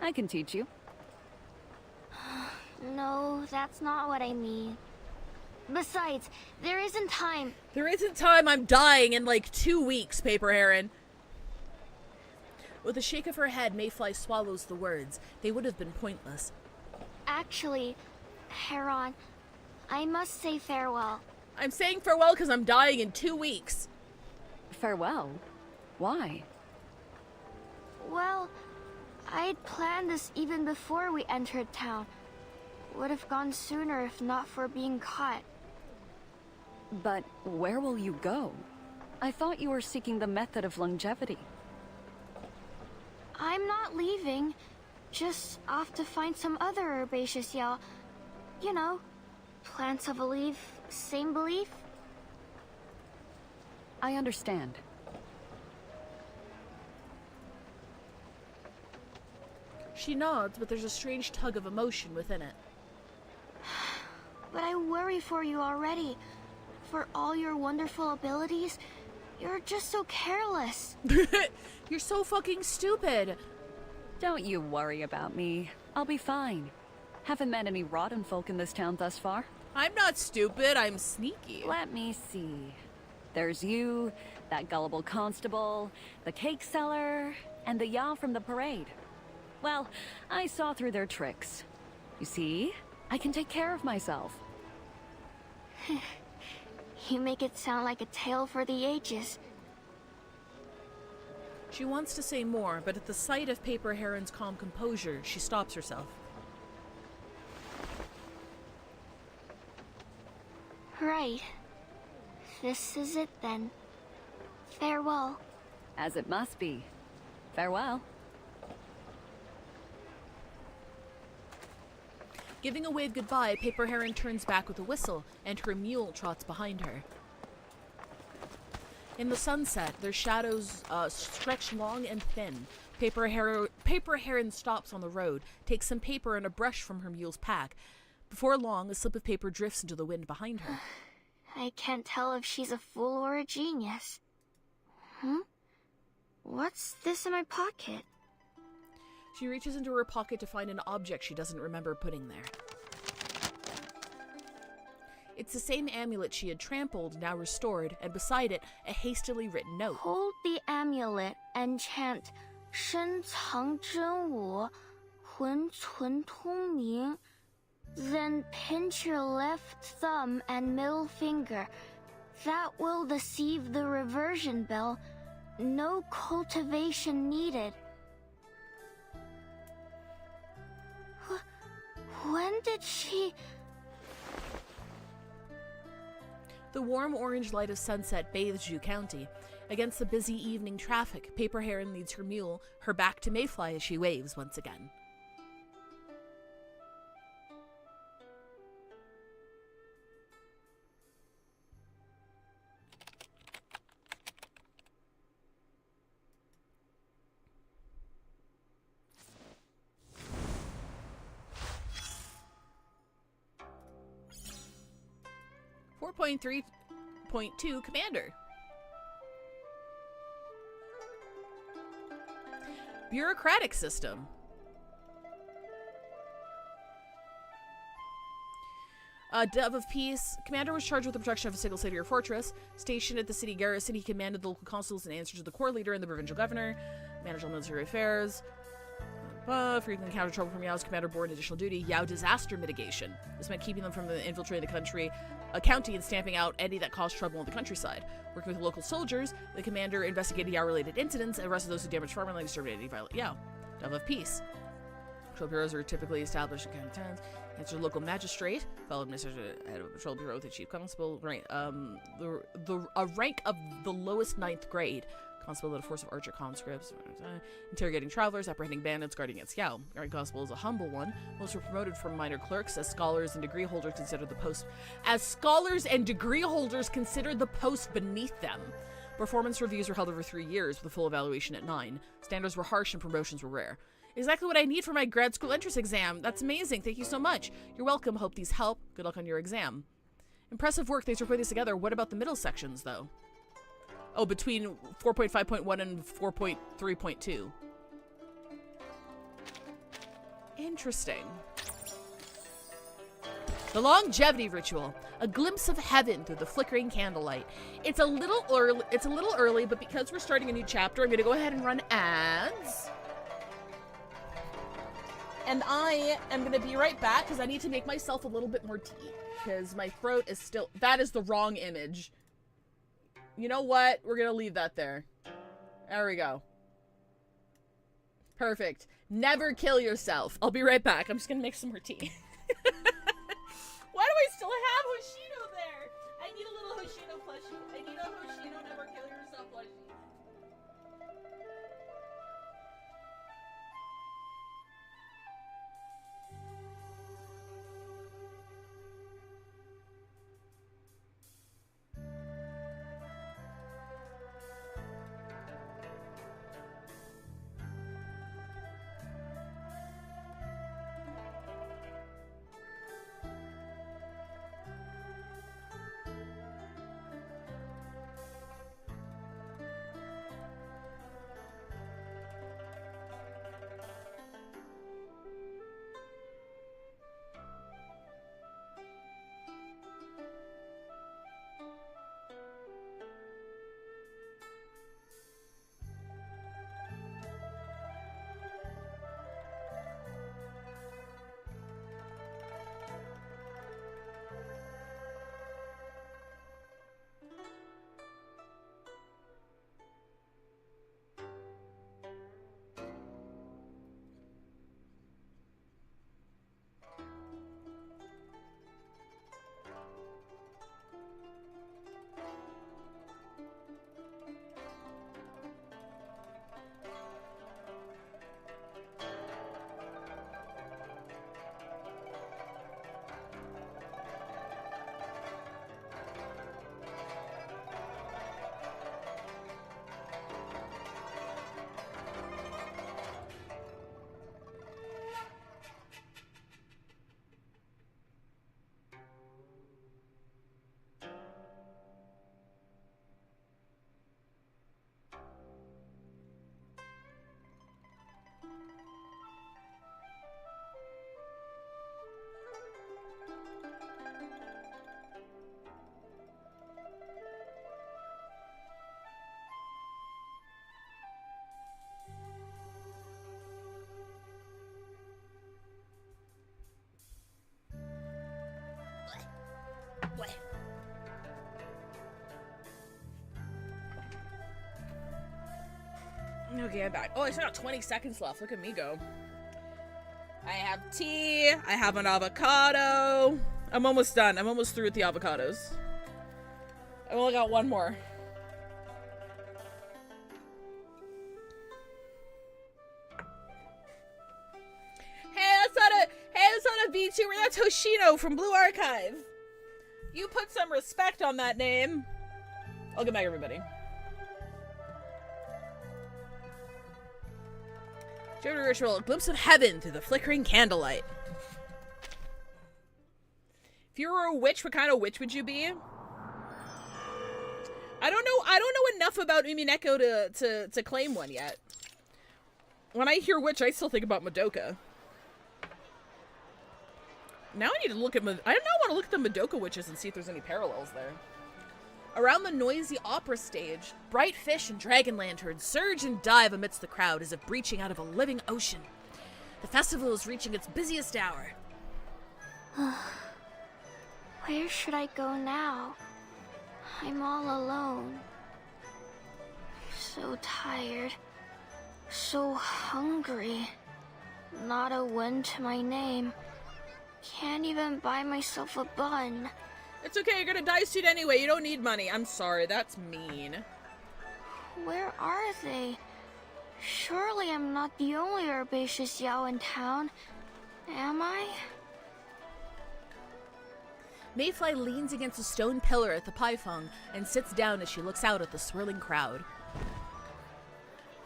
I can teach you. No, that's not what I mean. Besides, there isn't time. There isn't time. I'm dying in like 2 weeks, Paper Heron. With a shake of her head, Mayfly swallows the words. They would have been pointless. Actually, Heron, I must say farewell. I'm saying farewell because I'm dying in 2 weeks. Farewell? Why? Well, I'd planned this even before we entered town. Would have gone sooner if not for being caught. But where will you go? I thought you were seeking the method of longevity. I'm not leaving. Just off to find some other herbaceous Yao. You know, plants of a leaf, same belief. I understand. She nods, but there's a strange tug of emotion within it. But I worry for you already. For all your wonderful abilities, you're just so careless. You're so fucking stupid. Don't you worry about me. I'll be fine. Haven't met any rotten folk in this town thus far. I'm not stupid, I'm sneaky. Let me see. There's you, that gullible constable, the cake seller, and the Yao from the parade. Well, I saw through their tricks. You see, I can take care of myself. You make it sound like a tale for the ages. She wants to say more, but at the sight of Paper Heron's calm composure, she stops herself. Right. This is it then. Farewell. As it must be. Farewell. Giving a wave goodbye, Paper Heron turns back with a whistle, and her mule trots behind her. In the sunset, their shadows stretch long and thin. Paper Heron stops on the road, takes some paper and a brush from her mule's pack. Before long, a slip of paper drifts into the wind behind her. I can't tell if she's a fool or a genius. What's this in my pocket? She reaches into her pocket to find an object she doesn't remember putting there. It's the same amulet she had trampled, now restored, and beside it, a hastily written note. Hold the amulet and chant 深藏真我,浑存通明. Then pinch your left thumb and middle finger. That will deceive the reversion bell. No cultivation needed. When did she... The warm orange light of sunset bathes Zhu County. Against the busy evening traffic, Paper Heron leads her mule, her back to Mayfly as she waves once again. .3.2 Commander. Bureaucratic system. Dove of Peace. Commander was charged with the protection of a single city or fortress. Stationed at the city garrison, he commanded the local consuls and answered to the corps leader and the provincial governor. Managed all military affairs. Frequently encountered trouble from Yao's commander bore an additional duty, Yao disaster mitigation. This meant keeping them from infiltrating the county and stamping out any that caused trouble in the countryside. Working with local soldiers, the commander investigated Yao-related incidents and arrested those who damaged farmland and disturbed any violent Yao. Dove of Peace. Patrol bureaus are typically established in county towns. Answer the local magistrate, fellow administrator, head of a patrol bureau with the chief constable, rank, a rank of the lowest 9th grade. Constable led a force of archer conscripts, interrogating travelers, apprehending bandits, guarding against Yao. Guard constable is a humble one. Most were promoted from minor clerks as scholars and degree holders considered the post beneath them. Performance reviews were held over 3 years with a full evaluation at 9. Standards were harsh and promotions were rare. Exactly what I need for my grad school entrance exam. That's amazing. Thank you so much. You're welcome. Hope these help. Good luck on your exam. Impressive work. Thanks for putting this together. What about the middle sections, though? Oh, between 4.5.1 and 4.3.2. Interesting. The longevity ritual, a glimpse of heaven through the flickering candlelight. It's a little early, but because we're starting a new chapter, I'm going to go ahead and run ads. And I am going to be right back because I need to make myself a little bit more tea because my throat is still... That is the wrong image. You know what? We're going to leave that there. There we go. Perfect. Never kill yourself. I'll be right back. I'm just going to make some more tea. Why do I still have Hoshino there? I need a little Hoshino plushie. I need a Hoshino never kill yourself plushie. Okay, I'm back. Oh, I still got 20 seconds left. Look at me go. I have tea. I have an avocado. I'm almost done. I'm almost through with the avocados. I've only got one more. Hey, that's not a VTuber. That's Hoshino from Blue Archive. You put some respect on that name. Welcome back, everybody. Jupiter ritual, a glimpse of heaven through the flickering candlelight. If you were a witch, what kind of witch would you be? I don't know enough about Umineko to claim one yet. When I hear witch, I still think about Madoka. Now I need to look at I now want to look at the Madoka witches and see if there's any parallels there. Around the noisy opera stage, bright fish and dragon lanterns surge and dive amidst the crowd as if breaching out of a living ocean. The festival is reaching its busiest hour. Where should I go now? I'm all alone. So tired. So hungry. Not a win to my name. Can't even buy myself a bun. It's okay, you're gonna die soon anyway. You don't need money. I'm sorry, that's mean. Where are they? Surely I'm not the only herbaceous Yao in town. Am I? Mayfly leans against a stone pillar at the Paifeng and sits down as she looks out at the swirling crowd.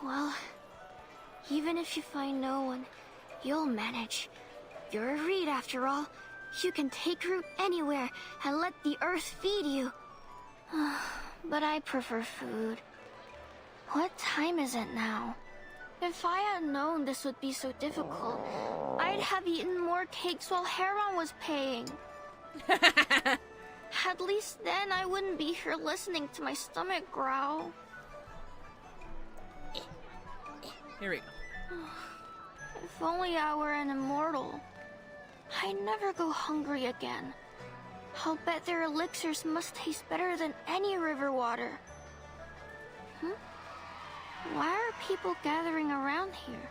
Well, even if you find no one, you'll manage. You're a reed after all. You can take root anywhere and let the earth feed you. but I prefer food. What time is it now? If I had known this would be so difficult, I'd have eaten more cakes while Heron was paying. At least then I wouldn't be here listening to my stomach growl. Here we go. If only I were an immortal. I'd never go hungry again. I'll bet their elixirs must taste better than any river water. Why are people gathering around here?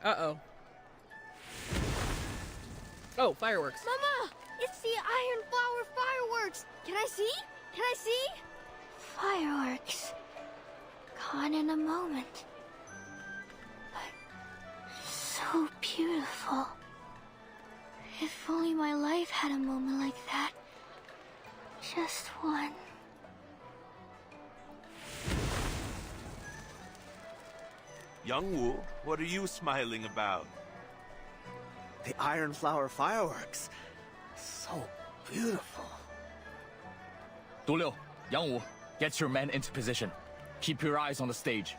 Uh-oh. Oh, fireworks. Mama! It's the Iron Flower fireworks! Can I see? Can I see? Fireworks. Gone in a moment. But so beautiful. If only my life had a moment like that. Just one. Youngwoo, what are you smiling about? The Iron Flower fireworks. So beautiful. Du Liu, Yang Wu, get your men into position. Keep your eyes on the stage.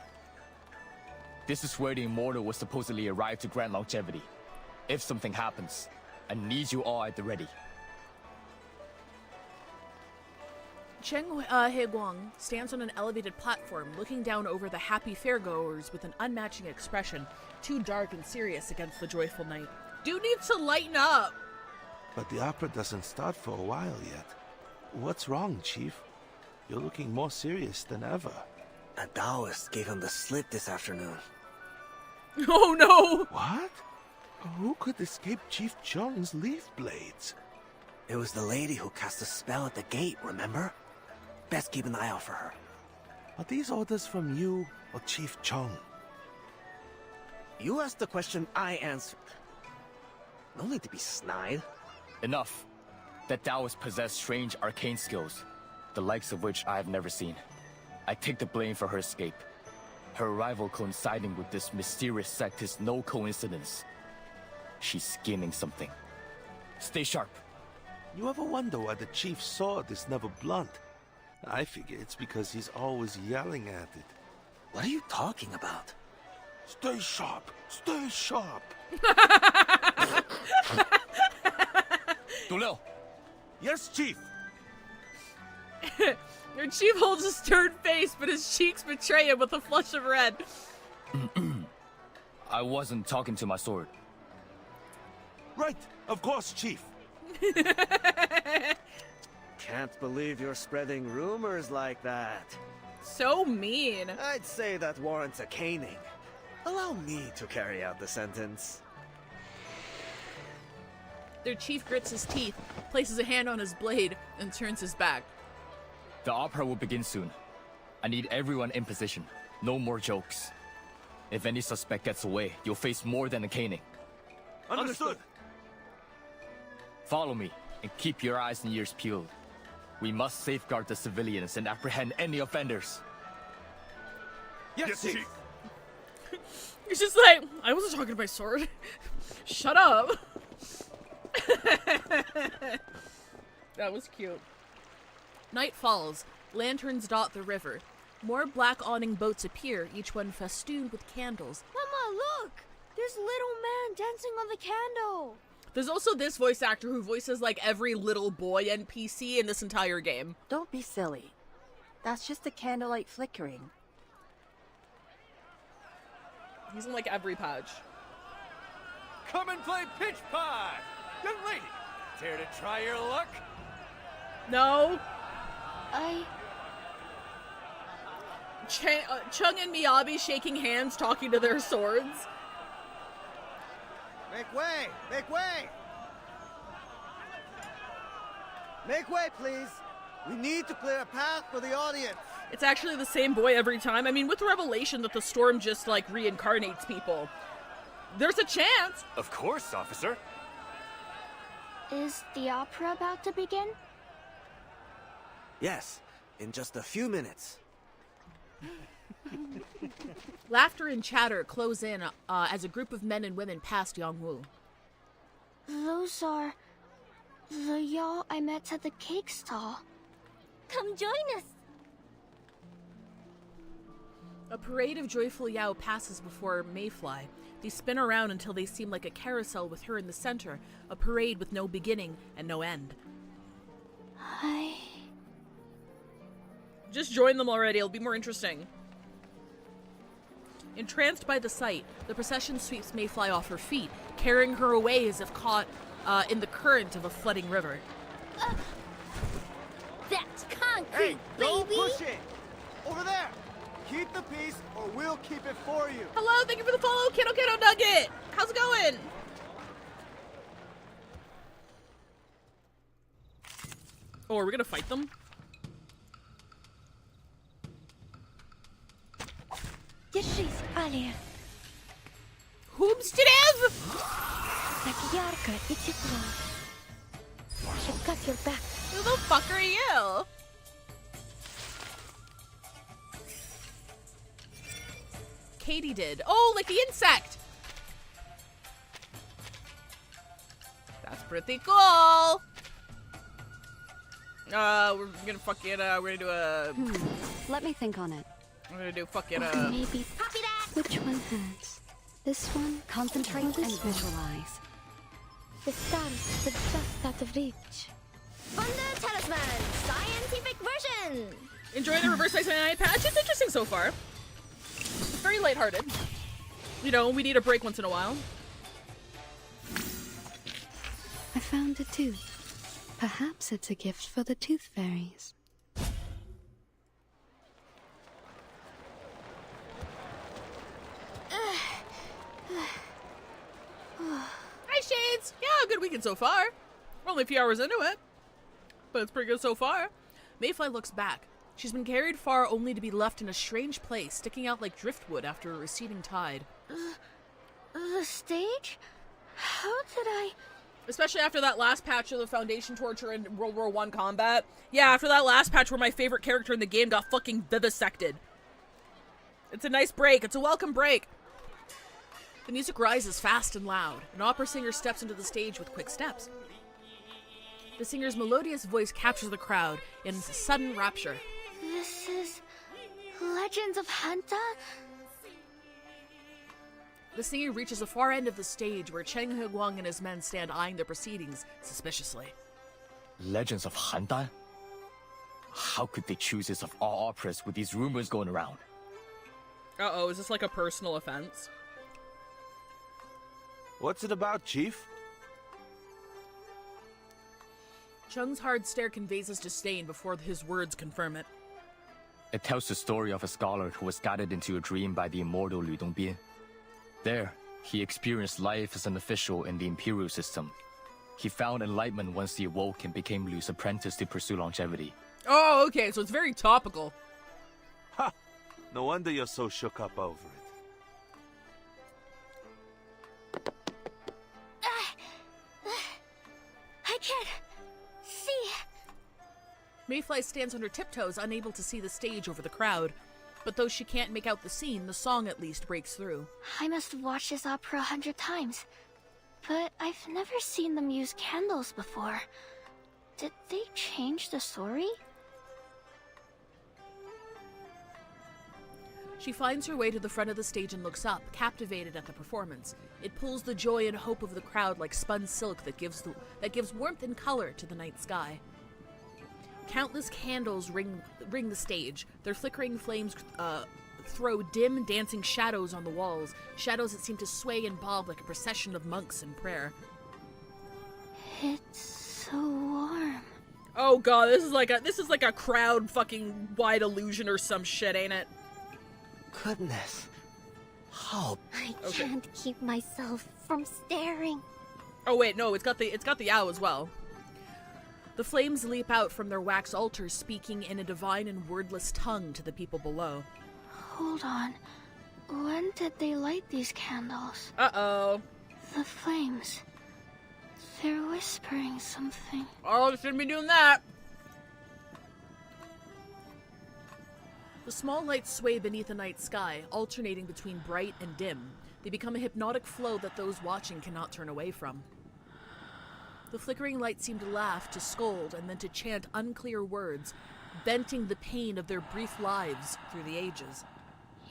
This is where the Immortal was supposedly arrive to grant longevity. If something happens, I need you all at the ready. Cheng Heguang stands on an elevated platform, looking down over the happy fairgoers with an unmatching expression, too dark and serious against the joyful night. Dude needs to lighten up! But the opera doesn't start for a while yet. What's wrong, Chief? You're looking more serious than ever. A Taoist gave him the slip this afternoon. Oh no! What? Who could escape Chief Chung's leaf blades? It was the lady who cast a spell at the gate, remember? Best keep an eye out for her. Are these orders from you or Chief Chung? You asked the question, I answered. No need to be snide. Enough. That Taoist possessed strange arcane skills, the likes of which I have never seen. I take the blame for her escape. Her arrival coinciding with this mysterious sect is no coincidence. She's scheming something. Stay sharp. You ever wonder why the Chief's sword is never blunt? I figure it's because he's always yelling at it. What are you talking about? Stay sharp! Stay sharp! Du Liu! Yes, Chief! Your chief holds a stern face, but his cheeks betray him with a flush of red. I wasn't talking to my sword. Right, of course, Chief. Can't believe you're spreading rumors like that. So mean. I'd say that warrants a caning. Allow me to carry out the sentence. Their chief grits his teeth, places a hand on his blade, and turns his back. The opera will begin soon. I need everyone in position. No more jokes. If any suspect gets away, you'll face more than a caning. Understood. Follow me, and keep your eyes and ears peeled. We must safeguard the civilians and apprehend any offenders. Yes, Chief. He's just like, I wasn't talking to my sword. Shut up. That was cute. Night falls. Lanterns dot the river. More black awning boats appear, each one festooned with candles. Mama, look! There's little man dancing on the candle. There's also this voice actor who voices like every little boy NPC in this entire game. Don't be silly. That's just the candlelight flickering. He's in like every patch. Come and play pitch pie! Young lady, care to try your luck? No. Chung and Miyabi shaking hands, talking to their swords. Make way! Make way! Make way, please! We need to clear a path for the audience. It's actually the same boy every time. I mean, with the revelation that the storm just, like, reincarnates people, there's a chance. Of course, officer. Is the opera about to begin? Yes, in just a few minutes. Laughter and chatter close in as a group of men and women pass Yangwu. Those are the y'all I met at the cake stall. Come join us. A parade of joyful Yao passes before Mayfly. They spin around until they seem like a carousel with her in the center, a parade with no beginning and no end. Just join them already, it'll be more interesting. Entranced by the sight, the procession sweeps Mayfly off her feet, carrying her away as if caught in the current of a flooding river. That's concrete, Hey, don't baby! push it! Over there! Keep the peace, or we'll keep it for you! Hello, thank you for the follow, Kiddo Nugget! How's it going? Oh, are we gonna fight them? Держись, Алия. Humstrev! Так ярко и тепло. I've got your back. Who the fuck are you? Katie did. Oh, like the insect! That's pretty cool! We're gonna fucking, we're gonna do a... Let me think on it. We're gonna do fucking, Maybe. Copy that! Which one hurts? This one? Concentrate or and this one? visualize. The stars were just out of reach. Thunder Talisman! Scientific version! Enjoy the reverse Iceman patch. It's interesting so far. It's very lighthearted. You know, we need a break once in a while. I found a tooth. Perhaps it's a gift for the tooth fairies. Hi, Shades! Yeah, good weekend so far. We're only a few hours into it, but it's pretty good so far. Mayfly looks back. She's been carried far only to be left in a strange place, sticking out like driftwood after a receding tide. The stage? How did I... Especially after that last patch of the Foundation torture in World War I combat. Yeah, after that last patch where my favorite character in the game got fucking vivisected. It's a nice break. It's a welcome break. The music rises fast and loud. An opera singer steps into the stage with quick steps. The singer's melodious voice captures the crowd in sudden rapture. This is... Legends of Hanta? The singer reaches the far end of the stage where Cheng Huguang and his men stand eyeing the proceedings suspiciously. Legends of Handan? How could they choose this of all operas with these rumors going around? Uh-oh, is this like a personal offense? What's it about, Chief? Cheng's hard stare conveys his disdain before his words confirm it. It tells the story of a scholar who was guided into a dream by the immortal Lu Dongbian. There, he experienced life as an official in the imperial system. He found enlightenment once he awoke and became Lu's apprentice to pursue longevity. Oh, okay, so it's very topical. Ha! No wonder you're so shook up over it. I can't see. Mayfly stands on her tiptoes, unable to see the stage over the crowd. But though she can't make out the scene, the song at least breaks through. I must have watched this opera 100 times. But I've never seen them use candles before. Did they change the story? She finds her way to the front of the stage and looks up, captivated at the performance. It pulls the joy and hope of the crowd like spun silk that gives warmth and color to the night sky. Countless candles ring the stage. Their flickering flames throw dim, dancing shadows on the walls, shadows that seem to sway and bob like a procession of monks in prayer. It's so warm. Oh god, this is like a crowd fucking wide illusion or some shit, ain't it? Goodness. How? I can't keep myself from staring. Oh wait, no, it's got the owl as well. The flames leap out from their wax altars, speaking in a divine and wordless tongue to the people below. Hold on. When did they light these candles? Uh-oh. The flames. They're whispering something. Oh, they shouldn't be doing that. The small lights sway beneath the night sky, alternating between bright and dim. They become a hypnotic flow that those watching cannot turn away from. The flickering lights seem to laugh, to scold, and then to chant unclear words, venting the pain of their brief lives through the ages.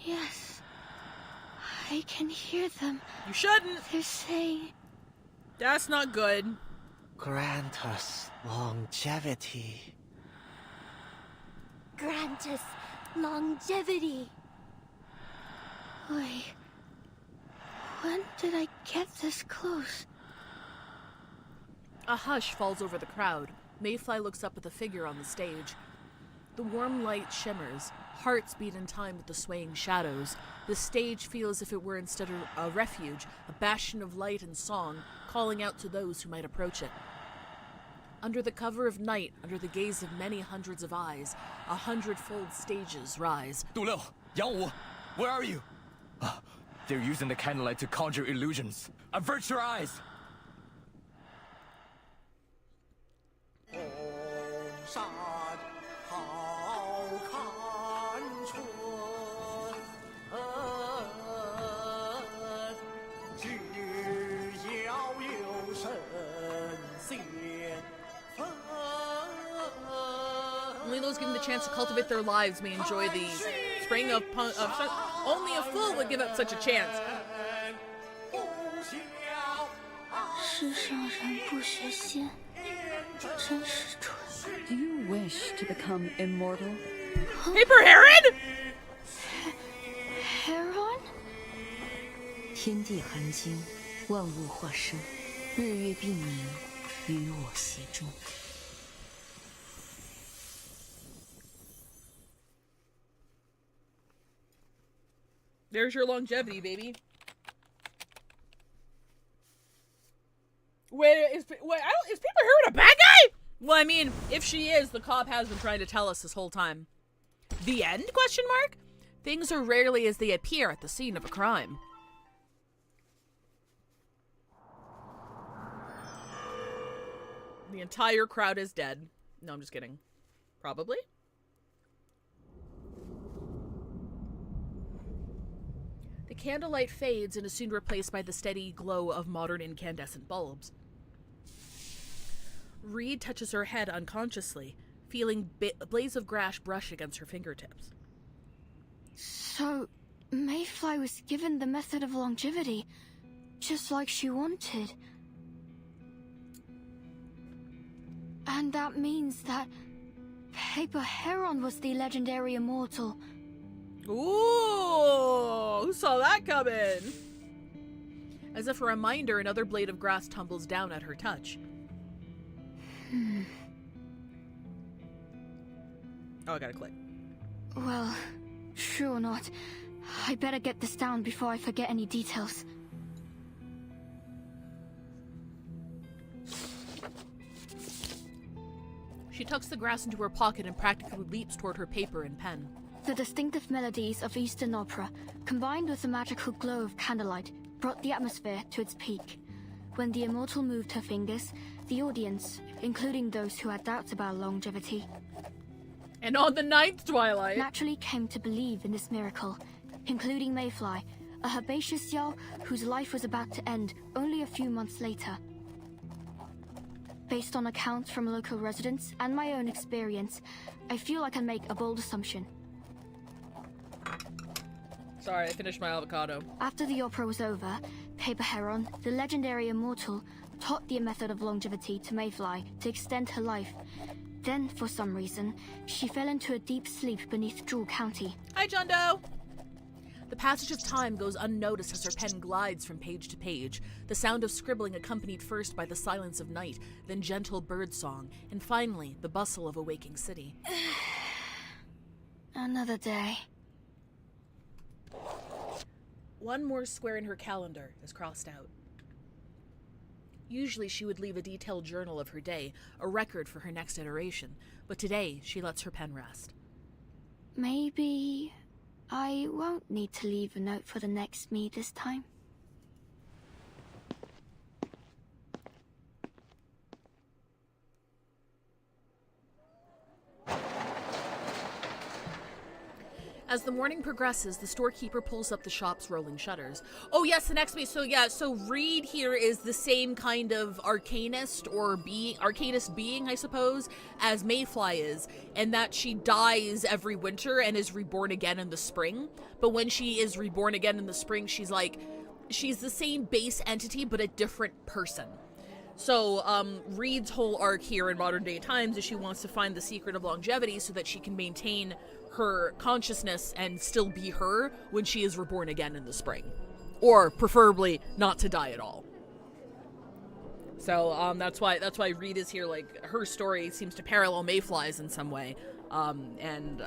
Yes. I can hear them. You shouldn't. They're saying... That's not good. Grant us longevity. Grant us longevity. Wait. When did I get this close? A hush falls over the crowd. Mayfly looks up at the figure on the stage. The warm light shimmers. Hearts beat in time with the swaying shadows. The stage feels as if it were instead a refuge, a bastion of light and song, calling out to those who might approach it. Under the cover of night, under the gaze of many hundreds of eyes, 100-fold stages rise. Du Liu, Yang Wu, where are you? They're using the candlelight to conjure illusions. Avert your eyes! Only those given the chance to cultivate their lives may enjoy the spring of only a fool would give up such a chance. Do you wish to become immortal? Paper Heron? Heron? 天地含金，万物化生，日月并明，与我协中。There's your longevity, baby. Wait, is Paper Heron a bad guy? Well, I mean, if she is, the cop has been trying to tell us this whole time. The end? Question mark? Things are rarely as they appear at the scene of a crime. The entire crowd is dead. No, I'm just kidding. Probably. The candlelight fades and is soon replaced by the steady glow of modern incandescent bulbs. Reed touches her head unconsciously, feeling a blaze of grass brush against her fingertips. So, Mayfly was given the method of longevity, just like she wanted. And that means that Paper Heron was the legendary immortal. Ooh, who saw that coming? As if a reminder, another blade of grass tumbles down at her touch. Oh, I gotta click. Well, sure not. I better get this down before I forget any details. She tucks the grass into her pocket and practically leaps toward her paper and pen. The distinctive melodies of Eastern opera, combined with the magical glow of candlelight, brought the atmosphere to its peak. When the immortal moved her fingers, the audience, including those who had doubts about longevity, and on the ninth twilight, naturally came to believe in this miracle, including Mayfly, a herbaceous Yao whose life was about to end only a few months later. Based on accounts from local residents and my own experience, I feel I can make a bold assumption. Sorry, I finished my avocado. After the opera was over, Paper Heron, the legendary immortal, taught the method of longevity to Mayfly to extend her life. Then, for some reason, she fell into a deep sleep beneath Jewel County. Hi, John Doe! The passage of time goes unnoticed as her pen glides from page to page, the sound of scribbling accompanied first by the silence of night, then gentle bird song, and finally the bustle of a waking city. Another day. One more square in her calendar is crossed out. Usually she would leave a detailed journal of her day, a record for her next iteration, but today she lets her pen rest. Maybe I won't need to leave a note for the next me this time. As the morning progresses, the storekeeper pulls up the shop's rolling shutters. Oh yes, the next week. So Reed here is the same kind of arcanist being, I suppose, as Mayfly is, and that she dies every winter and is reborn again in the spring. But when she is reborn again in the spring, she's the same base entity, but a different person. So, Reed's whole arc here in modern day times is she wants to find the secret of longevity so that she can maintain her consciousness and still be her when she is reborn again in the spring. Or, preferably, not to die at all. So, that's why Reed is here. Like, her story seems to parallel Mayfly's in some way. And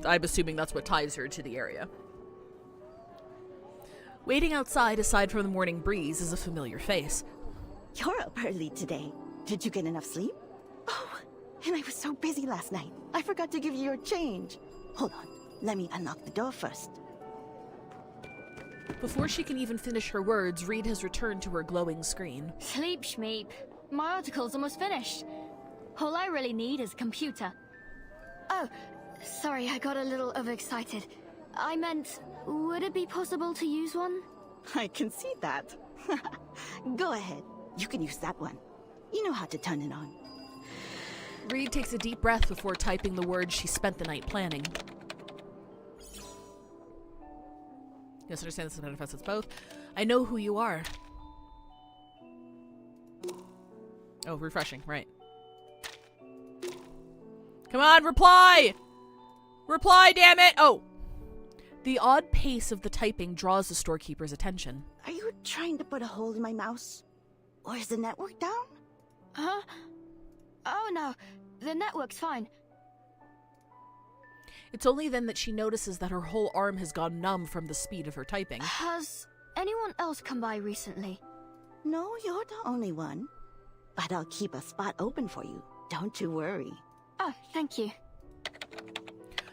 I'm assuming that's what ties her to the area. Waiting outside, aside from the morning breeze, is a familiar face. You're up early today. Did you get enough sleep? Oh, and I was so busy last night. I forgot to give you your change. Hold on. Let me unlock the door first. Before she can even finish her words, Reed has returned to her glowing screen. Sleep, Schmeep. My article's almost finished. All I really need is a computer. Oh, sorry, I got a little overexcited. I meant, would it be possible to use one? I can see that. Go ahead. You can use that one. You know how to turn it on. Reed takes a deep breath before typing the words she spent the night planning. Yes, understand this manifests both. I know who you are. Oh, refreshing, right. Come on, reply! Reply, damn it! Oh! The odd pace of the typing draws the storekeeper's attention. Are you trying to put a hole in my mouse? Or is the network down? Huh? Oh no, the network's fine. It's only then that she notices that her whole arm has gone numb from the speed of her typing. Has anyone else come by recently? No, you're the only one. But I'll keep a spot open for you. Don't you worry. Oh, thank you.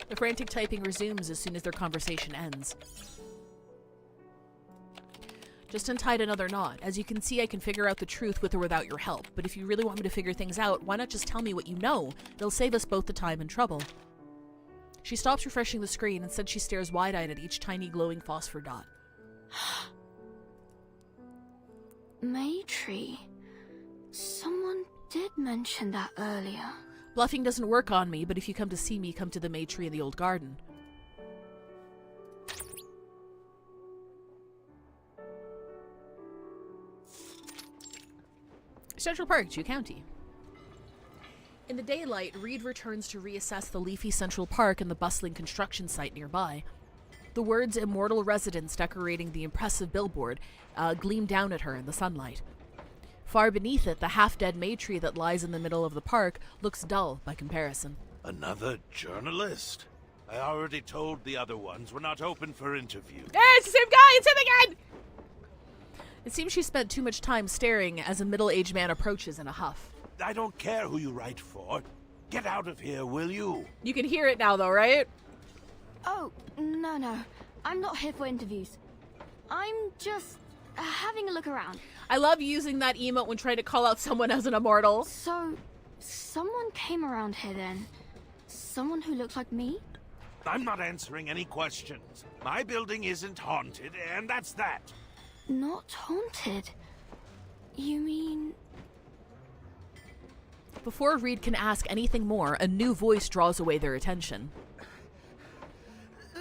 The frantic typing resumes as soon as their conversation ends. Just untied another knot. As you can see, I can figure out the truth with or without your help. But if you really want me to figure things out, why not just tell me what you know? It'll save us both the time and trouble. She stops refreshing the screen. Instead, she stares wide-eyed at each tiny glowing phosphor dot. Maytree. Someone did mention that earlier. Bluffing doesn't work on me, but if you come to see me, come to the Maytree in the old garden. Central Park, Jew County. In the daylight, Reed returns to reassess the leafy Central Park and the bustling construction site nearby. The words Immortal Residence decorating the impressive billboard gleam down at her in the sunlight. Far beneath it, the half-dead Maytree that lies in the middle of the park looks dull by comparison. Another journalist? I already told the other ones we're not open for interview. Hey, it's the same guy! It's him again! It seems she spent too much time staring as a middle-aged man approaches in a huff. I don't care who you write for. Get out of here, will you? You can hear it now, though, right? Oh, no. I'm not here for interviews. I'm just having a look around. I love using that emote when trying to call out someone as an immortal. So, someone came around here then? Someone who looks like me? I'm not answering any questions. My building isn't haunted, and that's that. Not haunted? You mean... Before Reed can ask anything more, a new voice draws away their attention.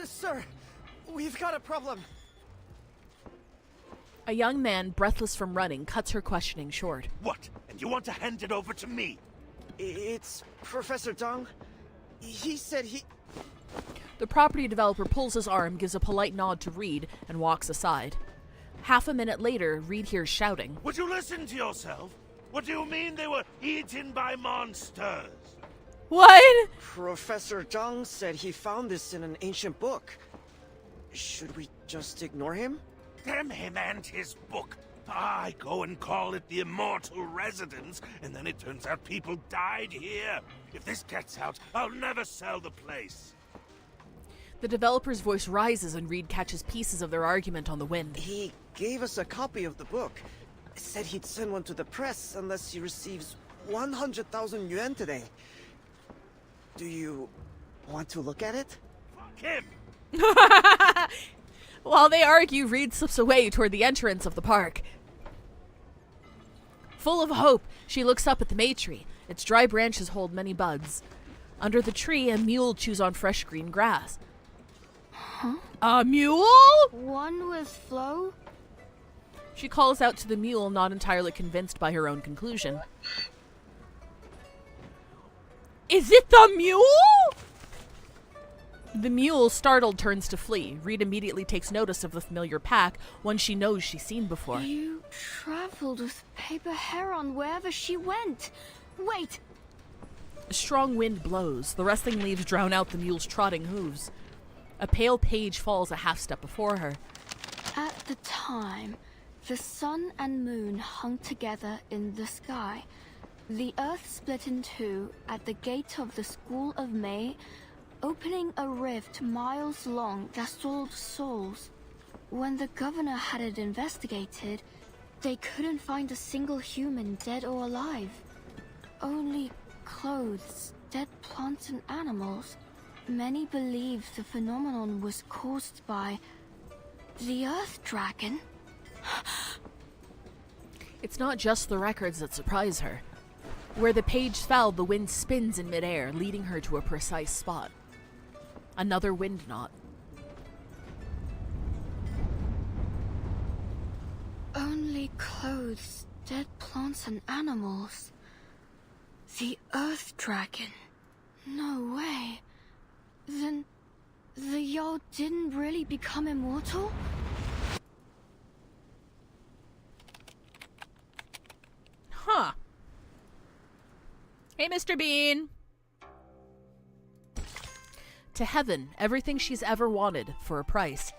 Sir, we've got a problem. A young man, breathless from running, cuts her questioning short. What? And you want to hand it over to me? It's Professor Zhang. He said he... The property developer pulls his arm, gives a polite nod to Reed, and walks aside. Half a minute later, Reed hears shouting. Would you listen to yourself? What do you mean they were eaten by monsters? What? Professor Zhang said he found this in an ancient book. Should we just ignore him? Damn him and his book. I go and call it the Immortal Residence, and then it turns out people died here. If this gets out, I'll never sell the place. The developer's voice rises and Reed catches pieces of their argument on the wind. He gave us a copy of the book. Said he'd send one to the press unless he receives 100,000 yuan today. Do you want to look at it? Fuck him! While they argue, Reed slips away toward the entrance of the park. Full of hope, she looks up at the May tree. Its dry branches hold many buds. Under the tree, a mule chews on fresh green grass. Huh? A mule? One with Flo? She calls out to the mule, not entirely convinced by her own conclusion. Is it the mule? The mule, startled, turns to flee. Reed immediately takes notice of the familiar pack, one she knows she's seen before. You traveled with Paper Heron wherever she went. Wait! A strong wind blows. The rustling leaves drown out the mule's trotting hooves. A pale page falls a half step before her. At the time, the sun and moon hung together in the sky. The earth split in two at the gate of the School of May, opening a rift miles long that sold souls. When the governor had it investigated, they couldn't find a single human, dead or alive. Only clothes, dead plants and animals. Many believe the phenomenon was caused by the Earth Dragon. It's not just the records that surprise her. Where the page fell, the wind spins in midair, leading her to a precise spot. Another wind knot. Only clothes, dead plants and animals. The Earth Dragon. No way. Then the Yao didn't really become immortal? Huh. Hey, Mr. Bean. To heaven, everything she's ever wanted for a price.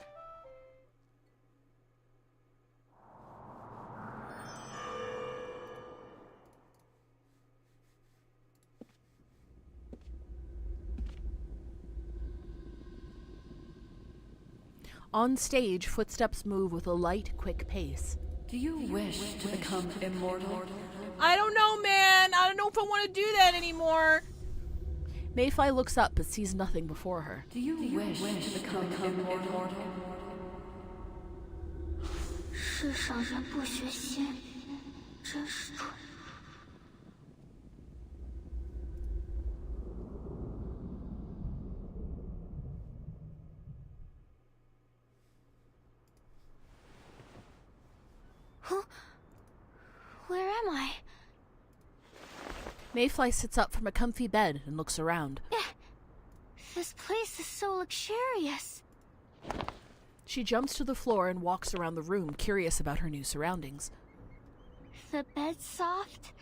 On stage, footsteps move with a light, quick pace. Do you wish to become immortal? I don't know, man. I don't know if I want to do that anymore. Mayfly looks up but sees nothing before her. Do you wish to become immortal? 世上人不学仙，真是蠢。Huh? Where am I? Mayfly sits up from a comfy bed and looks around. This place is so luxurious. She jumps to the floor and walks around the room, curious about her new surroundings. The bed's soft,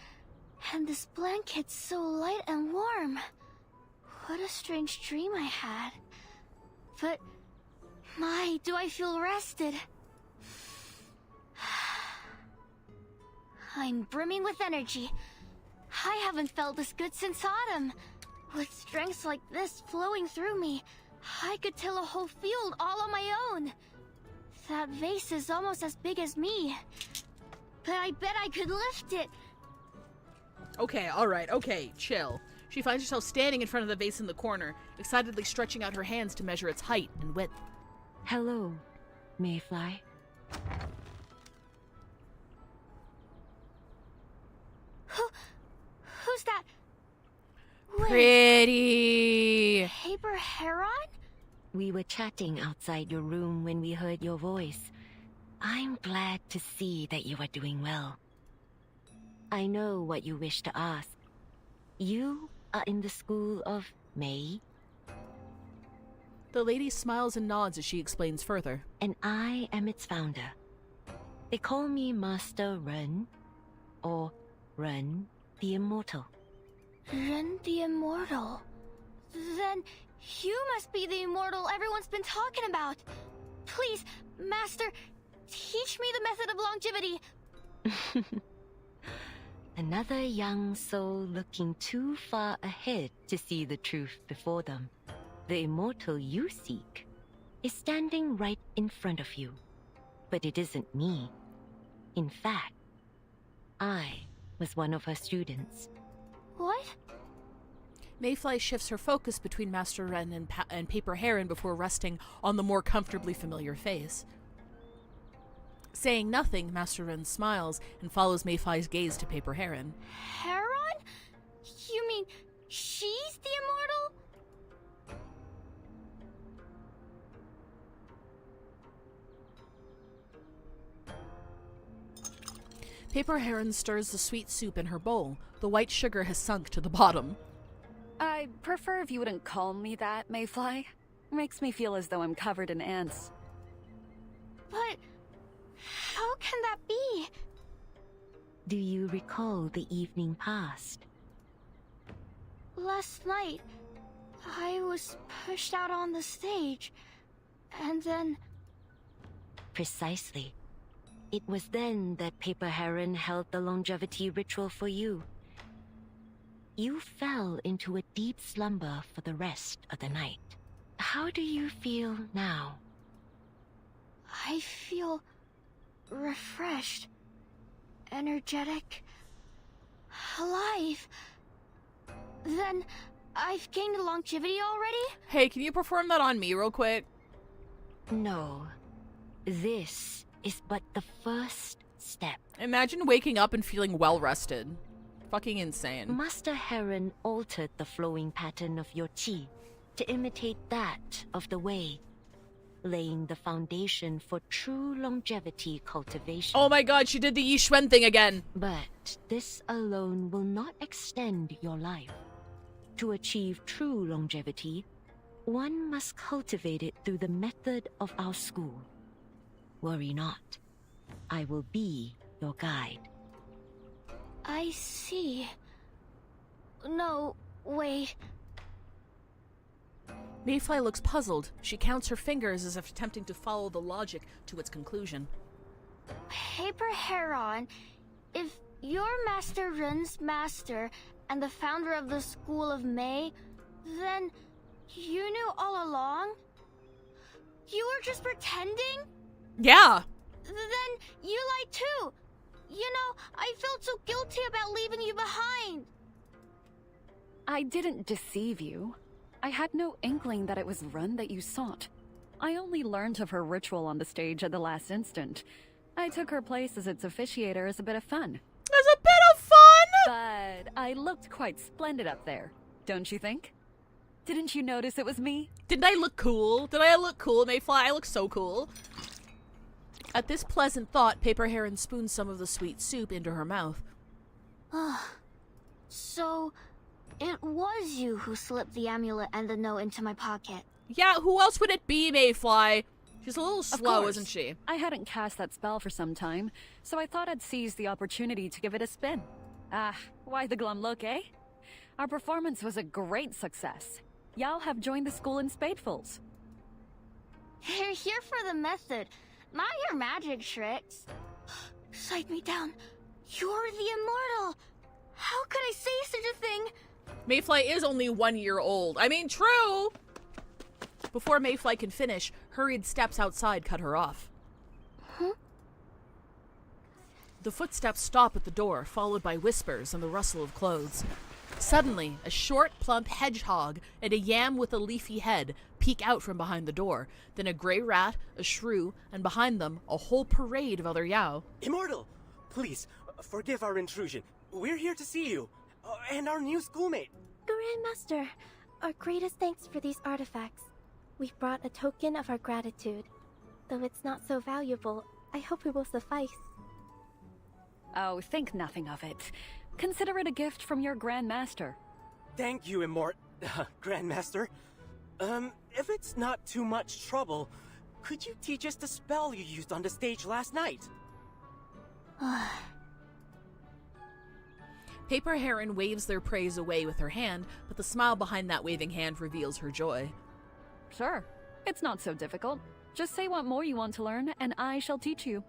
and this blanket's so light and warm. What a strange dream I had. But, my, do I feel rested. I'm brimming with energy. I haven't felt this good since autumn. With strengths like this flowing through me, I could till a whole field all on my own. That vase is almost as big as me. But I bet I could lift it. Okay, alright, okay, chill. She finds herself standing in front of the vase in the corner, excitedly stretching out her hands to measure its height and width. Hello, Mayfly. Who's that? Wait, Pretty. Paper Heron? We were chatting outside your room when we heard your voice. I'm glad to see that you are doing well. I know what you wish to ask. You are in the School of May? The lady smiles and nods as she explains further. And I am its founder. They call me Master Ren, or Ren the Immortal. Ren the Immortal. Then you must be the immortal everyone's been talking about. Please, Master, teach me the method of longevity. Another young soul looking too far ahead to see the truth before them. The immortal you seek is standing right in front of you. But it isn't me. In fact, I was one of her students. What? Mayfly shifts her focus between Master Ren and Paper Heron before resting on the more comfortably familiar face. Saying nothing, Master Ren smiles and follows Mayfly's gaze to Paper Heron. Heron? You mean she's the immortal? Paper Heron stirs the sweet soup in her bowl. The white sugar has sunk to the bottom. I prefer if you wouldn't call me that, Mayfly. Makes me feel as though I'm covered in ants. But how can that be? Do you recall the evening past? Last night, I was pushed out on the stage, and then... Precisely. It was then that Paper Heron held the longevity ritual for you. You fell into a deep slumber for the rest of the night. How do you feel now? I feel refreshed, energetic, alive. Then I've gained longevity already? Hey, can you perform that on me real quick? No. This is but the first step. Imagine waking up and feeling well rested. Fucking insane. Master Heron altered the flowing pattern of your qi to imitate that of the Wei, laying the foundation for true longevity cultivation. Oh my god, she did the Yi Xuan thing again. But this alone will not extend your life. To achieve true longevity, one must cultivate it through the method of our school. Worry not. I will be your guide. I see. No, wait. Mayfly looks puzzled. She counts her fingers as if attempting to follow the logic to its conclusion. Paper Heron, if you're Master Ren's master and the founder of the School of May, then you knew all along? You were just pretending? Yeah. Then you lied too. You know, I felt so guilty about leaving you behind. I didn't deceive you. I had no inkling that it was Ren that you sought. I only learned of her ritual on the stage at the last instant. I took her place as its officiator as a bit of fun. As a bit of fun? But I looked quite splendid up there, don't you think? Didn't you notice it was me? Didn't I look cool? Did I look cool, Mayfly? I look so cool. At this pleasant thought, Paper Heron spoons some of the sweet soup into her mouth. So, it was you who slipped the amulet and the note into my pocket. Yeah, who else would it be, Mayfly? She's a little slow, Of course. isn't she? I hadn't cast that spell for some time, so I thought I'd seize the opportunity to give it a spin. Ah, why the glum look, eh? Our performance was a great success. Y'all have joined the school in spadefuls. You're here for the method, not your magic tricks. Cite me down. You're the immortal. How could I say such a thing? Mayfly is only 1 year old. I mean, true! Before Mayfly can finish, hurried steps outside cut her off. Huh? The footsteps stop at the door, followed by whispers and the rustle of clothes. Suddenly, a short, plump hedgehog and a yam with a leafy head peek out from behind the door. Then a gray rat, a shrew, and behind them, a whole parade of other Yao. Immortal! Please, forgive our intrusion. We're here to see you, and our new schoolmate. Grandmaster, our greatest thanks for these artifacts. We've brought a token of our gratitude. Though it's not so valuable, I hope it will suffice. Oh, think nothing of it. Consider it a gift from your Grandmaster. Thank you, Grandmaster. If it's not too much trouble, could you teach us the spell you used on the stage last night? Paper Heron waves their praise away with her hand, but the smile behind that waving hand reveals her joy. Sure. It's not so difficult. Just say what more you want to learn, and I shall teach you.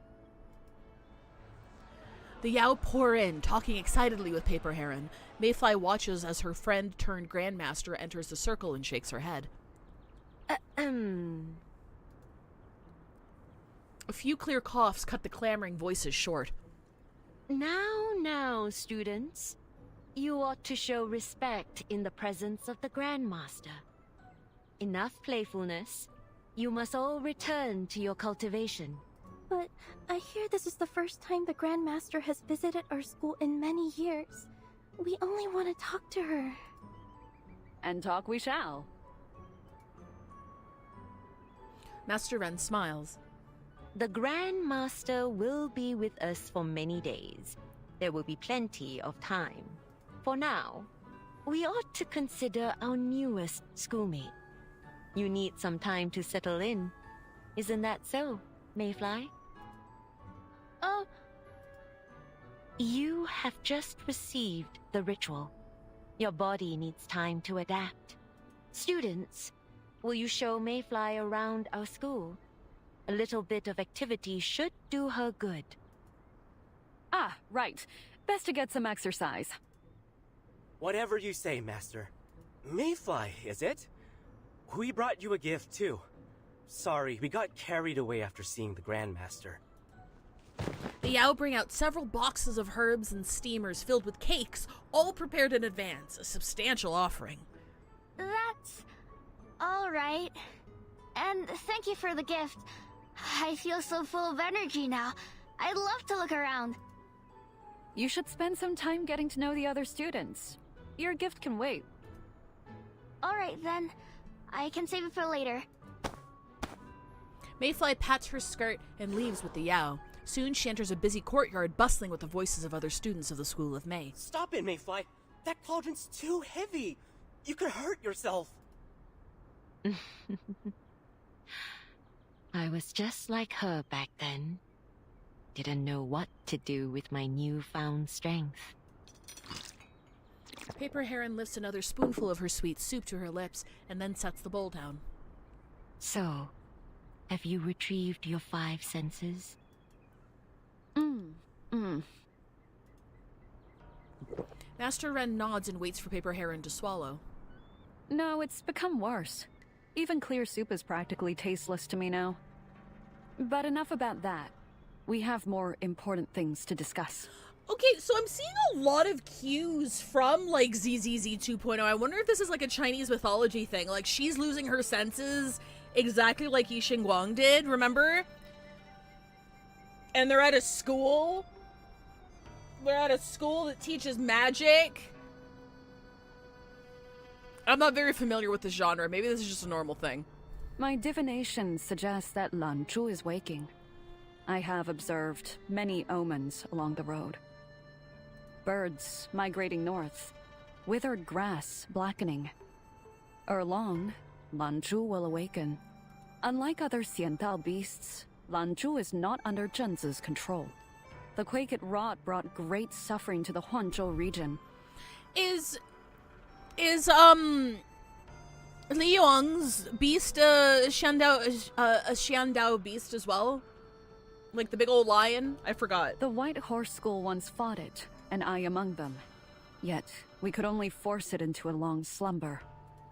The Yao pour in, talking excitedly with Paper Heron. Mayfly watches as her friend-turned-grandmaster enters the circle and shakes her head. A few clear coughs cut the clamoring voices short. Now, students. You ought to show respect in the presence of the Grandmaster. Enough playfulness. You must all return to your cultivation. But I hear this is the first time the Grandmaster has visited our school in many years. We only want to talk to her. And talk we shall. Master Ren smiles. The Grandmaster will be with us for many days. There will be plenty of time. For now, we ought to consider our newest schoolmate. You need some time to settle in. Isn't that so, Mayfly? You have just received the ritual. Your body needs time to adapt. Students, will you show Mayfly around our school? A little bit of activity should do her good. Ah, right. Best to get some exercise. Whatever you say, Master. Mayfly, is it? We brought you a gift, too. Sorry, we got carried away after seeing the Grandmaster. The Yao bring out several boxes of herbs and steamers filled with cakes, all prepared in advance, a substantial offering. That's all right. And thank you for the gift. I feel so full of energy now. I'd love to look around. You should spend some time getting to know the other students. Your gift can wait. All right, then. I can save it for later. Mayfly pats her skirt and leaves with the Yao. Soon she enters a busy courtyard bustling with the voices of other students of the School of May. Stop it, Mayfly! That cauldron's too heavy! You could hurt yourself! I was just like her back then. Didn't know what to do with my newfound strength. Paper Heron lifts another spoonful of her sweet soup to her lips and then sets the bowl down. So, have you retrieved your 5 senses? Master Ren nods and waits for Paper Heron to swallow. No, it's become worse. Even clear soup is practically tasteless to me now. But enough about that. We have more important things to discuss. Okay, so I'm seeing a lot of cues from, like, ZZZ 2.0. I wonder if this is, like, a Chinese mythology thing. Like, she's losing her senses exactly like Yi Xingguang did, remember? And they're at a school. They're at a school that teaches magic. I'm not very familiar with this genre. Maybe this is just a normal thing. My divination suggests that Lan Zhu is waking. I have observed many omens along the road. Birds migrating north, withered grass blackening. Ere long, Lan Zhu will awaken. Unlike other Xiandao beasts, Lan Zhu is not under Zhenzi's control. The quake it wrought brought great suffering to the Huanzhou region. Is Li Yuang's beast a Xiandao beast as well? Like the big old lion? I forgot. The White Horse School once fought it, and I among them. Yet, we could only force it into a long slumber.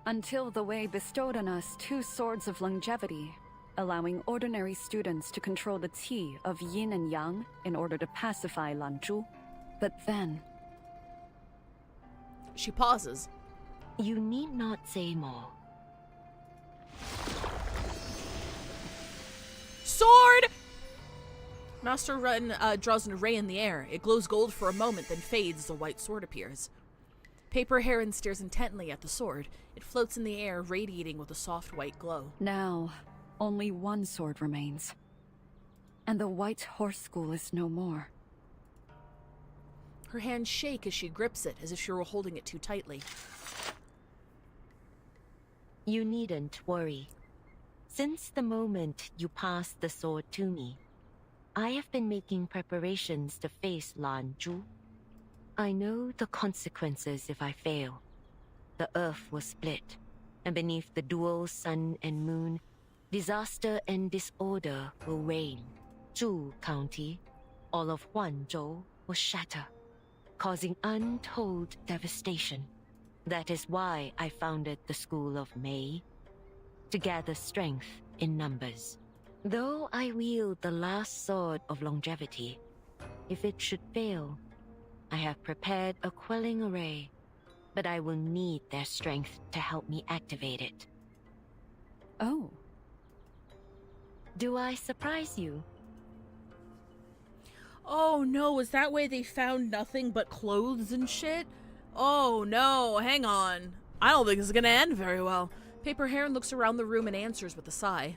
Until the Wei bestowed on us 2 swords of longevity, allowing ordinary students to control the qi of yin and yang in order to pacify Lan Zhu. But then... She pauses. You need not say more. Sword! Master Ren draws an array in the air. It glows gold for a moment, then fades as a white sword appears. Paper Heron stares intently at the sword. It floats in the air, radiating with a soft white glow. Now, only 1 sword remains. And the White Horse School is no more. Her hands shake as she grips it, as if she were holding it too tightly. You needn't worry. Since the moment you passed the sword to me, I have been making preparations to face Lan Zhu. I know the consequences if I fail. The earth will split, and beneath the dual sun and moon, disaster and disorder will reign. Zhu County, all of Huanzhou, will shatter, causing untold devastation. That is why I founded the School of May, to gather strength in numbers. Though I wield the last sword of longevity, if it should fail, I have prepared a quelling array, but I will need their strength to help me activate it. Oh. Do I surprise you? Oh no, is that way they found nothing but clothes and shit? Oh no, hang on. I don't think this is gonna end very well. Paper Heron looks around the room and answers with a sigh.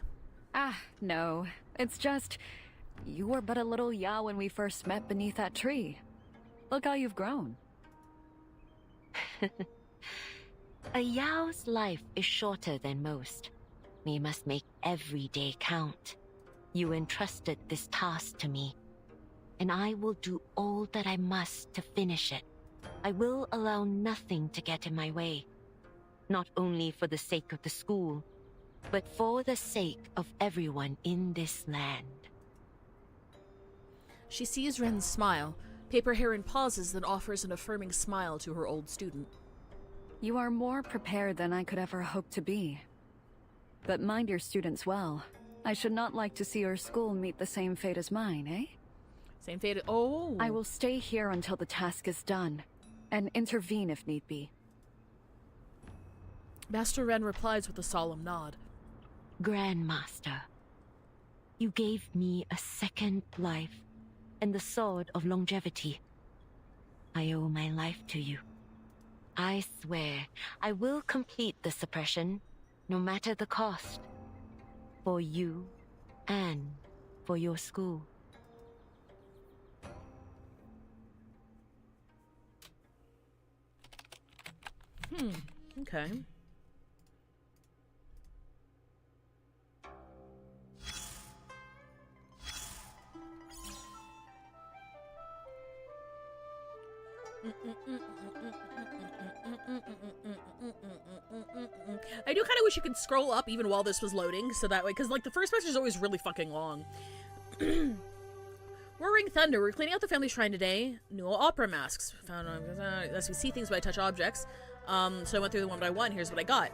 Ah, no. It's just, you were but a little Yao when we first met beneath that tree. Look how you've grown. A Yao's life is shorter than most. We must make every day count. You entrusted this task to me, and I will do all that I must to finish it. I will allow nothing to get in my way, not only for the sake of the school, but for the sake of everyone in this land. She sees Ren's smile. Paper Heron pauses, then offers an affirming smile to her old student. You are more prepared than I could ever hope to be. But mind your students well. I should not like to see your school meet the same fate as mine, eh? Same fate. Oh. I will stay here until the task is done, and intervene if need be. Master Ren replies with a solemn nod. Grandmaster, you gave me a second life and the sword of longevity. I owe my life to you. I swear I will complete the suppression, no matter the cost, for you and for your school. Okay. I do kind of wish you could scroll up even while this was loading, so that way, because like the first message is always really fucking long. Roaring Thunder. We're cleaning out the family shrine today. New opera masks. Found as we see things by touch objects. So I went through them one by one. Here's what I got.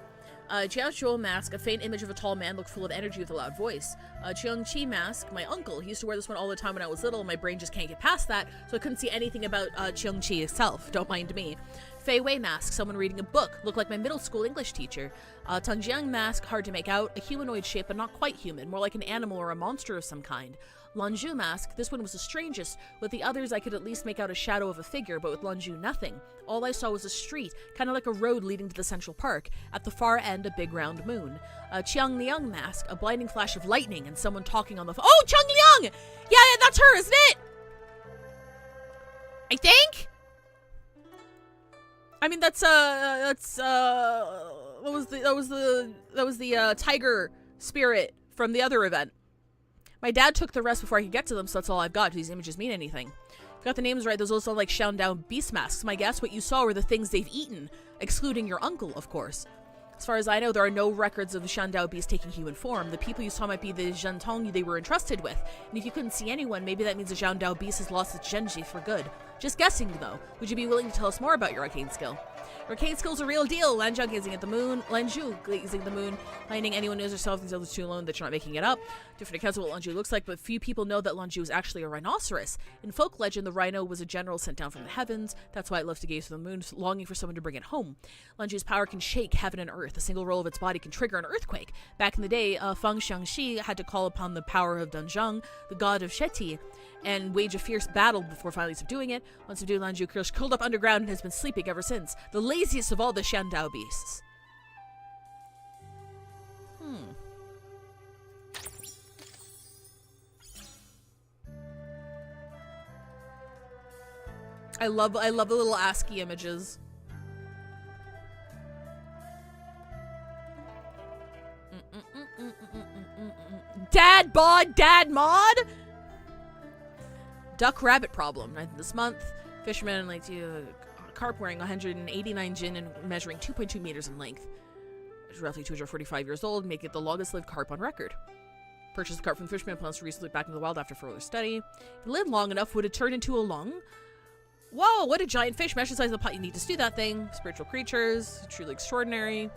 Jiao mask, a faint image of a tall man, looked full of energy with a loud voice. Chiang Chi mask, my uncle. He used to wear this one all the time when I was little, and my brain just can't get past that, so I couldn't see anything about Chiang Chi itself. Don't mind me. Fei Wei mask, someone reading a book, looked like my middle school English teacher. Tangjiang mask, hard to make out, a humanoid shape but not quite human, more like an animal or a monster of some kind. Lanju mask, this one was the strangest. With the others, I could at least make out a shadow of a figure, but with Lanju, nothing. All I saw was a street, kind of like a road leading to the central park. At the far end, a big round moon. Qiang Liang mask, a blinding flash of lightning and someone talking on the phone. Oh, Qiang Liang! Yeah, that's her, isn't it? I think? I mean, that was the tiger spirit from the other event. My dad took the rest before I could get to them, so that's all I've got. Do these images mean anything? If I got the names right, those also like Shandao beast masks. My guess, what you saw were the things they've eaten, excluding your uncle, of course. As far as I know, there are no records of the Shandao beast taking human form. The people you saw might be the Zhentong they were entrusted with. And if you couldn't see anyone, maybe that means the Shandao beast has lost its Genji for good. Just guessing, though. Would you be willing to tell us more about your arcane skill? Your arcane skill's a real deal. Lanzhou gazing at the moon. Lanzhou gazing at the moon. Finding anyone knows herself, these others too alone that you're not making it up. Different accounts of what Lanzhou looks like, but few people know that Lanzhou is actually a rhinoceros. In folk legend, the rhino was a general sent down from the heavens. That's why it loves to gaze to the moon, longing for someone to bring it home. Lanzhou's power can shake heaven and earth. A single roll of its body can trigger an earthquake. Back in the day, Feng Xiangxi had to call upon the power of Danzhang, the god of Sheti, and wage a fierce battle before finally subduing it. Once subdued, Lanzhou curled up underground and has been sleeping ever since. The laziest of all the Shandao beasts. I love the little ASCII images. Dad bod, dad mod. Duck rabbit problem. This month, fishermen like to carp wearing 189 jin and measuring 2.2 meters in length. It's roughly 245 years old, make it the longest lived carp on record. Purchased the carp from the fisherman, plans to recently back into the wild after further study. If it lived long enough, would it turn into a lung? Whoa, what a giant fish. Measure the size of the pot you need to stew that thing. Spiritual creatures, truly extraordinary.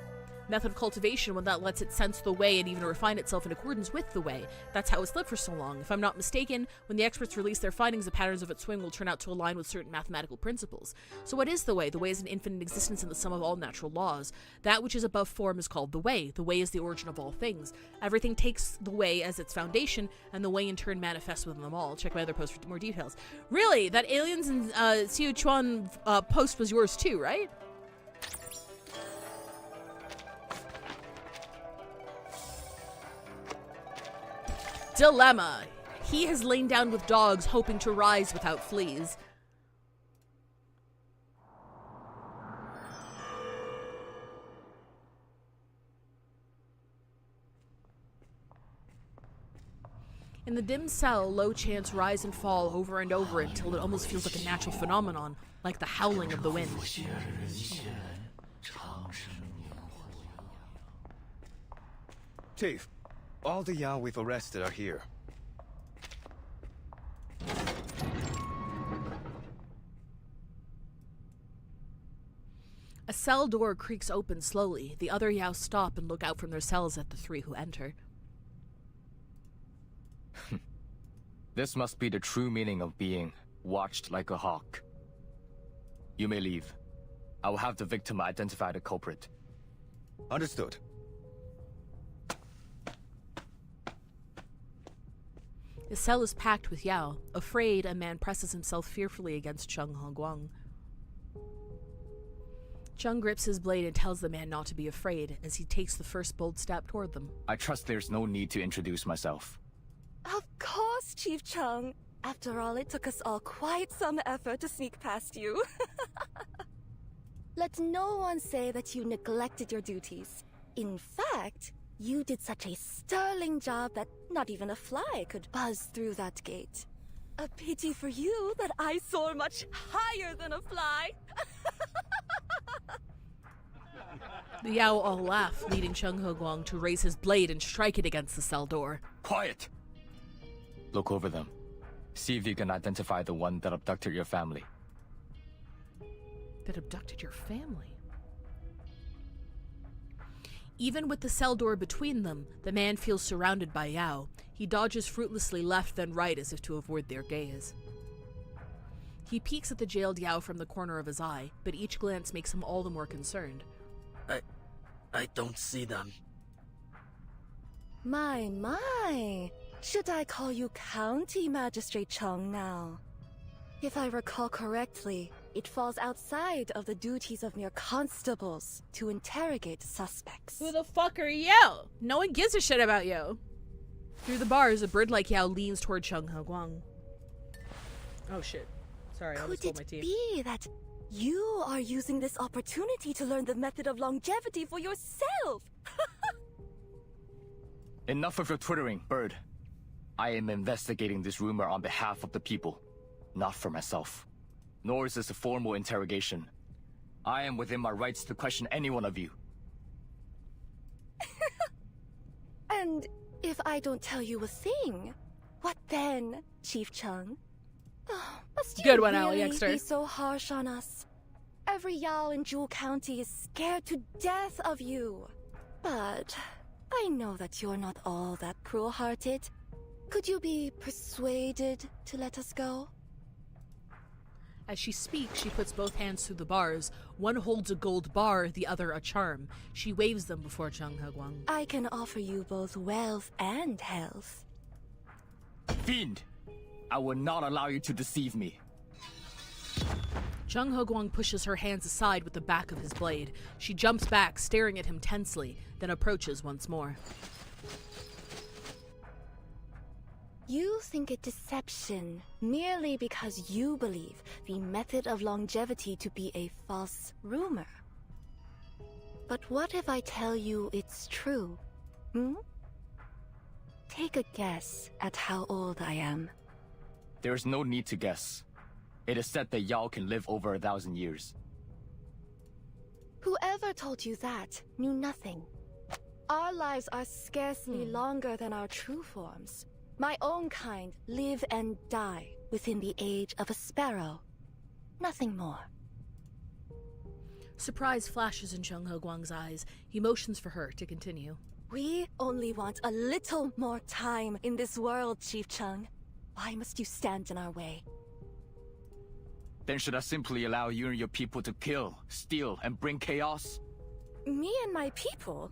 method of cultivation, one that lets it sense the way and even refine itself in accordance with the way. That's how it's lived for so long. If I'm not mistaken, when the experts release their findings, the patterns of its swing will turn out to align with certain mathematical principles. So what is the way? The way is an infinite existence in the sum of all natural laws. That which is above form is called the way. The way is the origin of all things. Everything takes the way as its foundation, and the way in turn manifests within them all. Check my other post for more details. Really? That aliens and Sichuan post was yours too, right? Dilemma. He has lain down with dogs, hoping to rise without fleas. In the dim cell, low chants rise and fall over and over until it almost feels like a natural phenomenon, like the howling of the wind. Chief, all the Yao we've arrested are here. A cell door creaks open slowly. The other Yao stop and look out from their cells at the three who enter. This must be the true meaning of being watched like a hawk. You may leave. I will have the victim identify the culprit. Understood. The cell is packed with Yao. Afraid, a man presses himself fearfully against Chung He-guang. Chung grips his blade and tells the man not to be afraid as he takes the first bold step toward them. I trust there's no need to introduce myself. Of course, Chief Chung. After all, it took us all quite some effort to sneak past you. Let no one say that you neglected your duties. In fact, you did such a sterling job that not even a fly could buzz through that gate. A pity for you that I soar much higher than a fly. The Yao all laugh, leading Chung He-guang to raise his blade and strike it against the cell door. Quiet! Look over them. See if you can identify the one that abducted your family. That abducted your family? Even with the cell door between them, the man feels surrounded by Yao. He dodges fruitlessly left then right as if to avoid their gaze. He peeks at the jailed Yao from the corner of his eye, but each glance makes him all the more concerned. I don't see them. My. Should I call you County Magistrate Chung now? If I recall correctly, it falls outside of the duties of mere constables to interrogate suspects. Who the fuck are you? No one gives a shit about you. Through the bars, a bird-like Yao leans toward Chung He-guang. Oh shit. Sorry, I almost pulled my teeth. Could it be that you are using this opportunity to learn the method of longevity for yourself? Enough of your twittering, Bird. I am investigating this rumor on behalf of the people, not for myself. Nor is this a formal interrogation. I am within my rights to question any one of you. And if I don't tell you a thing, what then, Chief Chung? Oh, must you Good one, really Ally-Exter. be so harsh on us? Every Yao in Jewel County is scared to death of you. But I know that you're not all that cruel-hearted. Could you be persuaded to let us go? As she speaks, she puts both hands through the bars. One holds a gold bar, the other a charm. She waves them before Chung He-guang. I can offer you both wealth and health. Fiend! I will not allow you to deceive me. Chung He-guang pushes her hands aside with the back of his blade. She jumps back, staring at him tensely, then approaches once more. You think it deception merely because you believe the method of longevity to be a false rumor. But what if I tell you it's true? Take a guess at how old I am. There is no need to guess. It is said that Yao can live over 1,000 years. Whoever told you that knew nothing. Our lives are scarcely longer than our true forms. My own kind live and die within the age of a sparrow. Nothing more. Surprise flashes in Chung Ho Guang's eyes. He motions for her to continue. We only want a little more time in this world, Chief Chung. Why must you stand in our way? Then should I simply allow you and your people to kill, steal, and bring chaos? Me and my people?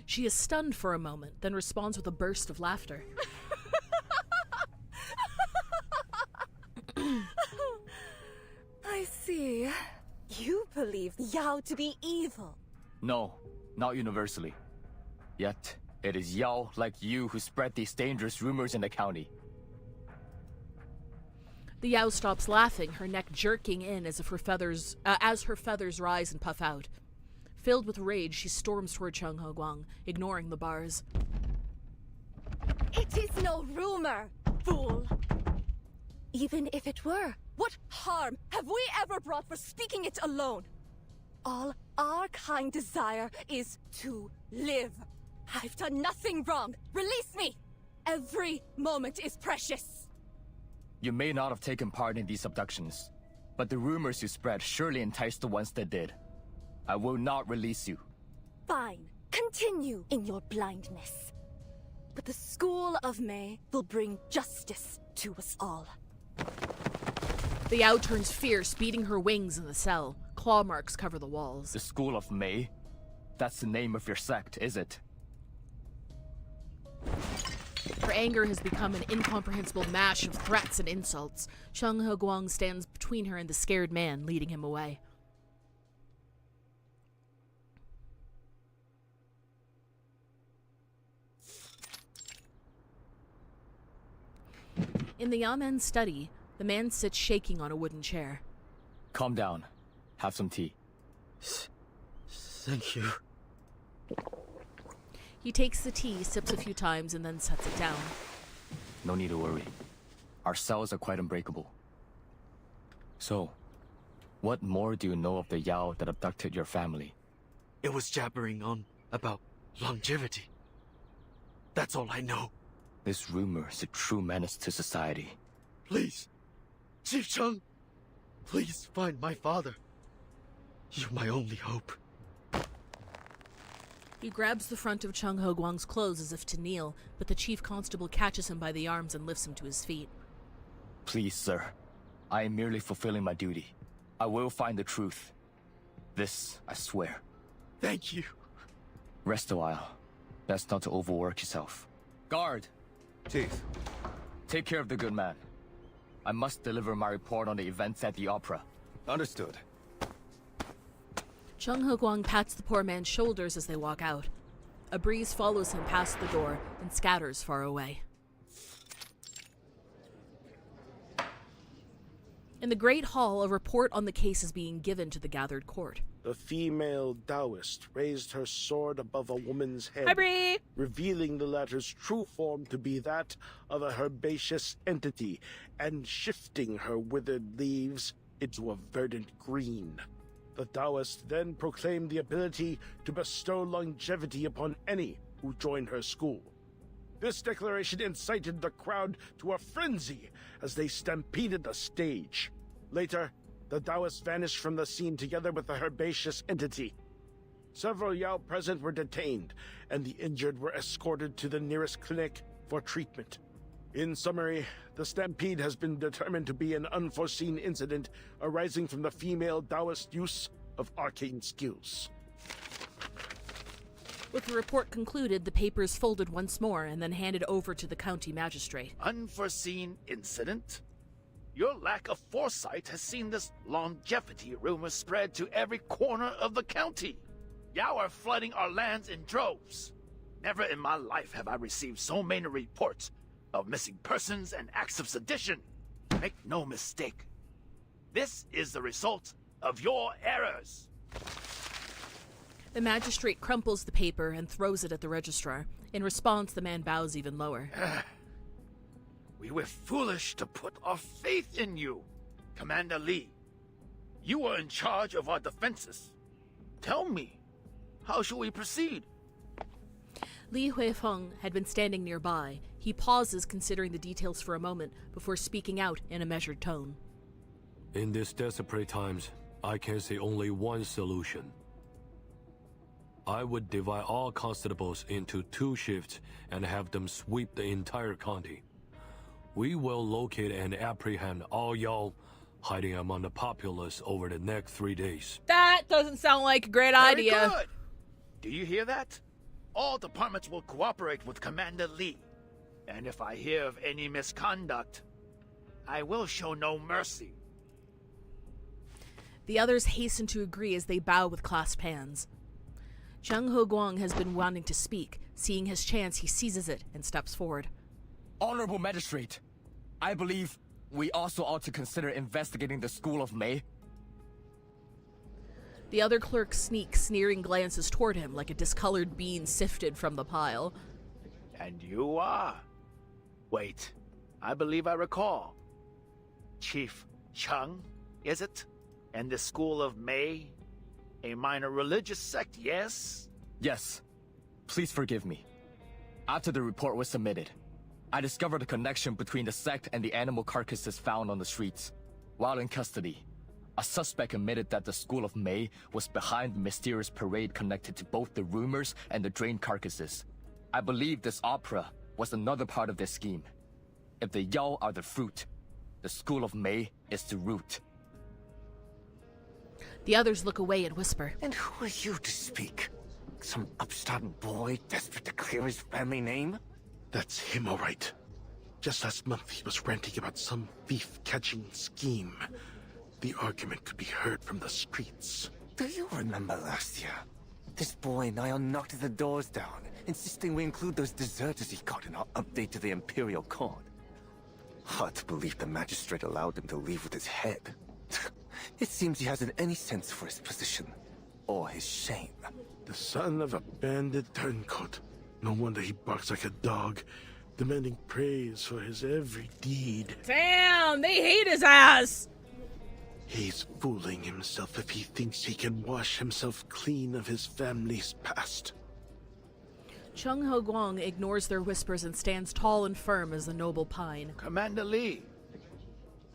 She is stunned for a moment, then responds with a burst of laughter. I see. You believe Yao to be evil. No, not universally. Yet, it is Yao like you who spread these dangerous rumors in the county. The Yao stops laughing, her neck jerking in as her feathers rise and puff out. Filled with rage, she storms toward Chung Ho Guang, ignoring the bars. It is no rumor, fool! Even if it were, what harm have we ever brought for speaking it alone? All our kind desire is to live. I've done nothing wrong. Release me! Every moment is precious. You may not have taken part in these abductions, but the rumors you spread surely enticed the ones that did. I will not release you. Fine. Continue in your blindness. But the School of May will bring justice to us all. The Yao turns fierce, beating her wings in the cell. Claw marks cover the walls. The School of May? That's the name of your sect, is it? Her anger has become an incomprehensible mash of threats and insults. Chung Ho Guang stands between her and the scared man, leading him away. In the Yamen's study, the man sits shaking on a wooden chair. Calm down. Have some tea. Thank you. He takes the tea, sips a few times, and then sets it down. No need to worry. Our cells are quite unbreakable. So, what more do you know of the Yao that abducted your family? It was jabbering on about longevity. That's all I know. This rumor is a true menace to society. Please, Chief Chung, please find my father. You're my only hope. He grabs the front of Chung Ho Guang's clothes as if to kneel, but the chief constable catches him by the arms and lifts him to his feet. Please, sir. I am merely fulfilling my duty. I will find the truth. This, I swear. Thank you. Rest a while. Best not to overwork yourself. Guard! Chief. Take care of the good man. I must deliver my report on the events at the opera. Understood. Chung Ho Guang pats the poor man's shoulders as they walk out. A breeze follows him past the door and scatters far away. In the Great Hall, a report on the case is being given to the gathered court. The female Taoist raised her sword above a woman's head, Hi, Bree! revealing the latter's true form to be that of a herbaceous entity, and shifting her withered leaves into a verdant green. The Taoist then proclaimed the ability to bestow longevity upon any who joined her school. This declaration incited the crowd to a frenzy as they stampeded the stage. Later, the Taoists vanished from the scene together with the herbaceous entity. Several Yao present were detained, and the injured were escorted to the nearest clinic for treatment. In summary, the stampede has been determined to be an unforeseen incident arising from the female Taoist use of arcane skills. With the report concluded, the papers folded once more and then handed over to the county magistrate. Unforeseen incident? Your lack of foresight has seen this longevity rumor spread to every corner of the county. Yao are flooding our lands in droves. Never in my life have I received so many reports of missing persons and acts of sedition. Make no mistake. This is the result of your errors. The magistrate crumples the paper and throws it at the registrar. In response, the man bows even lower. We were foolish to put our faith in you, Commander Lee. You were in charge of our defenses. Tell me, how shall we proceed? Li Huifeng had been standing nearby. He pauses, considering the details for a moment, before speaking out in a measured tone. In these desperate times, I can see only one solution. I would divide all constables into 2 shifts and have them sweep the entire county. We will locate and apprehend all y'all hiding among the populace over the next 3 days. That doesn't sound like a great idea. Very good. Do you hear that? All departments will cooperate with Commander Lee. And if I hear of any misconduct, I will show no mercy. The others hasten to agree as they bow with clasped hands. Chung Ho-guang has been wanting to speak. Seeing his chance, he seizes it and steps forward. Honorable Magistrate, I believe we also ought to consider investigating the School of Mei. The other clerk sneaks sneering glances toward him like a discolored bean sifted from the pile. And you are? Wait, I believe I recall. Chief Chung, is it? And the School of Mei? A minor religious sect, yes? Yes. Please forgive me. After the report was submitted, I discovered a connection between the sect and the animal carcasses found on the streets. While in custody, a suspect admitted that the School of Mei was behind the mysterious parade connected to both the rumors and the drained carcasses. I believe this opera was another part of their scheme. If the Yao are the fruit, the School of Mei is the root. The others look away and whisper. And who are you to speak? Some upstart boy desperate to clear his family name? That's him, all right. Just last month he was ranting about some thief-catching scheme. The argument could be heard from the streets. Do you remember last year? This boy and I all knocked the doors down, insisting we include those deserters he caught in our update to the Imperial Court. Hard to believe the magistrate allowed him to leave with his head. It seems he hasn't any sense for his position, or his shame. The son of a bandit turncoat. No wonder he barks like a dog, demanding praise for his every deed. Damn, they hate his ass! He's fooling himself if he thinks he can wash himself clean of his family's past. Chung Ho-guang ignores their whispers and stands tall and firm as a noble pine. Commander Lee,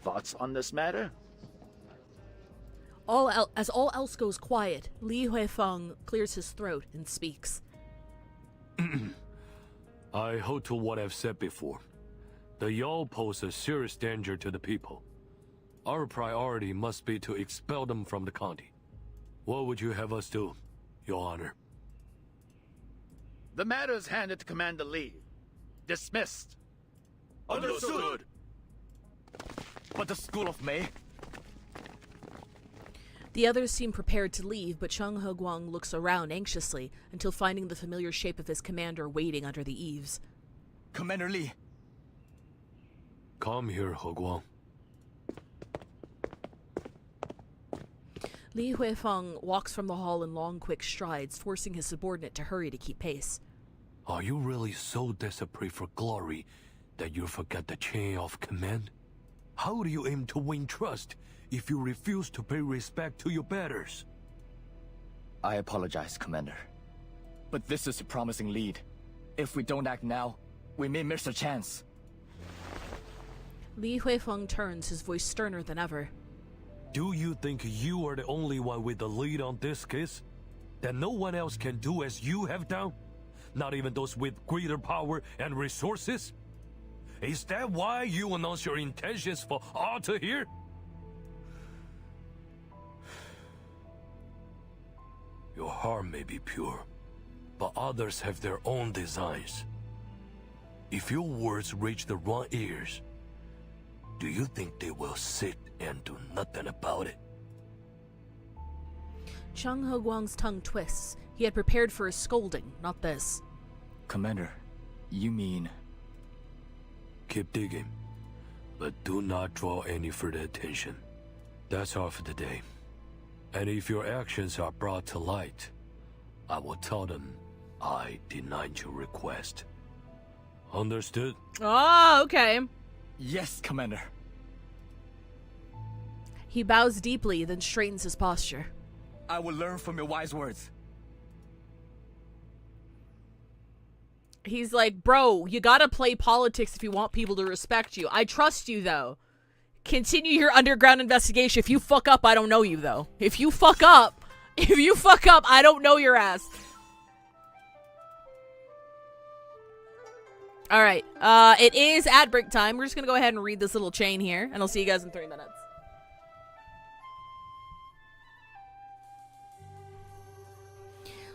thoughts on this matter? As all else goes quiet, Li Huifeng clears his throat and speaks. I hold to what I've said before. The Yao pose a serious danger to the people. Our priority must be to expel them from the county. What would you have us do, Your Honor? The matter is handed to Commander Lee. Dismissed. Understood. But the School of Mei? The others seem prepared to leave, but Chung Ho-guang looks around anxiously until finding the familiar shape of his commander waiting under the eaves. Commander Lee. Come here, Ho-guang. Li Huifeng walks from the hall in long, quick strides, forcing his subordinate to hurry to keep pace. Are you really so desperate for glory that you forget the chain of command? How do you aim to win trust if you refuse to pay respect to your betters? I apologize, Commander. But this is a promising lead. If we don't act now, we may miss a chance. Li Huifeng turns, his voice sterner than ever. Do you think you are the only one with the lead on this case? That no one else can do as you have done? Not even those with greater power and resources? Is that why you announce your intentions for all to hear? Your heart may be pure, but others have their own designs. If your words reach the wrong ears, do you think they will sit and do nothing about it? Chung Ho-guang's tongue twists. He had prepared for a scolding, not this. Commander, you mean... Keep digging, but do not draw any further attention. That's all for today. And if your actions are brought to light, I will tell them I denied your request. Understood? Oh, okay. Yes, Commander. He bows deeply, then straightens his posture. I will learn from your wise words. He's like, bro, you gotta play politics if you want people to respect you. I trust you, though. Continue your underground investigation. If you fuck up, I don't know you, though. If you fuck up, I don't know your ass. Alright, it is ad break time. We're just gonna go ahead and read this little chain here, and I'll see you guys in 3 minutes.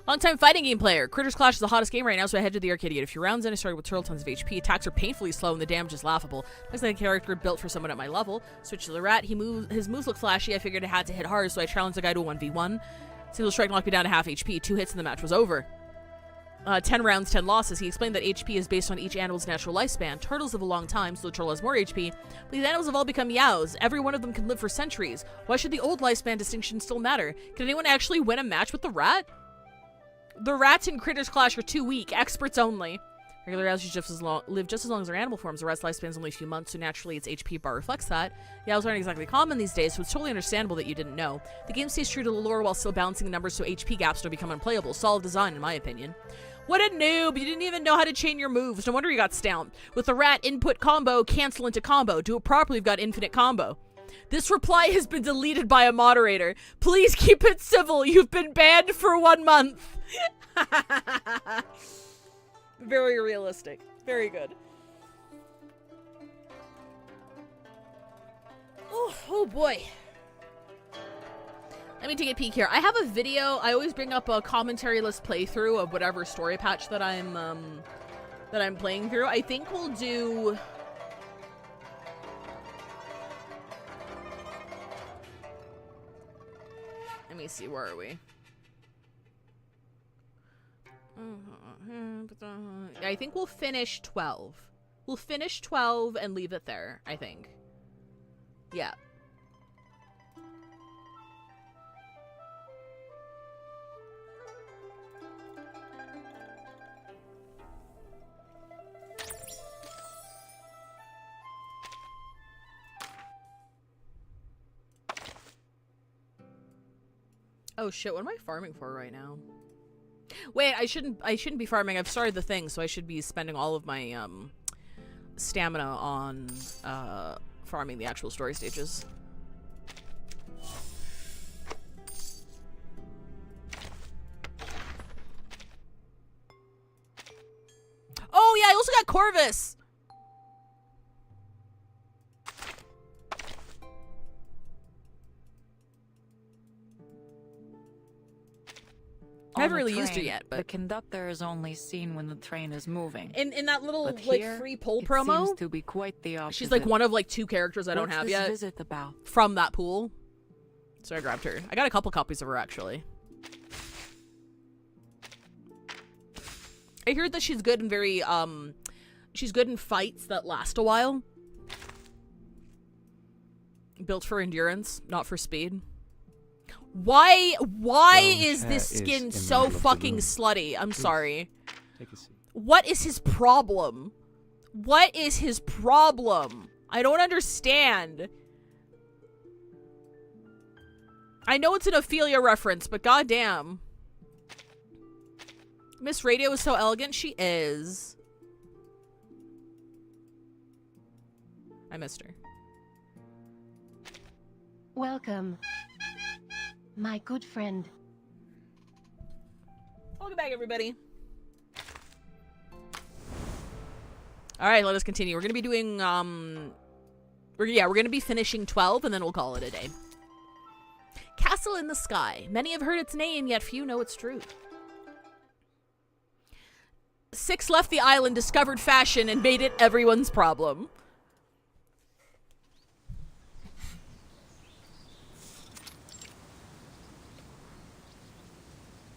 Long-time fighting game player. Critters Clash is the hottest game right now, so I head to the arcade to get a few rounds in. I started with turtle tons of HP. Attacks are painfully slow and the damage is laughable. Looks like a character built for someone at my level. Switch to the rat. His moves look flashy. I figured I had to hit hard, so I challenged the guy to a 1v1. Single strike knocked me down to half HP. 2 hits and the match was over. 10 rounds, 10 losses. He explained that HP is based on each animal's natural lifespan. Turtles live a long time, so the turtle has more HP. But these animals have all become yows. Every one of them can live for centuries. Why should the old lifespan distinction still matter? Can anyone actually win a match with the rat? The rats in Critters Clash are too weak. Experts only. Regular yows live just as long as their animal forms. The rat's lifespan is only a few months, so naturally its HP bar reflects that. Yows aren't exactly common these days, so it's totally understandable that you didn't know. The game stays true to the lore while still balancing the numbers so HP gaps don't become unplayable. Solid design, in my opinion. What a noob! You didn't even know how to chain your moves. No wonder you got stamped. With the rat input combo, cancel into combo. Do it properly, you've got infinite combo. This reply has been deleted by a moderator. Please keep it civil. You've been banned for 1 month. Very realistic. Very good. Oh boy. Let me take a peek here. I have a video. I always bring up a commentary list playthrough of whatever story patch that I'm playing through. I think we'll do... Let me see, where are we? I think we'll finish 12. We'll finish 12 and leave it there, I think. Yeah. Oh shit, what am I farming for right now? Wait, I shouldn't be farming. I've started the thing, so I should be spending all of my stamina on farming the actual story stages. Oh yeah, I also got Corvus. I haven't really used her yet, but the conductor is only seen when the train is moving. In that little But like here, free poll it promo, seems to be quite the opposite. she's like one of like 2 characters I don't What's have this yet visit about? from that pool. So I grabbed her. I got a couple copies of her actually. I heard that she's good in she's good in fights that last a while. Built for endurance, not for speed. Why is this skin so fucking slutty? I'm sorry. Take a seat. What is his problem? What is his problem? I don't understand. I know it's an Ophelia reference, but goddamn. Miss Radio is so elegant. She is. I missed her. Welcome, my good friend. Welcome back, everybody. All right, let us continue. We're gonna be doing we're gonna be finishing 12, and then we'll call it a day. Castle in the Sky. Many have heard its name, yet few know its truth. 6 left the island, discovered fashion, and made it everyone's problem.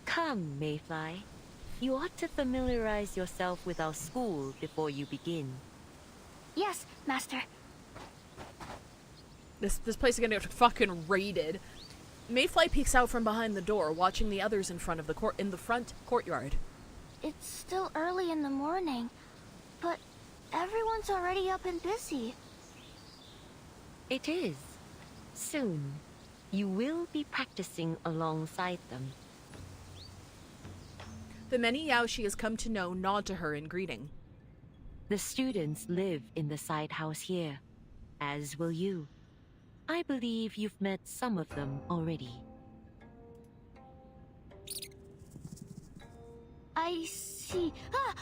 Come, Mayfly. You ought to familiarize yourself with our school before you begin. Yes, Master. This place is gonna get fucking raided. Mayfly peeks out from behind the door, watching the others in front of the front courtyard. It's still early in the morning, but everyone's already up and busy. It is. Soon, you will be practicing alongside them. The many Yao she has come to know nod to her in greeting. The students live in the side house here, as will you. I believe you've met some of them already. I see. Ah!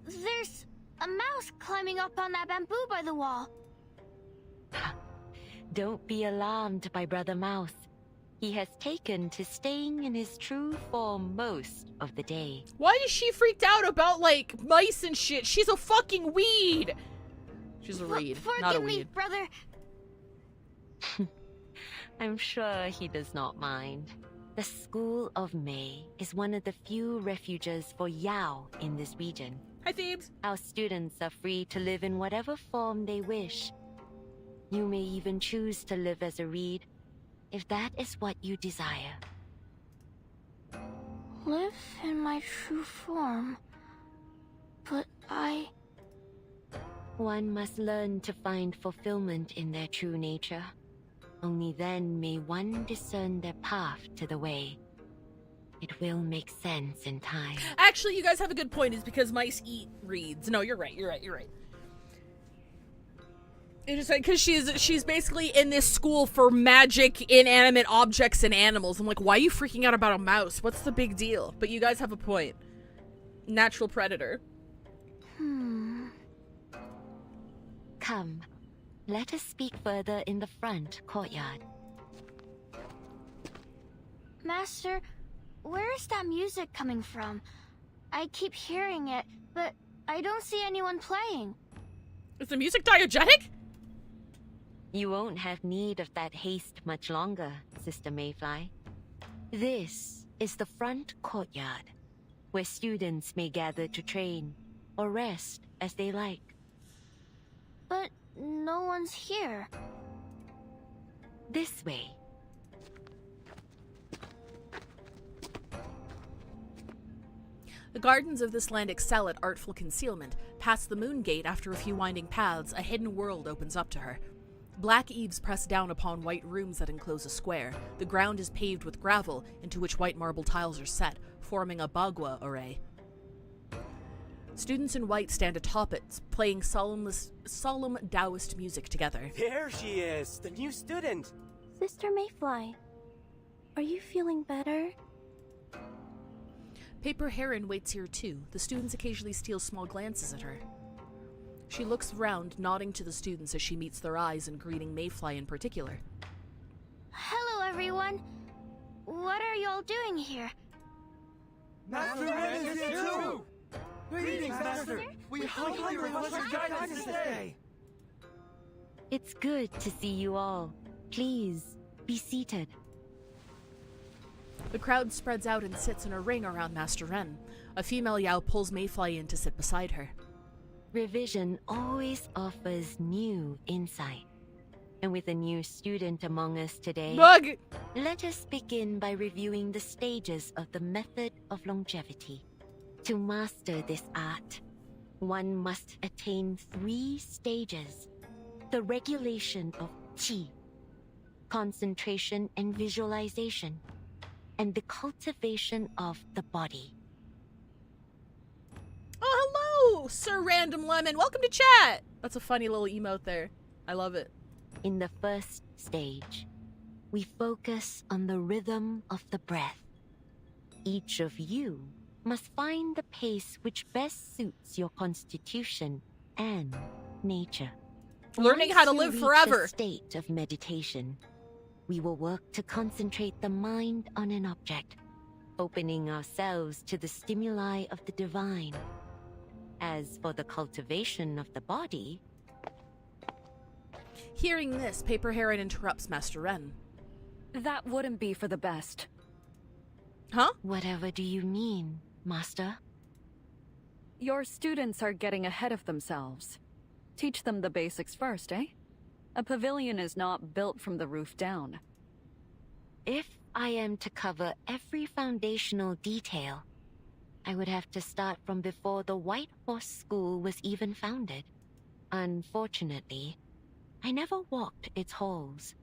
There's a mouse climbing up on that bamboo by the wall. Don't be alarmed by Brother Mouse. He has taken to staying in his true form most of the day. Why is she freaked out about, like, mice and shit? She's a fucking weed! She's a reed, not a Forgive me, weed. brother. I'm sure he does not mind. The School of May is one of the few refuges for Yao in this region. Hi, Thebes. Our students are free to live in whatever form they wish. You may even choose to live as a reed, if that is what you desire. Live in my true form. But One must learn to find fulfillment in their true nature. Only then may one discern their path to the way. It will make sense in time. Actually, you guys have a good point. Is because mice eat reeds. No, you're right. It's just like, because she's basically in this school for magic, inanimate objects, and animals. I'm like, why are you freaking out about a mouse? What's the big deal? But you guys have a point. Natural predator. Come, let us speak further in the front courtyard. Master, where is that music coming from? I keep hearing it, but I don't see anyone playing. Is the music diegetic? You won't have need of that haste much longer, Sister Mayfly. This is the front courtyard, where students may gather to train or rest as they like. But no one's here. This way. The gardens of this land excel at artful concealment. Past the moon gate, after a few winding paths, a hidden world opens up to her. Black eaves press down upon white rooms that enclose a square. The ground is paved with gravel, into which white marble tiles are set, forming a bagua array. Students in white stand atop it, playing solemn Taoist music together. There she is, the new student. Sister Mayfly, are you feeling better? Paper Heron waits here too. The students occasionally steal small glances at her. She looks around, nodding to the students as she meets their eyes and greeting Mayfly in particular. Hello, everyone. What are y'all doing here? Master Ren is here too! Greetings, Master! We humbly request your guidance today! It's good to see you all. Please, be seated. The crowd spreads out and sits in a ring around Master Ren. A female Yao pulls Mayfly in to sit beside her. Revision always offers new insight. And with a new student among us today, let us begin by reviewing the stages of the method of longevity. To master this art, one must attain 3 stages. The regulation of qi, concentration and visualization, and the cultivation of the body. Oh, hello, Sir Random Lemon. Welcome to chat. That's a funny little emote there. I love it. In the first stage, we focus on the rhythm of the breath. Each of you must find the pace which best suits your constitution and nature. Learning how to Once you live reach forever. a state of meditation, we will work to concentrate the mind on an object, opening ourselves to the stimuli of the divine. As for the cultivation of the body... Hearing this, Paper Heron interrupts Master Ren. That wouldn't be for the best. Huh? Whatever do you mean, Master? Your students are getting ahead of themselves. Teach them the basics first, eh? A pavilion is not built from the roof down. If I am to cover every foundational detail, I would have to start from before the White Horse School was even founded. Unfortunately, I never walked its halls.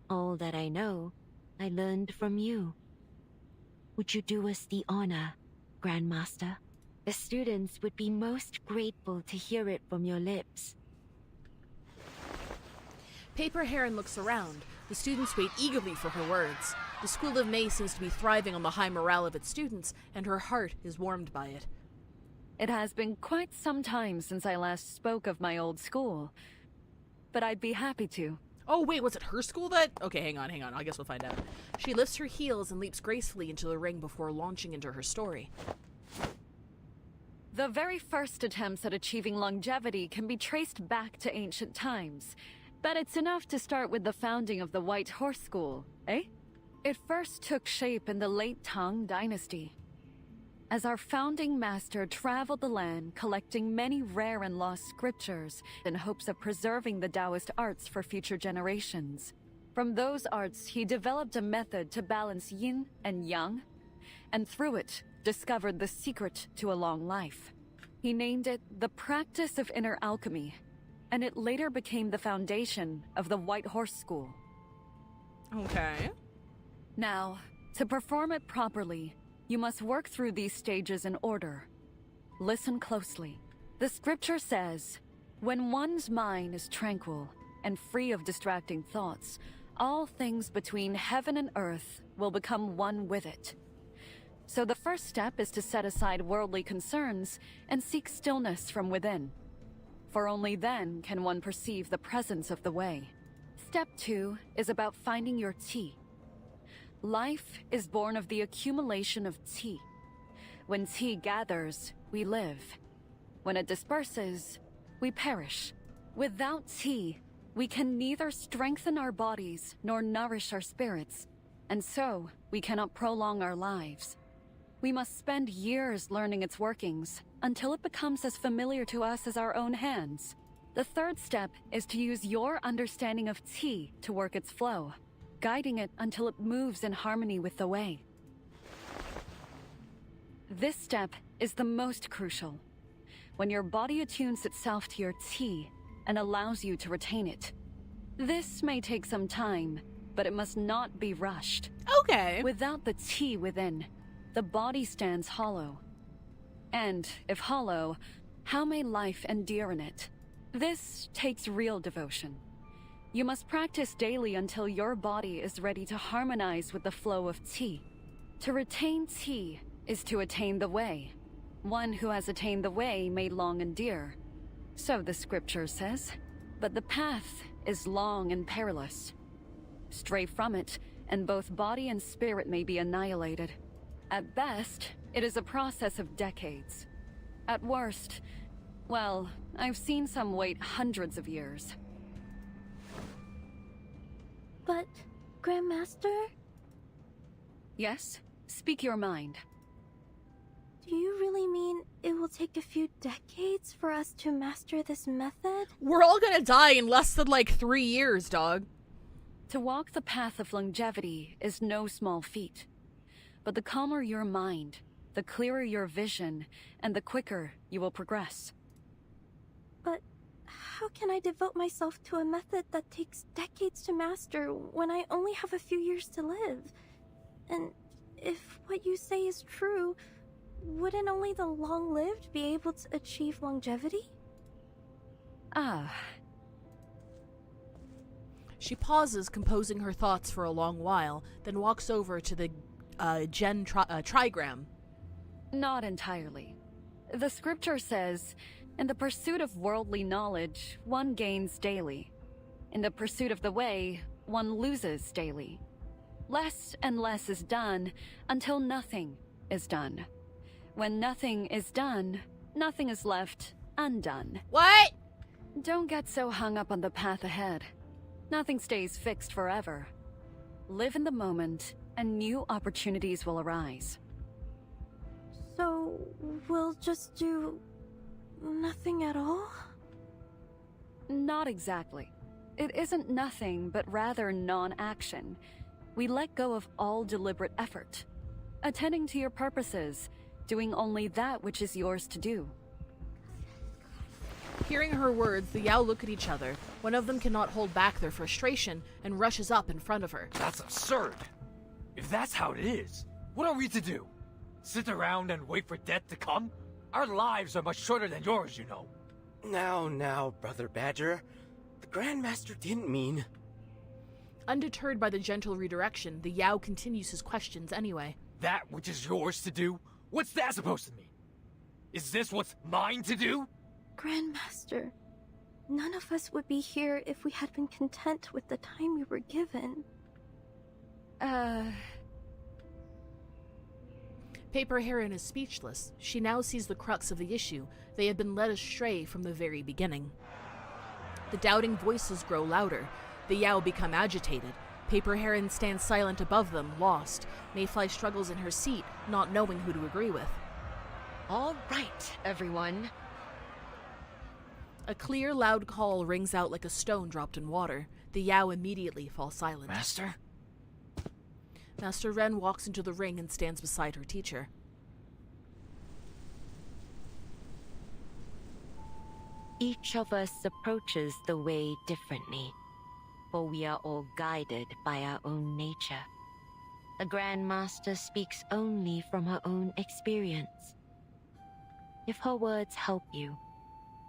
All that I know, I learned from you. Would you do us the honor, Grandmaster? The students would be most grateful to hear it from your lips. Paper Heron looks around. The students wait eagerly for her words. The School of May seems to be thriving on the high morale of its students, and her heart is warmed by it. It has been quite some time since I last spoke of my old school, but I'd be happy to. Oh wait, was it her school that? Okay, hang on. I guess we'll find out. She lifts her heels and leaps gracefully into the ring before launching into her story. The very first attempts at achieving longevity can be traced back to ancient times, but it's enough to start with the founding of the White Horse School, eh? It first took shape in the late Tang Dynasty, as our founding master traveled the land collecting many rare and lost scriptures in hopes of preserving the Taoist arts for future generations. From those arts, he developed a method to balance yin and yang, and through it, discovered the secret to a long life. He named it the practice of inner alchemy, and it later became the foundation of the White Horse School. Okay. Now, to perform it properly, you must work through these stages in order. Listen closely. The scripture says, when one's mind is tranquil and free of distracting thoughts, all things between heaven and earth will become one with it. So the first step is to set aside worldly concerns and seek stillness from within. For only then can one perceive the presence of the way. Step 2 is about finding your tea. Life is born of the accumulation of tea. When tea gathers, we live. When it disperses, we perish. Without tea, we can neither strengthen our bodies nor nourish our spirits, and so we cannot prolong our lives. We must spend years learning its workings until it becomes as familiar to us as our own hands. The third step is to use your understanding of tea to work its flow, guiding it until it moves in harmony with the way. This step is the most crucial. When your body attunes itself to your tea and allows you to retain it. This may take some time, but it must not be rushed. Okay. Without the tea within, the body stands hollow. And if hollow, how may life endure in it? This takes real devotion. You must practice daily until your body is ready to harmonize with the flow of tea. To retain tea is to attain the way. One who has attained the way may long endure. So the scripture says. But the path is long and perilous. Stray from it, and both body and spirit may be annihilated. At best, it is a process of decades. At worst, well, I've seen some wait hundreds of years. But, Grandmaster? Yes? Speak your mind. Do you really mean it will take a few decades for us to master this method? We're all gonna die in less than 3 years, dog. To walk the path of longevity is no small feat. But the calmer your mind, the clearer your vision, and the quicker you will progress. But how can I devote myself to a method that takes decades to master when I only have a few years to live? And if what you say is true, wouldn't only the long-lived be able to achieve longevity? Ah. She pauses, composing her thoughts for a long while, then walks over to the trigram. Not entirely. The scripture says, in the pursuit of worldly knowledge, one gains daily. In the pursuit of the way, one loses daily. Less and less is done until nothing is done. When nothing is done, nothing is left undone. What? Don't get so hung up on the path ahead. Nothing stays fixed forever. Live in the moment, and new opportunities will arise. So, we'll just do nothing at all? Not exactly. It isn't nothing, but rather non-action. We let go of all deliberate effort. Attending to your purposes, doing only that which is yours to do. Hearing her words, the Yao look at each other. One of them cannot hold back their frustration and rushes up in front of her. That's absurd. If that's how it is, what are we to do? Sit around and wait for death to come? Our lives are much shorter than yours, you know. Now, Brother Badger. The Grandmaster didn't mean... Undeterred by the gentle redirection, the Yao continues his questions anyway. That which is yours to do? What's that supposed to mean? Is this what's mine to do? Grandmaster, none of us would be here if we had been content with the time we were given. Paper Heron is speechless. She now sees the crux of the issue. They had been led astray from the very beginning. The doubting voices grow louder. The Yao become agitated. Paper Heron stands silent above them, lost. Mayfly struggles in her seat, not knowing who to agree with. All right, everyone. A clear, loud call rings out like a stone dropped in water. The Yao immediately fall silent. Master? Master Ren walks into the ring and stands beside her teacher. Each of us approaches the way differently, for we are all guided by our own nature. The Grand Master speaks only from her own experience. If her words help you,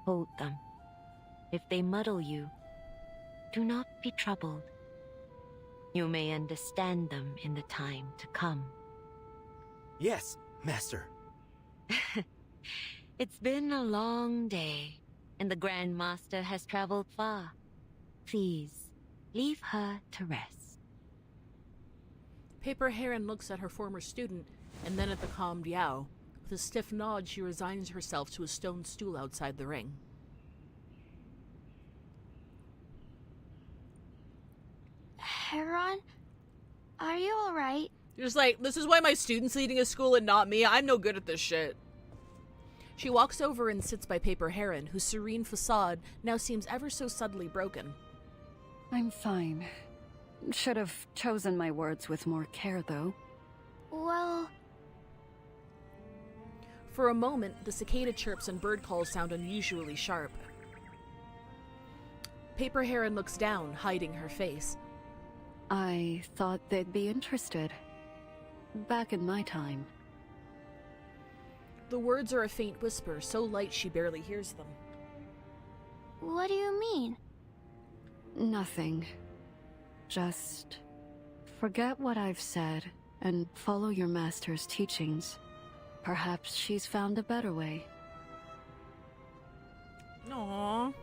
hold them. If they muddle you, do not be troubled. You may understand them in the time to come. Yes, Master. It's been a long day, and the Grand Master has traveled far. Please, leave her to rest. Paper Heron looks at her former student, and then at the calmed Yao. With a stiff nod, she resigns herself to a stone stool outside the ring. Heron, are you alright? You're just like, this is why my student's leading a school and not me. I'm no good at this shit. She walks over and sits by Paper Heron, whose serene facade now seems ever so subtly broken. I'm fine. Should have chosen my words with more care, though. Well... For a moment, the cicada chirps and bird calls sound unusually sharp. Paper Heron looks down, hiding her face. I thought they'd be interested. Back in my time. The words are a faint whisper, so light she barely hears them. What do you mean? Nothing. Just forget what I've said and follow your master's teachings. Perhaps she's found a better way. Aww.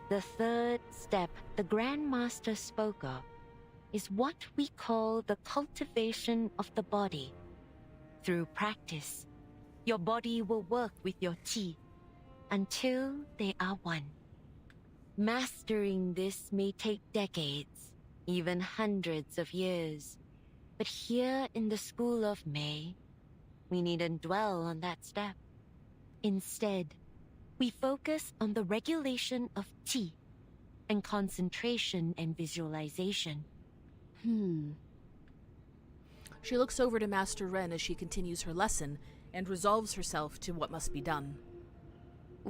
The third step the Grand Master spoke of is what we call the cultivation of the body. Through practice, your body will work with your chi until they are one. Mastering this may take decades, even hundreds of years. But here in the School of May, we needn't dwell on that step. Instead, we focus on the regulation of chi and concentration and visualization. She looks over to Master Ren as she continues her lesson and resolves herself to what must be done.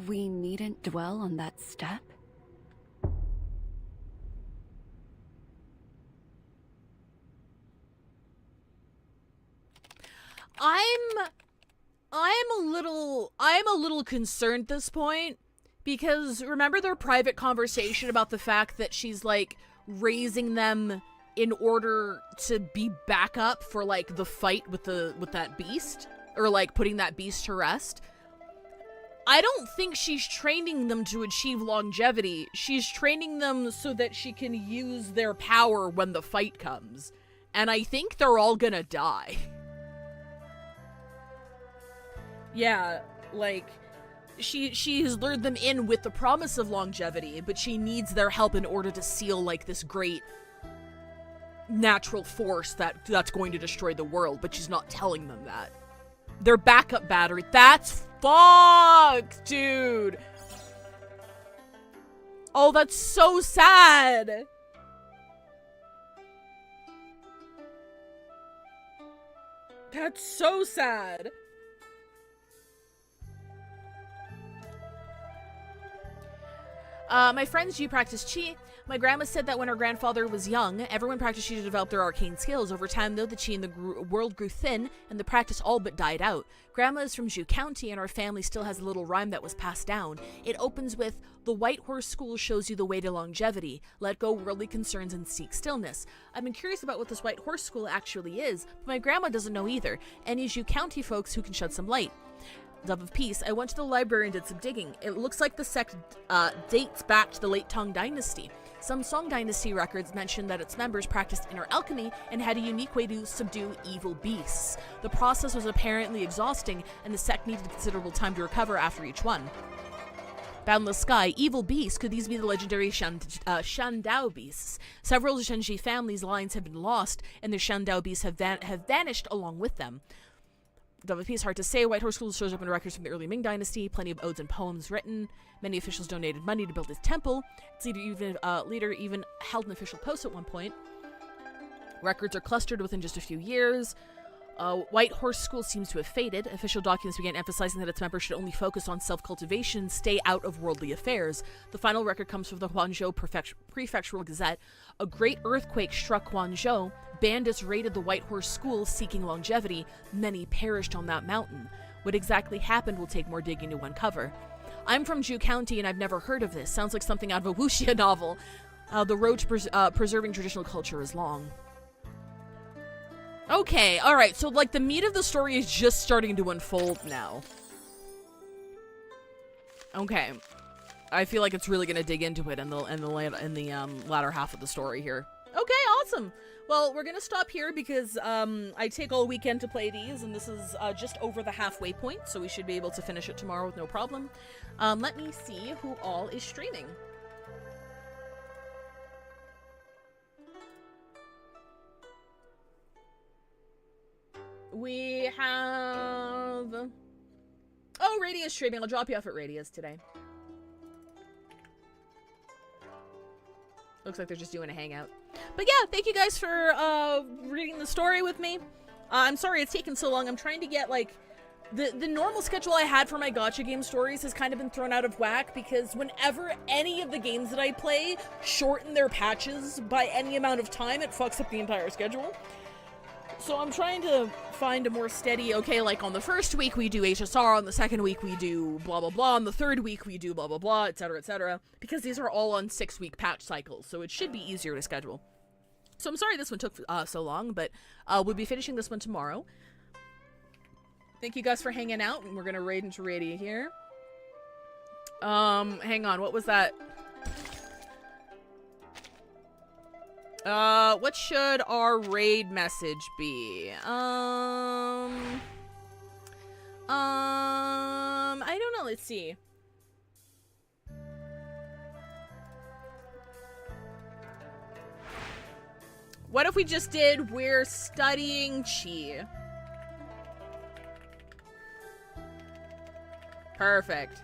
We needn't dwell on that step? I'm a little concerned at this point, because remember their private conversation about the fact that she's like raising them in order to be backup for like the fight with that beast, or like putting that beast to rest. I don't think she's training them to achieve longevity. She's training them so that she can use their power when the fight comes. And I think they're all gonna die. Yeah, like, she has lured them in with the promise of longevity, but she needs their help in order to seal, like, this great natural force that's going to destroy the world, but she's not telling them that. Their backup battery, that's fucked, dude! Oh, that's so sad! That's so sad! My friends do practice Qi. My grandma said that when her grandfather was young, everyone practiced Qi to develop their arcane skills. Over time, though, the Qi in the world grew thin, and the practice all but died out. Grandma is from Zhu County, and our family still has a little rhyme that was passed down. It opens with, "The White Horse School shows you the way to longevity. Let go worldly concerns and seek stillness." I've been curious about what this White Horse School actually is, but my grandma doesn't know either. Any Zhu County folks who can shed some light. Dove of Peace. I went to the library and did some digging. It looks like the sect dates back to the late Tang Dynasty. Some Song Dynasty records mention that its members practiced inner alchemy and had a unique way to subdue evil beasts. The process was apparently exhausting, and the sect needed considerable time to recover after each one. Boundless Sky. Evil beasts. Could these be the legendary Shandao beasts? Several Shenji families' lines have been lost, and the Shandao beasts have vanished along with them. Dove of Peace, hard to say. White Horse School shows up in records from the early Ming Dynasty. Plenty of odes and poems written. Many officials donated money to build his temple. Its leader even held an official post at one point. Records are clustered within just a few years. White Horse School seems to have faded. Official documents began emphasizing that its members should only focus on self-cultivation, stay out of worldly affairs. The final record comes from the Guangzhou Prefectural Gazette. A great earthquake struck Guangzhou. Bandits raided the White Horse School seeking longevity. Many perished on that mountain. What exactly happened will take more digging to uncover. I'm from Zhu County and I've never heard of this. Sounds like something out of a wuxia novel. The road to preserving traditional culture is long. Okay, alright, so like the meat of the story is just starting to unfold now. Okay. I feel like it's really gonna dig into it in the latter half of the story here. Okay, awesome. Well, we're gonna stop here because I take all weekend to play these, and this is just over the halfway point, so we should be able to finish it tomorrow with no problem. Let me see who all is streaming. We have... Oh, Radia's streaming. I'll drop you off at Radia's today. Looks like they're just doing a hangout. But yeah, thank you guys for reading the story with me. I'm sorry it's taken so long. I'm trying to get, like... The normal schedule I had for my gacha game stories has kind of been thrown out of whack because whenever any of the games that I play shorten their patches by any amount of time, it fucks up the entire schedule. So I'm trying to find a more steady, okay, like on the first week we do HSR, on the second week we do blah blah blah, on the third week we do blah blah blah, etc., because these are all on 6-week patch cycles, so it should be easier to schedule. So I'm sorry this one took so long, but we'll be finishing this one tomorrow. Thank you guys for hanging out, and we're gonna raid into Radia here. Hang on, what was that? What should our raid message be? I don't know, let's see. What if we just did, we're studying Qi? Perfect.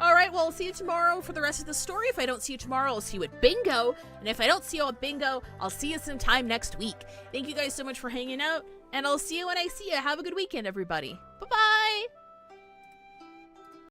Alright, well, I'll see you tomorrow for the rest of the story. If I don't see you tomorrow, I'll see you at Bingo. And if I don't see you at Bingo, I'll see you sometime next week. Thank you guys so much for hanging out, and I'll see you when I see you. Have a good weekend, everybody. Bye-bye!